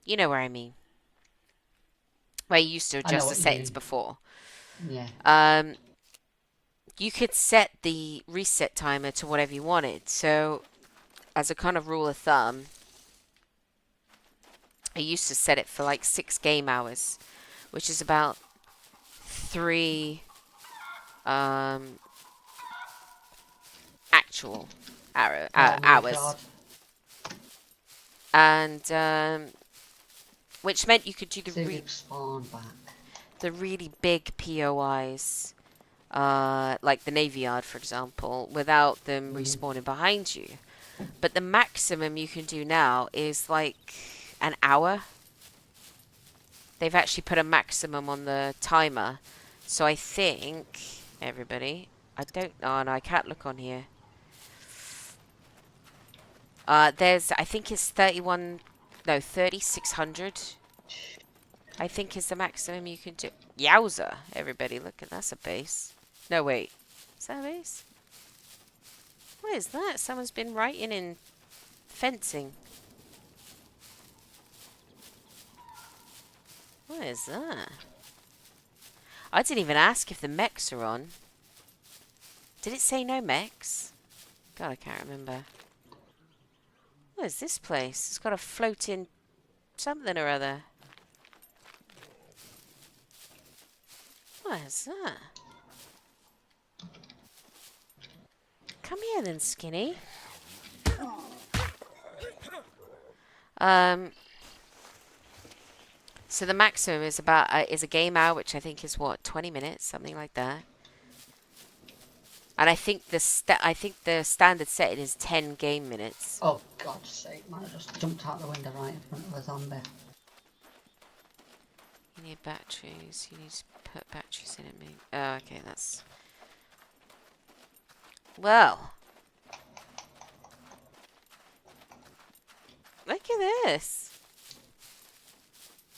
You know where I mean. Where you used to I know adjust the what you settings mean. before. Yeah. You could set the reset timer to whatever you wanted. So as a kind of rule of thumb, I used to set it for like 6 game hours, which is about 3 actual Oh my hours, god. and which meant you could do See if you've spawned back. the really big POIs, like the Navy Yard, for example, without them respawning behind you. But the maximum you can do now is like an hour. They've actually put a maximum on the timer. So I think, everybody, I don't know, no, I can't look on here. I think it's 3,600. I think is the maximum you can do. Yowza, everybody, look at that's a base. No, wait. Is that a base? What is that? Someone's been writing in fencing. What is that? I didn't even ask if the mechs are on. Did it say no mechs? God, I can't remember. What is this place? It's got a floating something or other. What is that? Come here then, Skinny. So the maximum is about is a game hour, which I think is what, 20 minutes, something like that. And I think the standard setting is 10 game minutes. Oh God's sake, man! I just jumped out the window right in front of a zombie. You need batteries. You need to put batteries in it, maybe. Oh, okay, that's... Well. Look at this.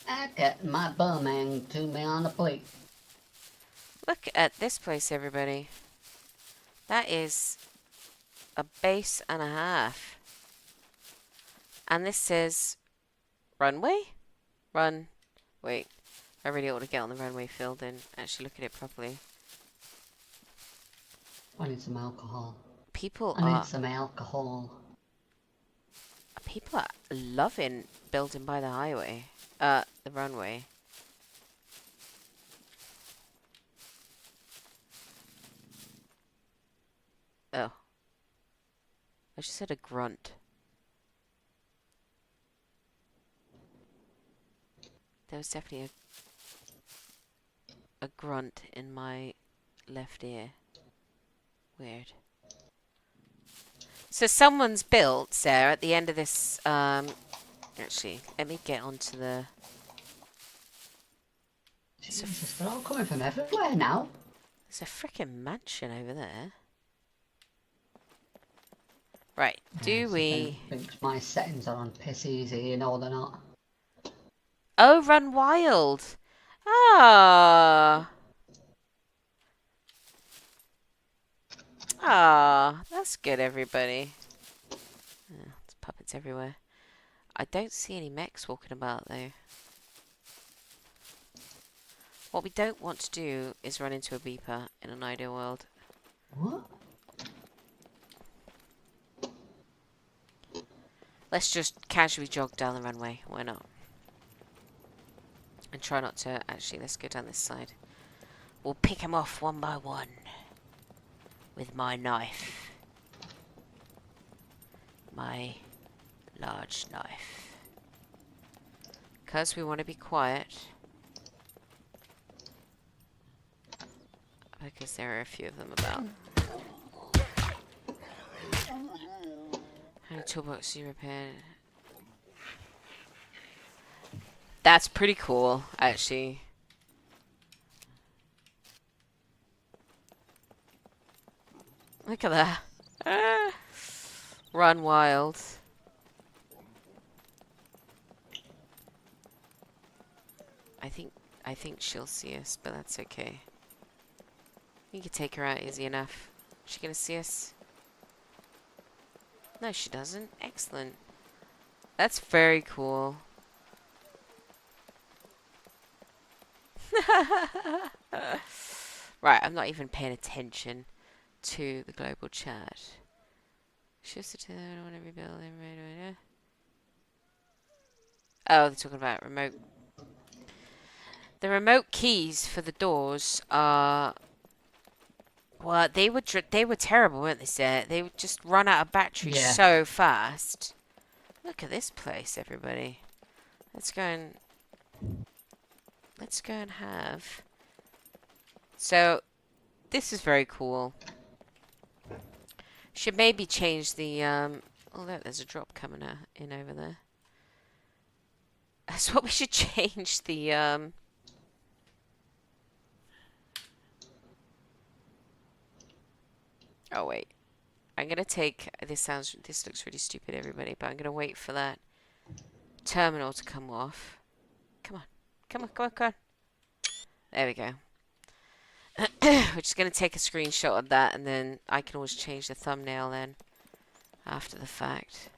I got my bum to me on the plate. Look at this place, everybody. That is a base and a half. And this says runway? Wait. I really ought to get on the runway field and actually look at it properly. I need some alcohol. People I need are some alcohol. loving building by the highway. The runway. Oh. I just said a grunt. There was definitely a grunt in my left ear. Weird. So someone's built, Sarah, at the end of this, actually, let me get onto the... Jesus, they're all coming from everywhere now. There's a frickin' mansion over there. Right, do we... I think my settings are on piss easy, you know they're not. Oh, run wild! Ah! Ah, that's good, everybody. Oh, there's puppets everywhere. I don't see any mechs walking about, though. What we don't want to do is run into a beeper in an ideal world. What? Let's just casually jog down the runway. Why not? And try not to... Actually, let's go down this side. We'll pick them off one by one. With my knife. My large knife. Because we want to be quiet. Because there are a few of them about. How many toolbox you repaired? That's pretty cool, actually. Look at that. Ah. Run wild. I think she'll see us, but that's okay. We can take her out easy enough. Is she gonna see us? No, she doesn't. Excellent. That's very cool. Right, I'm not even paying attention to the global chat. Shifts it to the one every building. Oh, they're talking about remote. The remote keys for the doors are. Well, they were terrible, weren't they, sir? They would just run out of battery Yeah. so fast. Look at this place, everybody. Let's go and have. So, this is very cool. Should maybe change the Oh, look, there's a drop coming in over there. That's what we should change the Oh wait. I'm gonna take this looks really stupid, everybody, but I'm gonna wait for that terminal to come off. Come on. Come on, come on, come on. There we go. We're just gonna take a screenshot of that, and then I can always change the thumbnail then after the fact.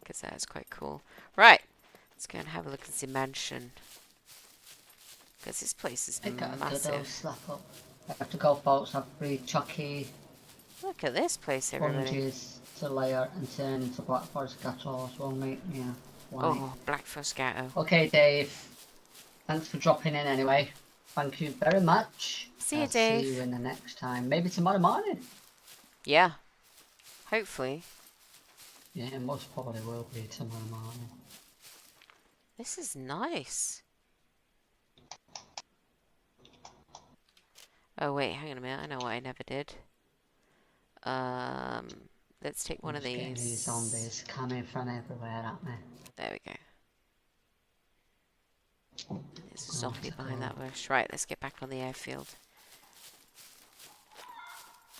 Because that is quite cool. Right. Let's go and have a look at the mansion. Because this place is It got a good old massive. slap up. I have to go, folks. I've really chucky Look at this place, everybody. sponges to layer and turn into Black Forest gatos. Well, mate, yeah. Oh, Black Foscato. Okay, Dave. Thanks for dropping in anyway. Thank you very much. See you, I'll Dave. See you in the next time. Maybe tomorrow morning. Yeah. Hopefully. Yeah, most probably will be tomorrow morning. This is nice. Oh, wait, hang on a minute. I know what I never did. Let's take one of Getting these. these zombies coming from everywhere at me. There we go. There's a zombie behind that bush. Right, let's get back on the airfield.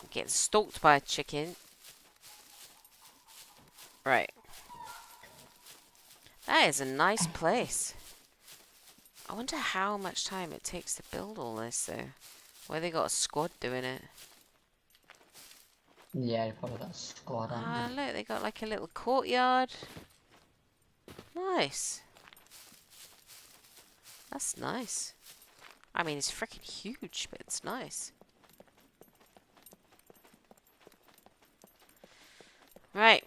I'm getting stalked by a chicken. Right. That is a nice place. I wonder how much time it takes to build all this, though. Why they got a squad doing it. Yeah, you probably got a squad on Ah, there. look, they got like a little courtyard. Nice. That's nice. I mean, it's freaking huge, but it's nice. Right.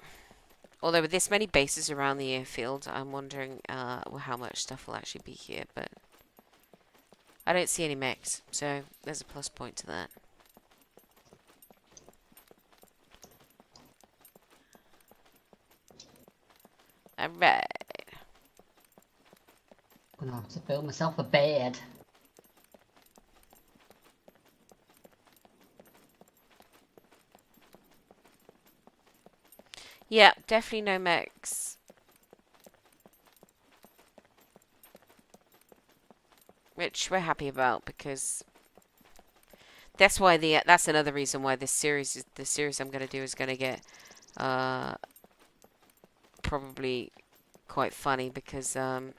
Although with this many bases around the airfield, I'm wondering how much stuff will actually be here, but I don't see any mechs, so there's a plus point to that. Alright. I'm gonna have to build myself a bed. Yeah, definitely no mechs. Which we're happy about, because that's why that's another reason why the series I'm gonna do is gonna get probably quite funny, because I'm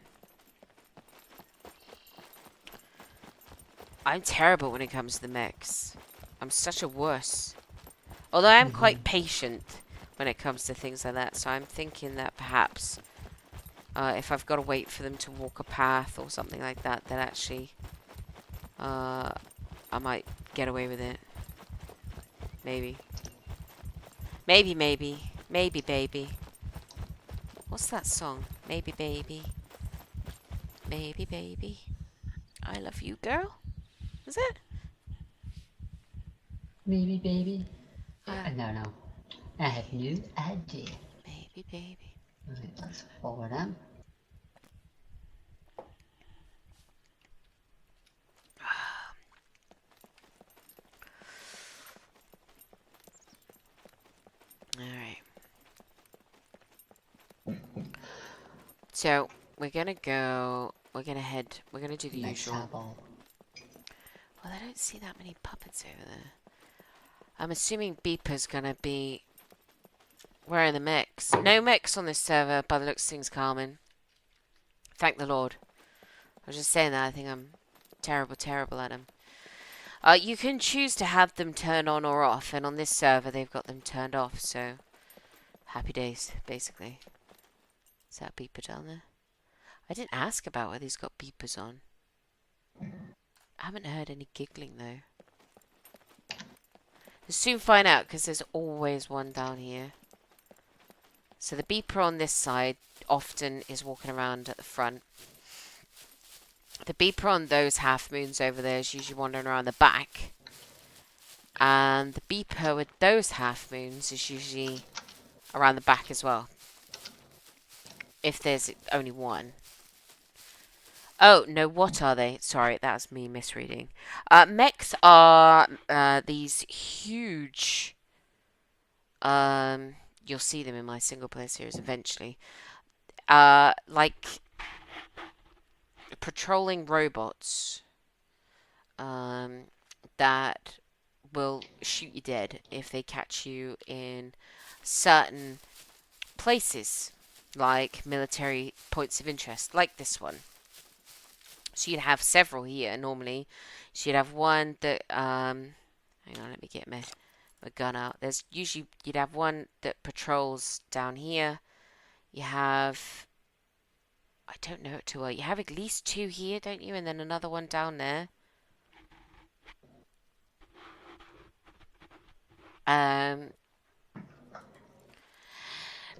terrible when it comes to the mechs. I'm such a wuss. Although I am quite patient when it comes to things like that, so I'm thinking that perhaps if I've got to wait for them to walk a path or something like that, then actually I might get away with it. Maybe. Maybe, baby. What's that song? Maybe, baby. Maybe, baby. I love you, girl. Is it? Maybe, baby. Yeah. No. I have no idea. Maybe, baby. Right, let's follow them. Alright. So, we're gonna go... We're gonna do the Next usual. eyeball. Well, I don't see that many puppets over there. I'm assuming Beeper's gonna be... Where are the mechs? No mechs on this server, by the looks of things, Carmen. Thank the Lord. I was just saying that, I think I'm terrible at them. You can choose to have them turn on or off, and on this server they've got them turned off, so... Happy days, basically. Is that a beeper down there? I didn't ask about whether he's got beepers on. I haven't heard any giggling, though. soon find out because there's always one down here. So the beeper on this side often is walking around at the front. The beeper on those half moons over there is usually wandering around the back. And the beeper with those half moons is usually around the back as well. If there's only one. Oh, no, what are they? Sorry, that was me misreading. Mechs are these huge... you'll see them in my single player series eventually. Like patrolling robots that will shoot you dead if they catch you in certain places, like military points of interest, like this one. So you'd have several here normally. So you'd have one that hang on, let me get my gun out. There's usually you'd have one that patrols down here. You have, I don't know it too well. You have at least two here, don't you? And then another one down there.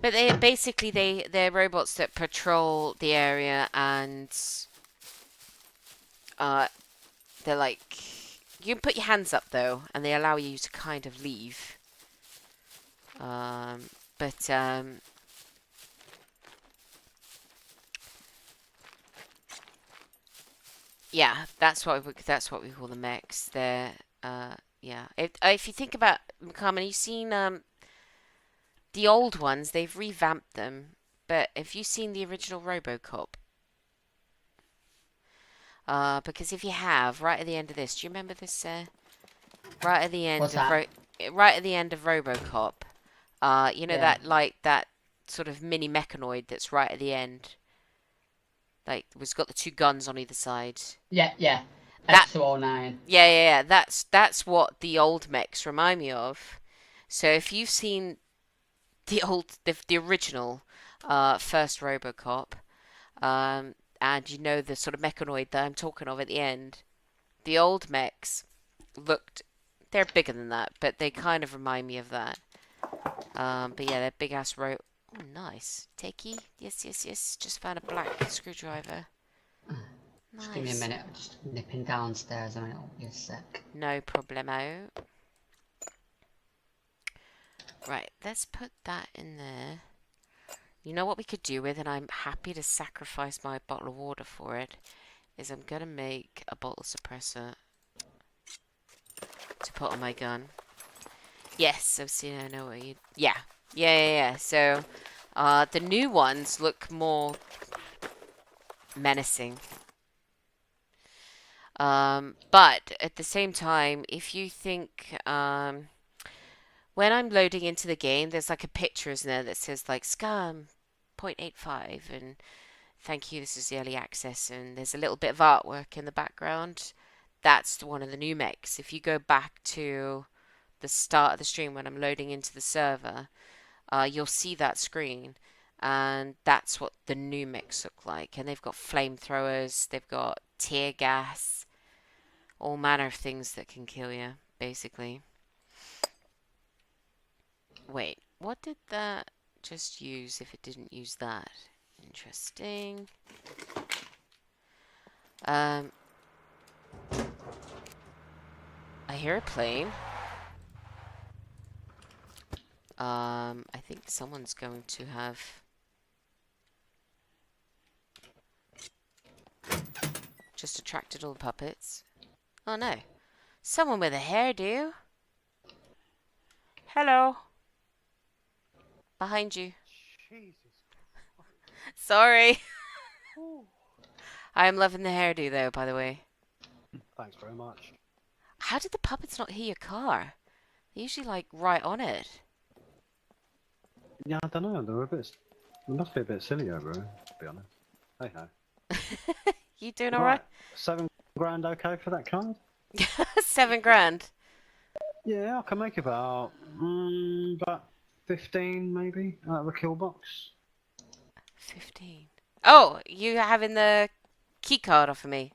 But they basically they're robots that patrol the area, and they're like, you can put your hands up though, and they allow you to kind of leave. But yeah, that's what we call the mechs. They're yeah. If you think about Carmen, you've seen the old ones. They've revamped them. But have you seen the original RoboCop? Because if you have, right at the end of this, do you remember this? Right at the end What's of that? right at the end of RoboCop, you know Yeah. that sort of mini mechanoid that's right at the end, like was got the two guns on either side. Yeah, yeah. That X209. yeah. That's what the old mechs remind me of. So if you've seen the original first RoboCop, and you know the sort of mechanoid that I'm talking of at the end, the old mechs looked, they're bigger than that, but they kind of remind me of that. But yeah, they're big ass Oh, nice. Takey? Yes. Just found a black screwdriver. Just give me a Nice. minute. I'm just nipping downstairs. I mean, it'll be a sec. No problemo. Right, let's put that in there. You know what we could do with, and I'm happy to sacrifice my bottle of water for it, is I'm gonna make a bottle suppressor to put on my gun. Yes, so see, I know what you... Yeah. So, the new ones look more menacing. But at the same time, if you think, when I'm loading into the game, there's like a picture, isn't there, that says like Scum 0.85 and thank you, this is the early access, and there's a little bit of artwork in the background. That's one of the new mechs. If you go back to the start of the stream when I'm loading into the server, you'll see that screen, and that's what the new mechs look like. And they've got flamethrowers, they've got tear gas, all manner of things that can kill you, basically. Wait, what did that just use if it didn't use that? Interesting. I hear a plane. I think someone's going to have... just attracted all the puppets. Oh no. Someone with a hairdo. Hello. Behind you. Jesus. Sorry. Ooh. I am loving the hairdo though, by the way. Thanks very much. How did the puppets not hit your car? They're usually like right on it. Yeah, I don't know. They must be a bit silly over here, to be honest. Hey ho. You doing alright? $7 grand okay for that card? 7 grand. Yeah, I can make about 15 maybe out of a kill box. 15. Oh, you having the key card off of me?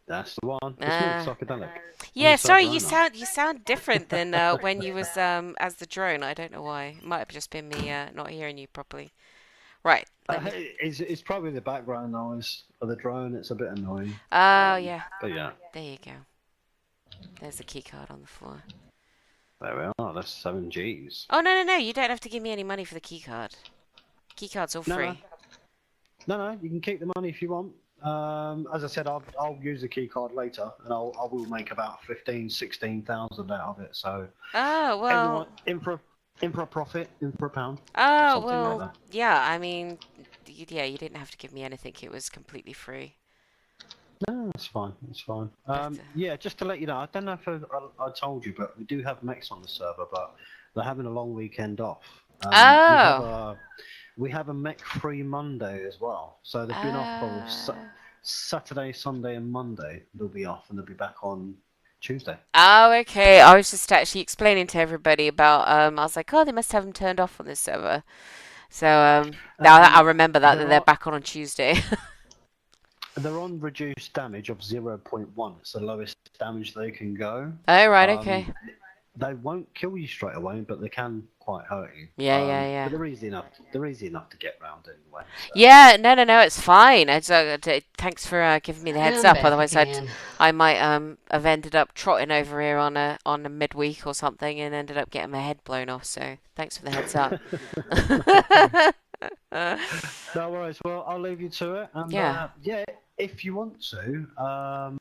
That's the one. It's me, Ah. psychedelic. Yeah, the sorry, server you sound different than when you was as the drone. I don't know why. It might have just been me not hearing you properly. Right, let me. It's probably the background noise of the drone. It's a bit annoying. Oh yeah, But yeah, there you go. There's the key card on the floor. there we are. That's 7 Gs. Oh no, you don't have to give me any money for the key card. Key card's all No, no, free. no. You can keep the money if you want. As I said, I'll use the key card later, and I will make about 16,000 out of it. So Oh everyone well. in for a profit, in for a pound, Oh something like well. that. Yeah, I mean, yeah, you didn't have to give me anything. It was completely free. No, that's fine. It's fine. But, Yeah, just to let you know, I don't know if I told you, but we do have mechs on the server, but they're having a long weekend off. oh. We have a mech-free Monday as well, so they've been off for Saturday, Sunday, and Monday. They'll be off, and they'll be back on Tuesday. Oh, okay. I was just actually explaining to everybody about I was like, oh, they must have them turned off on this server. So now that I remember that they're back on Tuesday. They're on reduced damage of 0.1. It's the lowest damage they can go. Oh, right, okay. They won't kill you straight away, but they can quite hurt you. Yeah. But they're easy enough. They're easy enough to get round anyway. So. Yeah, no, it's fine. Thanks for giving me the heads up. Otherwise, I might have ended up trotting over here on a midweek or something and ended up getting my head blown off. So thanks for the heads up. No worries. Well, I'll leave you to it. And, Yeah. Yeah. If you want to, on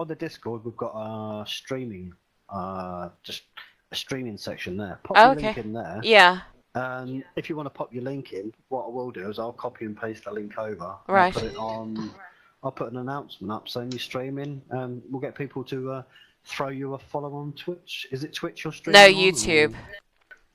the Discord we've got a streaming, just a streaming section there. Pop your link in there. Yeah. And if you want to pop your link in, what I will do is I'll copy and paste the link over. Right. I'll put it on. I'll put an announcement up saying you're streaming, and we'll get people to throw you a follow on Twitch. Is it Twitch you're streaming? No, on, YouTube. Or...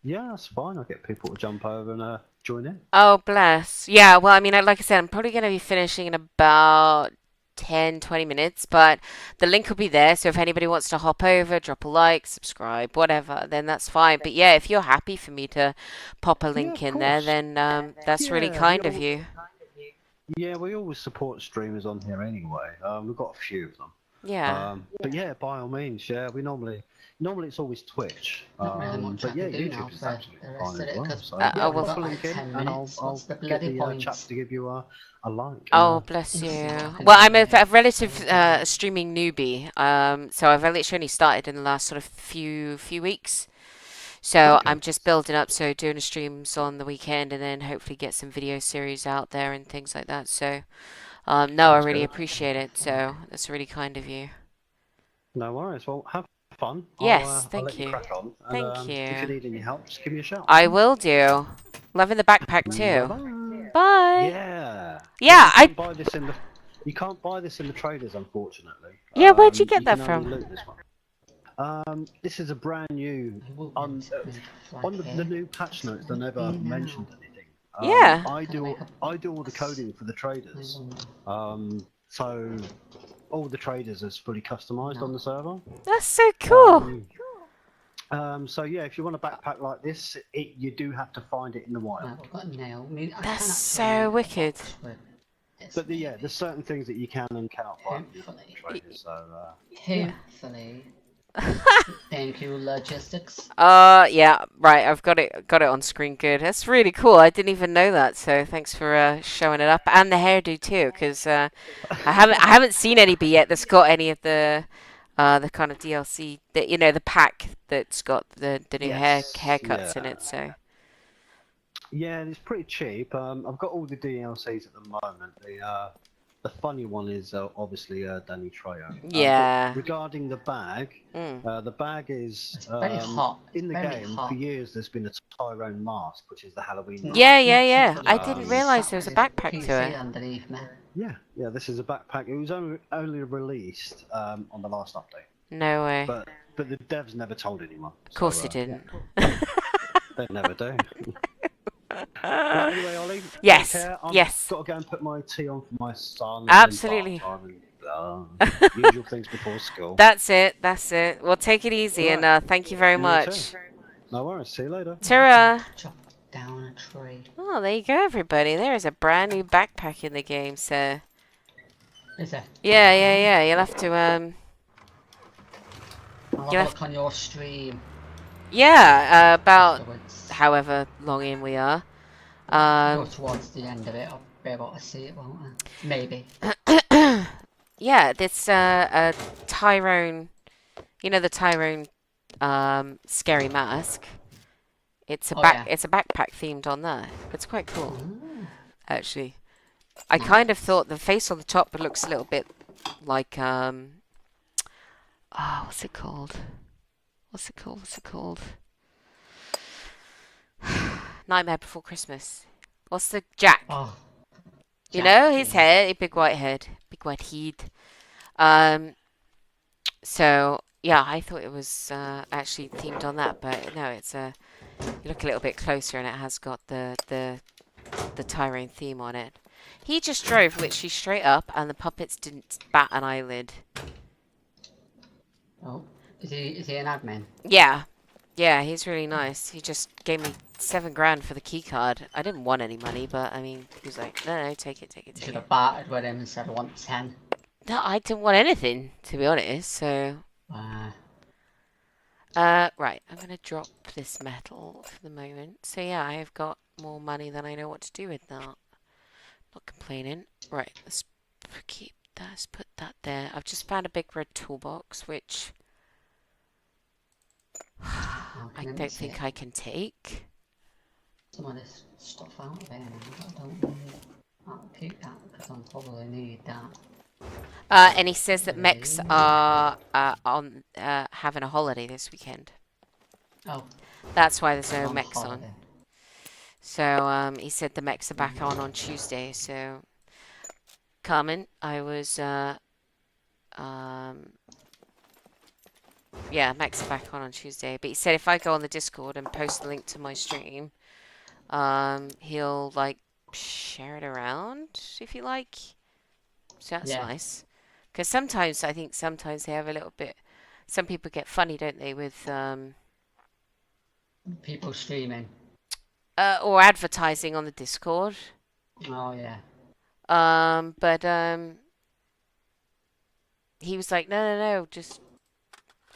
Yeah, that's fine. I'll get people to jump over and join in. Oh, bless. Yeah, well, I mean, like I said, I'm probably going to be finishing in about 10-20 minutes, but the link will be there. So if anybody wants to hop over, drop a like, subscribe, whatever, then that's fine. But yeah, if you're happy for me to pop a link in there, then that's really kind of you. Yeah, we always support streamers on here anyway. We've got a few of them. Yeah. But yeah, by all means, yeah, we normally it's always Twitch. Not really much but I yeah, can do YouTube now is for absolutely the fine rest of as it, well. 'cause So we've yeah, well, got pop a like link in 10 and minutes. I'll What's the get bloody the point? chaps to give you a like. Oh, bless you. Well, I'm a relative streaming newbie. So I've literally only started in the last sort of few weeks. So Okay. I'm just building up, so doing the streams on the weekend and then hopefully get some video series out there and things like that. So no, I Sounds really good. appreciate it. So that's really kind of you. No worries. Well, have fun. Yes, I'll thank let you you. crack on. And, Thank if you you. need any help, just give me a shout. I will do. Loving the backpack too. Bye-bye. Bye. Yeah. Yeah, you can't buy this in the. You can't buy this in the traders, unfortunately. Yeah, where'd you get that can from? only loot this one. This is a brand new on the new patch notes. They never mentioned anything. Yeah. I do all the coding for the traders. So all the traders is fully customized on the server. That's so cool. So yeah, if you want a backpack like this, you do have to find it in the wild. I've got a nail. I mean, I That's can so actually wicked. But there's certain things that you can and cannot find in the traders. So hopefully. Thank you, logistics. Yeah, right. I've got it on screen. Good. That's really cool. I didn't even know that. So thanks for showing it up, and the hairdo too, because I haven't seen anybody yet that's got any of the kind of DLC that the pack that's got the new haircuts in it. So yeah, and it's pretty cheap. I've got all the DLCs at the moment. The funny one is obviously Danny Trejo. Yeah. Regarding the bag, the bag is very hot. in the Very game. hot. For years, there's been a Tyrone mask, which is the Halloween mask. Yeah. I didn't realise there was a backpack to it. Underneath me. Yeah. This is a backpack. It was only released on the last update. No way. But the devs never told anyone. Of course they didn't. They never do. Right, anyway, Ollie. Yes. Take care. Yes. Got to go and put my tea on for my son. Absolutely. Usual things before school. That's it. Well, take it easy, Right. and thank you very You much. too. No worries. See you later. Ta-ra. Chop down a tree. Oh, there you go, everybody. There is a brand new backpack in the game, so Is it? Yeah. You'll have to I'll have you'll a have look on your stream about afterwards. however long in we are. Go towards the end of it, I'll be able to see it, won't I? Maybe. Yeah, this Tyrone, you know the Tyrone scary mask. Oh yeah. It's a backpack themed on there. It's quite cool, Ooh, actually. I kind of nice. thought the face on the top looks a little bit like what's it called? What's it called? Nightmare Before Christmas. What's the Jack? Oh, You Jack, know his yeah. head, big white head, big white head. Um, so yeah, I thought it was actually themed on that, but no, it's you look a little bit closer and it has got the Tyrone theme on it. He just drove literally straight up, and the puppets didn't bat an eyelid. Oh, is he an admin? Yeah, yeah, he's really nice. He just gave me 7 grand for the key card. I didn't want any money, but I mean, he was like, no, take it, You take should it. have bartered with him and said I want 10. No, I didn't want anything, to be honest. So, Uh, right, I'm gonna drop this metal for the moment. So yeah, I have got more money than I know what to do with now. Not complaining. Right, let's keep that. Let's put that there. I've just found a big red toolbox, which I I can don't empty think I can take. some of this stuff out of here now that I don't need. I'll keep that because I'll probably need that. And he says that mechs are on having a holiday this weekend. Oh, That's why there's I'm no on mechs on. holiday. So he said the mechs are back on Tuesday. So Carmen, I was yeah, mechs are back on Tuesday. But he said if I go on the Discord and post the link to my stream, he'll like share it around if you like. So that's Yeah, nice. Because sometimes I think sometimes they have a little bit. Some people get funny, don't they, with people streaming. or advertising on the Discord. Oh yeah. But he was like, no, just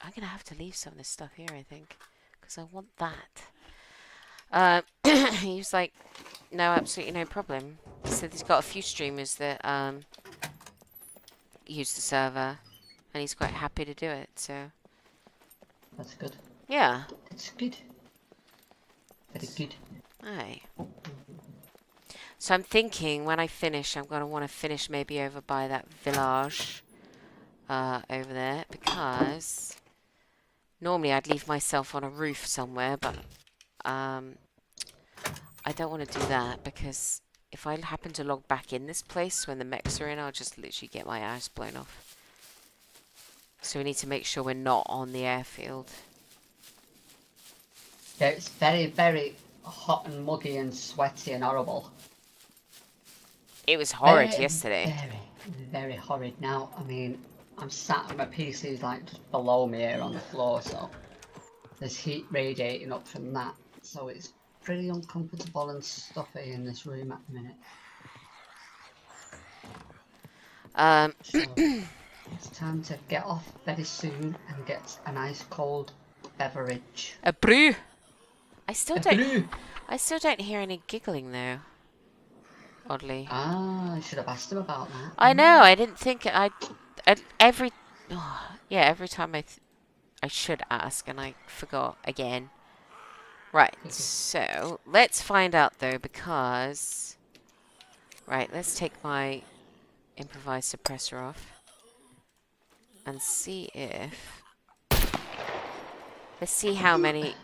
I'm gonna have to leave some of this stuff here, I think, because I want that. He was like, no, absolutely no problem. He said he's got a few streamers that use the server, and he's quite happy to do it. So That's good. yeah, That's good. Very good. aye. So I'm thinking when I finish, I'm gonna want to finish maybe over by that village over there, because normally I'd leave myself on a roof somewhere, but I don't want to do that because if I happen to log back in this place when the mechs are in, I'll just literally get my ass blown off. So we need to make sure we're not on the airfield. Yeah, it's very, very hot and muggy and sweaty and horrible. It was horrid Very, yesterday. very horrid. Now, I mean, I'm sat, my PC's like just below me here on the floor, so there's heat radiating up from that. So it's pretty uncomfortable and stuffy in this room at the minute. So it's time to get off very soon and get a nice cold beverage. A brew. I A still brew. don't hear any giggling though. Oddly. Ah, I should have asked him about that. I know. I didn't think every every time I should ask and I forgot again. Right. So let's find out though, because right, let's take my improvised suppressor off and see if let's see how many.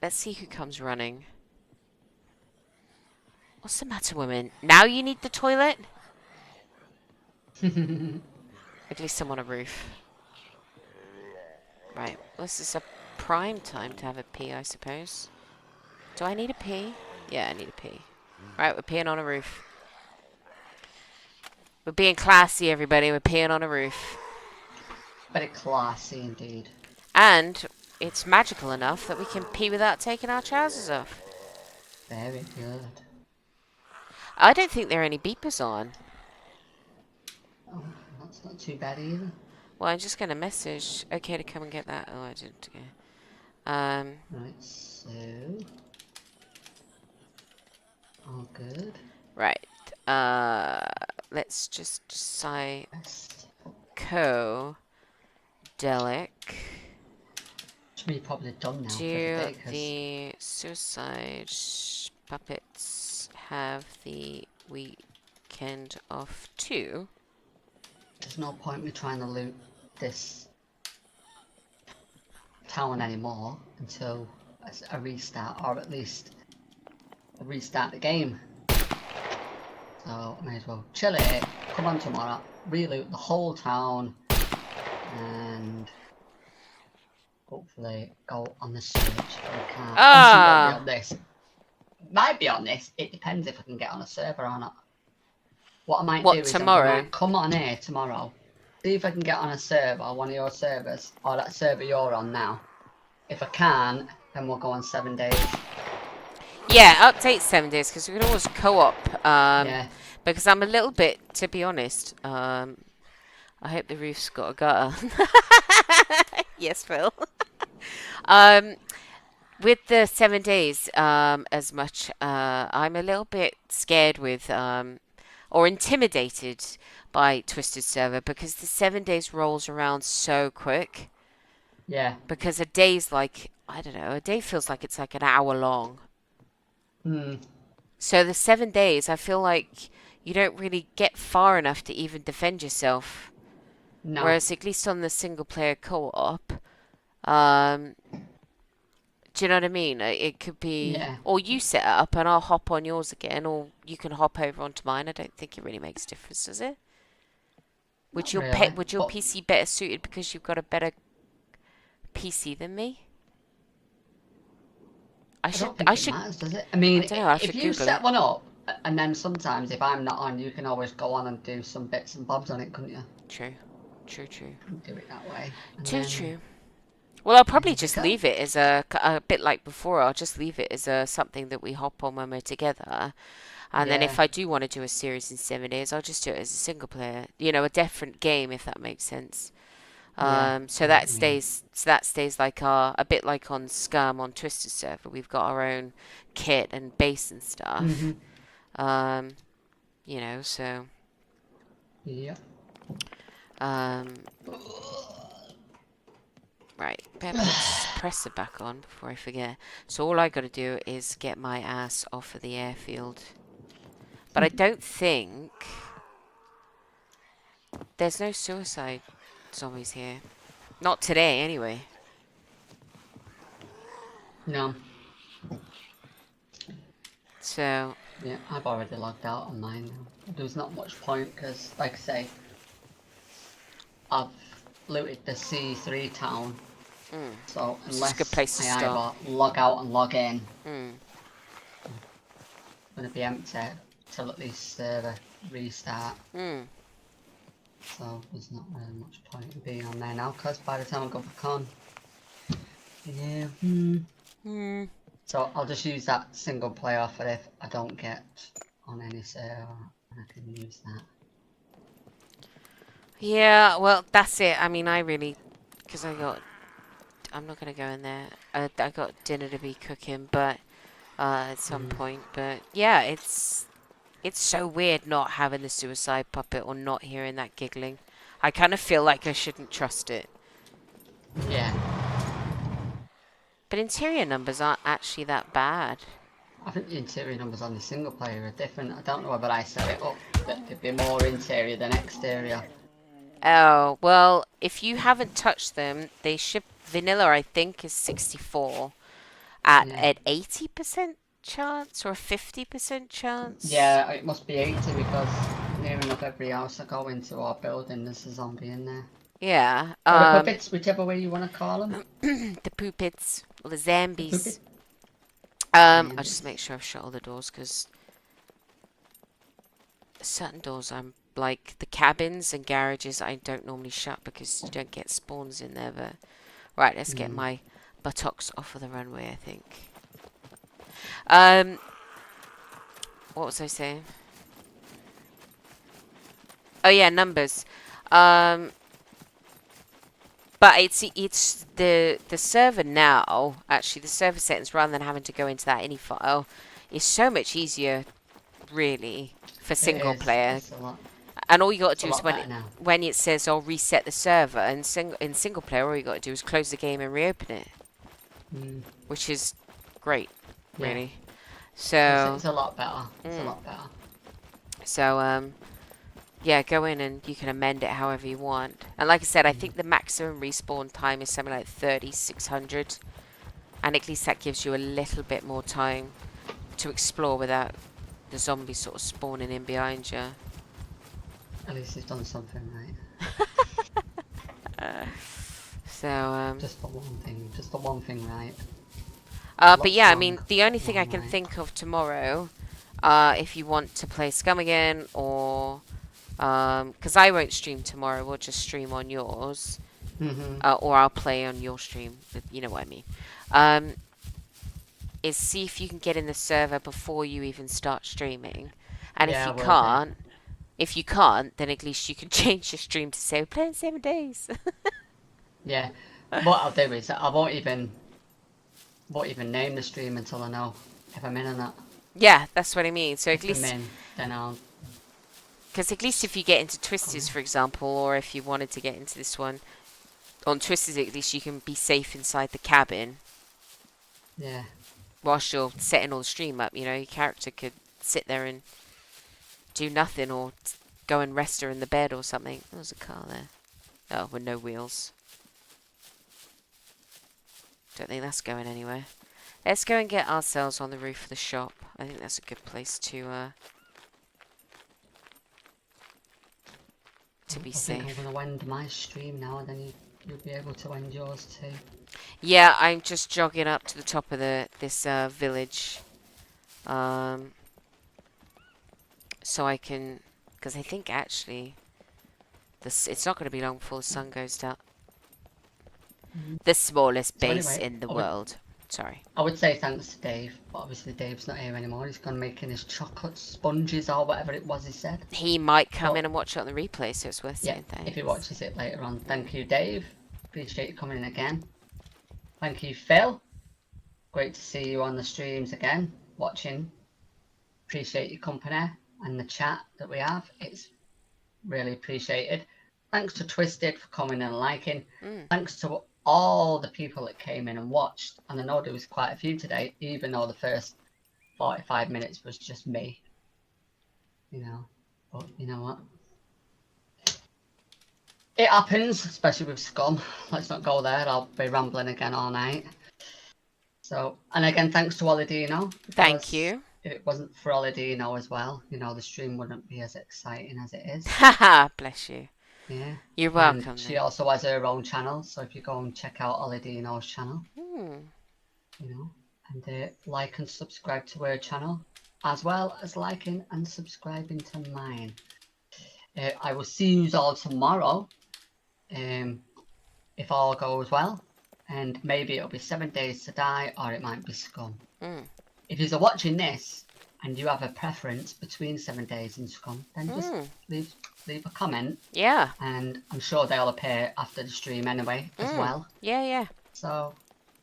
Let's see who comes running. What's the matter, woman? Now you need the toilet? At least I'm on a roof. Right. This is a prime time to have a pee, I suppose. Do I need a pee? Yeah, I need a pee. Right, we're peeing on a roof. We're being classy, everybody. We're peeing on a roof. Very classy indeed. And it's magical enough that we can pee without taking our trousers off. Very good. I don't think there are any beepers on. It's not too bad either. Well, I'm just gonna message. Okay to come and get that. Oh, I didn't. Okay. Right, so all good. Right. Let's just decide. Best. Delic. Should be probably done now for the Do day, because the suicide puppets have the weekend off too? there's no point me trying to loot this town anymore until a restart, or at least a restart the game. So I may as well chill it, come on tomorrow, reloot the whole town, and hopefully go on the search for a car. Obviously it won't be on this. Might be on this. It depends if I can get on a server or not. What I might do is tomorrow? I might come on here tomorrow, see if I can get on a server, one of your servers, or that server you're on now. If I can, then we'll go on 7 days. Yeah, update 7 days because we can always co-op. Yeah. Because I'm a little bit, to be honest. I hope the roof's got a gutter. Yes, Phil. With the 7 days, as much, I'm a little bit scared with, or intimidated by Twisted Server because the 7 days rolls around so quick. Yeah. Because a day's like, I don't know, a day feels like it's like an hour long. Hmm. So the 7 days, I feel like you don't really get far enough to even defend yourself. No. Whereas at least on the single player co-op, do you know what I mean? It could be, Yeah. or you set it up and I'll hop on yours again, or you can hop over onto mine. I don't think it really makes a difference, does it? Would Not your really, would your but PC better suited because you've got a better PC than me? I don't think it matters, does it? I mean, I don't know, I should if you Google set it. one up, and then sometimes if I'm not on, you can always go on and do some bits and bobs on it, couldn't you? True. Do it that way. And True. Well, I'll probably there we just go. leave it as a bit like before. I'll just leave it as a something that we hop on when we're together. And then if Yeah. I do want to do a series in 7 days, I'll just do it as a single player. You know, a different game, if that makes sense. Yeah. So that stays like a bit like on Scum on Twisted Server. We've got our own kit and base and stuff. Mhm. You know, so Yeah. right, better put suppressor back on before I forget. So all I got to do is get my ass off of the airfield. But I don't think there's no suicide zombies here. Not today, anyway. No. So Yeah, I've already logged out on mine now. There's not much point because, like I say, I've looted the C3 town. So It's unless just a good place to I start. either log out and log in, Mm. it's going to be empty till at least server restart. Mm. So there's not really much point in being on there now because by the time I go back on, yeah. Mm. So I'll just use that single player for if I don't get on any server, and I can use that. Yeah, well, that's it. I mean, because I'm not gonna go in there. I got dinner to be cooking, but at some point. But yeah, it's so weird not having the suicide puppet or not hearing that giggling. I kind of feel like I shouldn't trust it. Yeah. But interior numbers aren't actually that bad. I think the interior numbers on the single player are different. I don't know whether I set it up that they'd be more interior than exterior. Oh, well, if you haven't touched them, they ship vanilla, I think, is 64 at Yeah. an 80% chance or a 50% chance. Yeah, it must be 80 because near enough every house I go into or building there's a zombie in there. Yeah. Or the puppets, whichever way you want to call them. The poopits or the zombies. Puppet. I'll just make sure I've shut all the doors because certain doors I'm like the cabins and garages I don't normally shut because you don't get spawns in there. But right, let's get my buttocks off of the runway. I think. What was I saying? Oh yeah, numbers. Um, but it's the server now. Actually, the server settings, rather than having to go into that ini file, is so much easier, really, for It single is. player. It's a lot. And all you got It's to a do is lot better now. when it says, "I'll reset the server," and in single player, all you got to do is close the game and reopen it, Mm, which is great, yeah. really. It's So, a lot better. It's a lot better. so yeah, go in and you can amend it however you want. And like I said, I think the maximum respawn time is something like 3600, and at least that gives you a little bit more time to explore without the zombies sort of spawning in behind you. At least he's done something right. So, Just the one thing. Just the one thing right. but Lots yeah, I wrong, mean, the only but thing I one can right. think of tomorrow, if you want to play Scum again, or because I won't stream tomorrow, we'll just stream on yours, or I'll play on your stream. You know what I mean? Is see if you can get in the server before you even start streaming, and Yeah, I will do. if you can't, then at least you can change your stream to say we're playing 7 days. Yeah. What I'll do is I won't even name the stream until I know if I'm in or not. Yeah, that's what I mean. So at If I'm least, in, then I'll because at least if you get into come Twisters, in. for example, or if you wanted to get into this one on Twisters, at least you can be safe inside the cabin Yeah. whilst you're setting all the stream up. You know, your character could sit there and do nothing, or go and rest her in the bed or something. There's a car there. Oh, with no wheels. Don't think that's going anywhere. Let's go and get ourselves on the roof of the shop. I think that's a good place to be I think I'm safe. gonna end my stream now, and then you'll be able to end yours too. Yeah, I'm just jogging up to the top of this village, so I can, because I think actually it's not going to be long before the sun goes down. The smallest So base anyway, in the world. Sorry. I would say thanks to Dave, but obviously Dave's not here anymore. He's gone making his chocolate sponges or whatever it was he said. He might come But in and watch it on the replay, so it's worth yeah, saying thanks. if he watches it later on. Thank you, Dave. Appreciate you coming in again. Thank you, Phil. Great to see you on the streams again, watching. Appreciate your company and the chat that we have. It's really appreciated. Thanks to Twisted for coming and liking. Thanks to all the people that came in and watched. And I know there was quite a few today, even though the first 45 minutes was just me. You know, but you know what? It happens, especially with Scum. Let's not go there. I'll be rambling again all night. So, and again, thanks to Oladino. Thank you. If it wasn't for Oladino as well, you know, the stream wouldn't be as exciting as it is. Haha, bless you. Yeah. You're welcome. And she also has her own channel, so if you go and check out Oladino's channel, you know, and like and subscribe to her channel, as well as liking and subscribing to mine. I will see you all tomorrow, if all goes well, and maybe it'll be 7 Days to Die, or it might be Scum. If you're watching this and you have a preference between 7 Days and Scum, then just leave a comment. Yeah. And I'm sure they'll appear after the stream anyway, as well. Yeah, yeah. So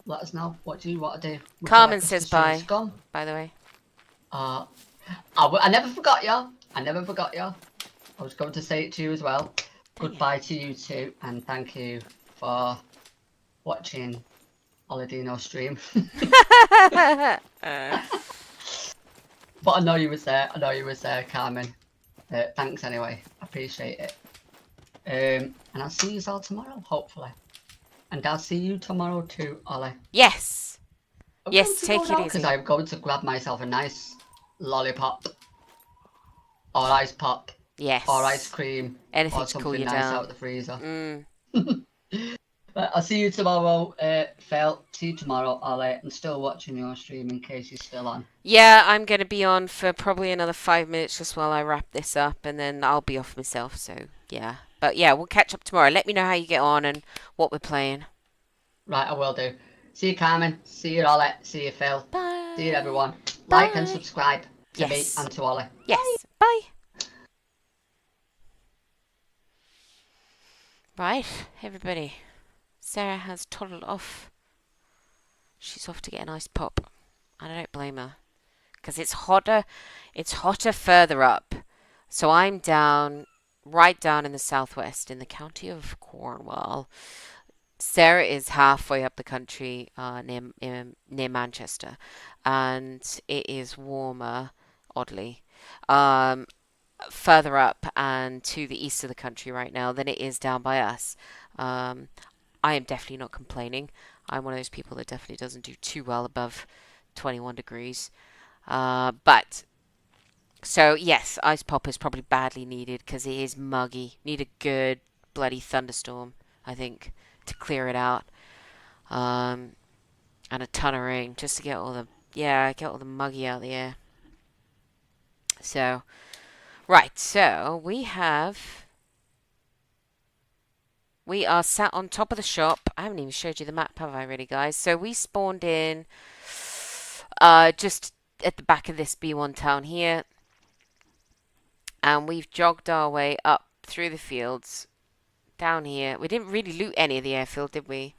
let us know. What do you want to do? Would you Carmen like us says to stream bye. Scum? By the way. I never forgot you. I never forgot you. I was going to say it to you as well. Goodbye to you too, and thank you for watching Oladino's stream. But I know you was there. I know you was there, Carmen. Thanks anyway. I appreciate it. And I'll see you all tomorrow, hopefully. And I'll see you tomorrow too, Ollie. Yes. Yes, take it easy. Because I'm going to grab myself a nice lollipop. Or ice pop. Yes. Or ice cream. Anything or to cool something you nice down. out of the freezer. Mm. But I'll see you tomorrow, Phil. See you tomorrow, Ollie. I'm still watching your stream in case you're still on. Yeah, I'm going to be on for probably another 5 minutes just while I wrap this up, and then I'll be off myself, so yeah. But yeah, we'll catch up tomorrow. Let me know how you get on and what we're playing. Right, I will do. See you, Carmen. See you, Ollie. See you, Phil. Bye. See you, everyone. Bye. Like and subscribe to Yes. me and to Ollie. Yes. Bye. Right, everybody. Sarah has toddled off. She's off to get an ice pop. And I don't blame her. Because it's hotter. It's hotter further up. So I'm down, right down in the southwest, in the county of Cornwall. Sarah is halfway up the country, near Manchester, and it is warmer, oddly, um, further up and to the east of the country right now than it is down by us. Um, I am definitely not complaining. I'm one of those people that definitely doesn't do too well above 21 degrees. But so yes, ice pop is probably badly needed because it is muggy. Need a good bloody thunderstorm, I think, to clear it out. Um, and a ton of rain just to get all the muggy out of the air. So right, so we are sat on top of the shop. I haven't even showed you the map, have I, really, guys? So we spawned in just at the back of this B1 town here, and we've jogged our way up through the fields down here. We didn't really loot any of the airfield, did we?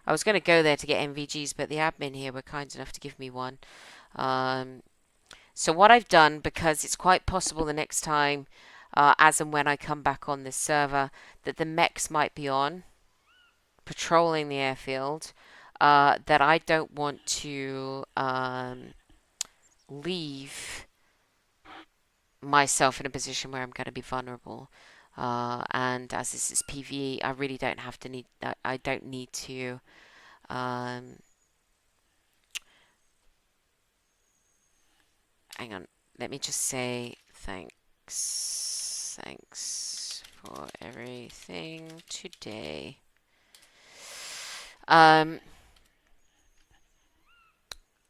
I was going to go there to get MVGs, but the admin here were kind enough to give me one. So what I've done, because it's quite possible the next time, as and when I come back on this server, that the mechs might be on, patrolling the airfield, that I don't want to leave myself in a position where I'm going to be vulnerable. And as this is PvE, I really don't have to need. I don't need to. Hang on. Let me just say thanks. Thanks for everything today. I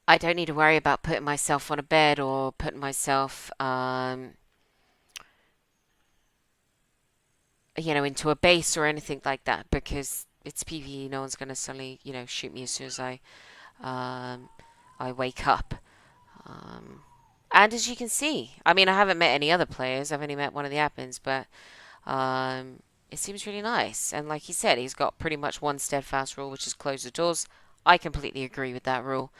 don't need to worry about putting myself on a bed or putting myself, into a base or anything like that, because it's PvE. No one's going to suddenly, shoot me as soon as I wake up. And as you can see, I mean, I haven't met any other players. I've only met one of the admins, but it seems really nice. And like he said, he's got pretty much one steadfast rule, which is close the doors. I completely agree with that rule,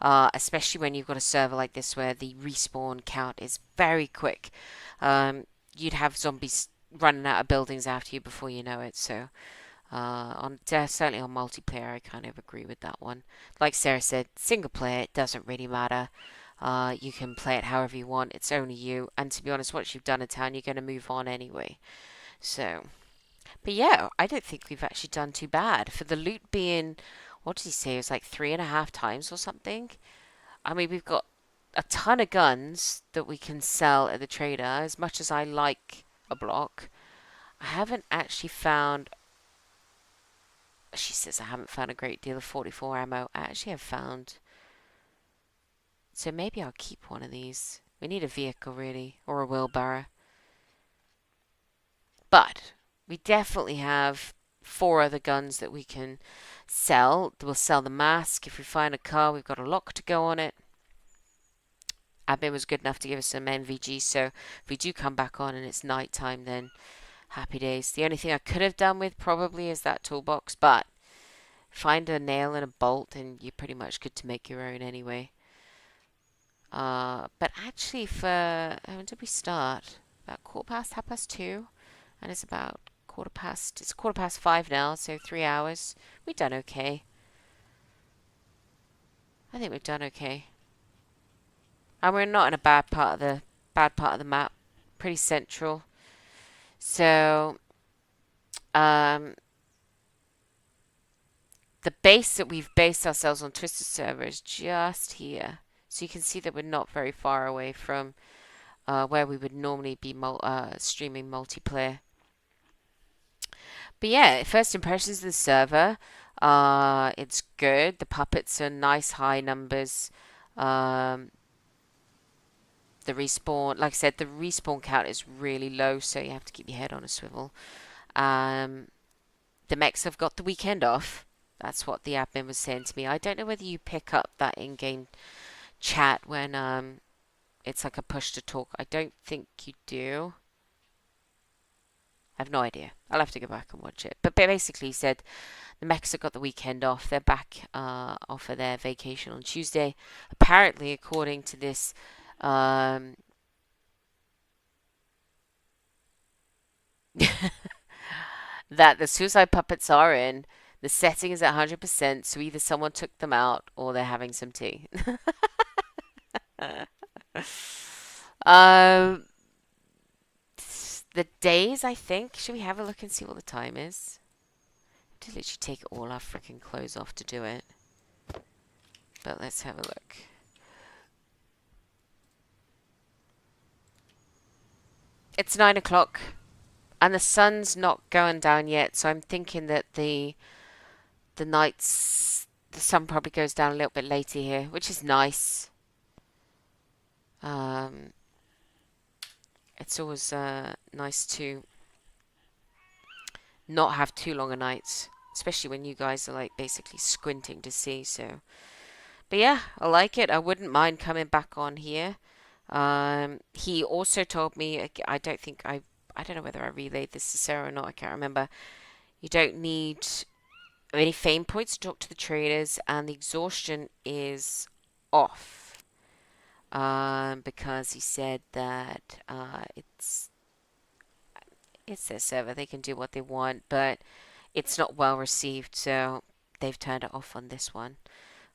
especially when you've got a server like this where the respawn count is very quick. You'd have zombies running out of buildings after you before you know it. So certainly on multiplayer, I kind of agree with that one. Like Sarah said, single player, it doesn't really matter. You can play it however you want. It's only you. And to be honest, once you've done a town, you're going to move on anyway. So, but yeah, I don't think we've actually done too bad. For the loot being, what did he say? It was like 3.5 times or something. I mean, we've got a ton of guns that we can sell at the trader. As much as I like a block, I haven't actually found. She says I haven't found a great deal of 44 ammo. I actually have found. So maybe I'll keep one of these. We need a vehicle, really, or a wheelbarrow. But we definitely have 4 other guns that we can sell. We'll sell the mask. If we find a car, we've got a lock to go on it. Admin was good enough to give us some MVG, so if we do come back on and it's night time, then happy days. The only thing I could have done with probably is that toolbox, but find a nail and a bolt and you're pretty much good to make your own anyway. But actually when did we start? About 2:15, and it's about it's 5:15 now, so 3 hours. We've done okay. I think we've done okay. And we're not in a bad part of the map. Pretty central. So, the base that we've based ourselves on Twisted server is just here. So you can see that we're not very far away from where we would normally be streaming multiplayer. But yeah, first impressions of the server, it's good. The puppets are nice high numbers. The respawn, like I said, the respawn count is really low, so you have to keep your head on a swivel. The mechs have got the weekend off. That's what the admin was saying to me. I don't know whether you pick up that in-game chat when it's like a push to talk. I don't think you do. I have no idea. I'll have to go back and watch it. But basically, he said the Mechs have got the weekend off. They're back off of their vacation on Tuesday. Apparently, according to this, um, that the suicide puppets are in. The setting is at 100%, so either someone took them out or they're having some tea. um, the days, I think. Should we have a look and see what the time is? To literally take all our freaking clothes off to do it. But let's have a look. It's 9 o'clock, and the sun's not going down yet, so I'm thinking that the sun probably goes down a little bit later here, which is nice. It's always nice to not have too long a night, especially when you guys are like basically squinting to see. So, but yeah, I like it. I wouldn't mind coming back on here. He also told me, I don't think I don't know whether I relayed this to Sarah or not. I can't remember. You don't need any fame points to talk to the traders, and the exhaustion is off. Because he said that it's their server, they can do what they want, but it's not well received, so they've turned it off on this one.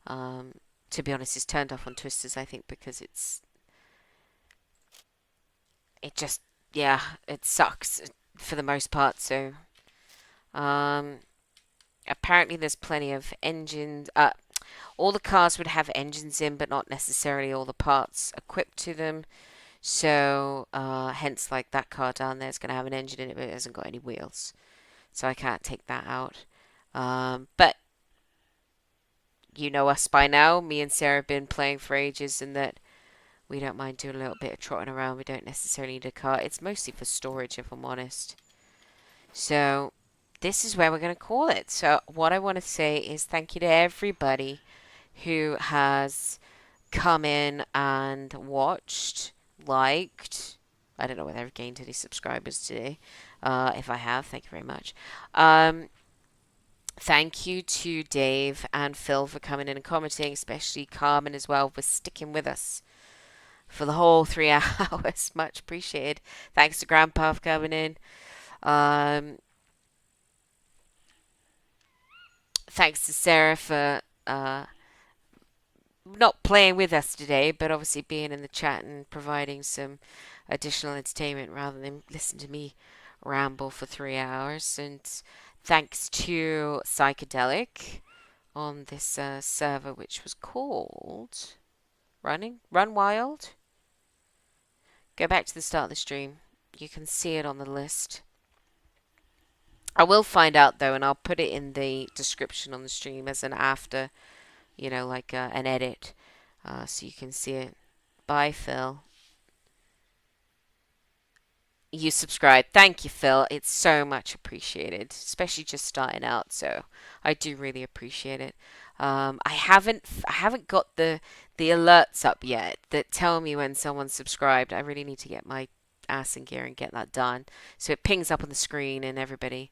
To be honest, it's turned off on Twisters, I think, because it just, yeah, it sucks for the most part. So apparently there's plenty of engines. All the cars would have engines in, but not necessarily all the parts equipped to them. So, hence, like that car down there is going to have an engine in it, but it hasn't got any wheels. So I can't take that out. But you know us by now. Me and Sarah have been playing for ages, and that we don't mind doing a little bit of trotting around. We don't necessarily need a car. It's mostly for storage, if I'm honest. So, this is where we're going to call it. So, what I want to say is thank you to everybody who has come in and watched, liked. I don't know whether I've gained any subscribers today. If I have, thank you very much. Thank you to Dave and Phil for coming in and commenting, especially Carmen as well for sticking with us for the whole 3 hours. Much appreciated. Thanks to Grandpa for coming in. Thanks to Sarah for not playing with us today, but obviously being in the chat and providing some additional entertainment rather than listen to me ramble for 3 hours. And thanks to Psychedelic on this server, which was called Run Wild. Go back to the start of the stream. You can see it on the list. I will find out though, and I'll put it in the description on the stream as an after, you know, like an edit, so you can see it. Bye, Phil. You subscribed. Thank you, Phil. It's so much appreciated, especially just starting out. So I do really appreciate it. I haven't got the alerts up yet that tell me when someone's subscribed. I really need to get my ass in gear and get that done, so it pings up on the screen and everybody,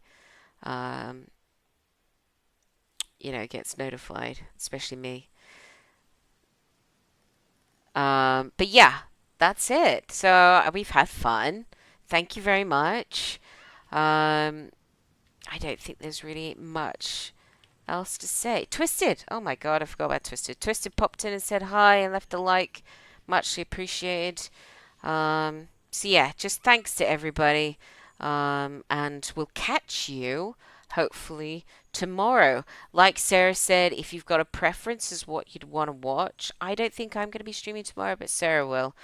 you know, gets notified, especially me. But yeah, that's it. So we've had fun. Thank you very much. I don't think there's really much else to say. Twisted. Oh my God, I forgot about Twisted. Twisted popped in and said hi and left a like. Muchly appreciated. So yeah, just thanks to everybody. And we'll catch you hopefully tomorrow. Like Sarah said, if you've got a preference as what you'd want to watch, I don't think I'm going to be streaming tomorrow, but Sarah will.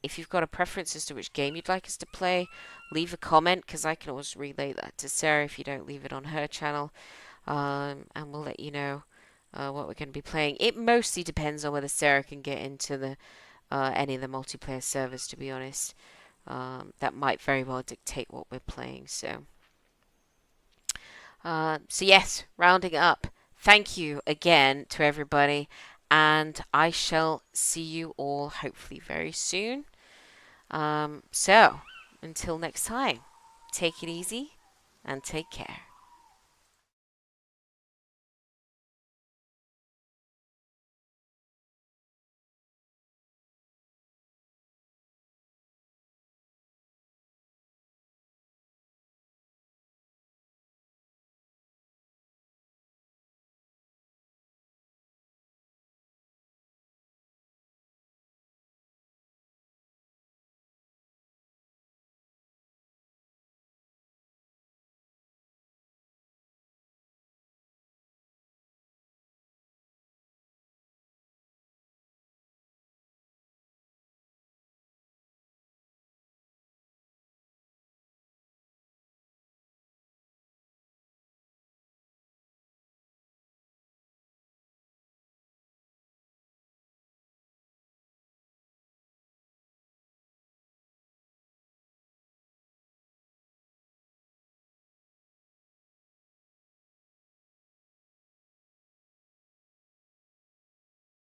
If you've got a preference as to which game you'd like us to play, leave a comment, because I can always relay that to Sarah if you don't leave it on her channel. And we'll let you know what we're going to be playing. It mostly depends on whether Sarah can get into the any of the multiplayer servers, to be honest. That might very well dictate what we're playing. So yes, rounding up. Thank you again to everybody, and I shall see you all hopefully very soon. So until next time, take it easy and take care.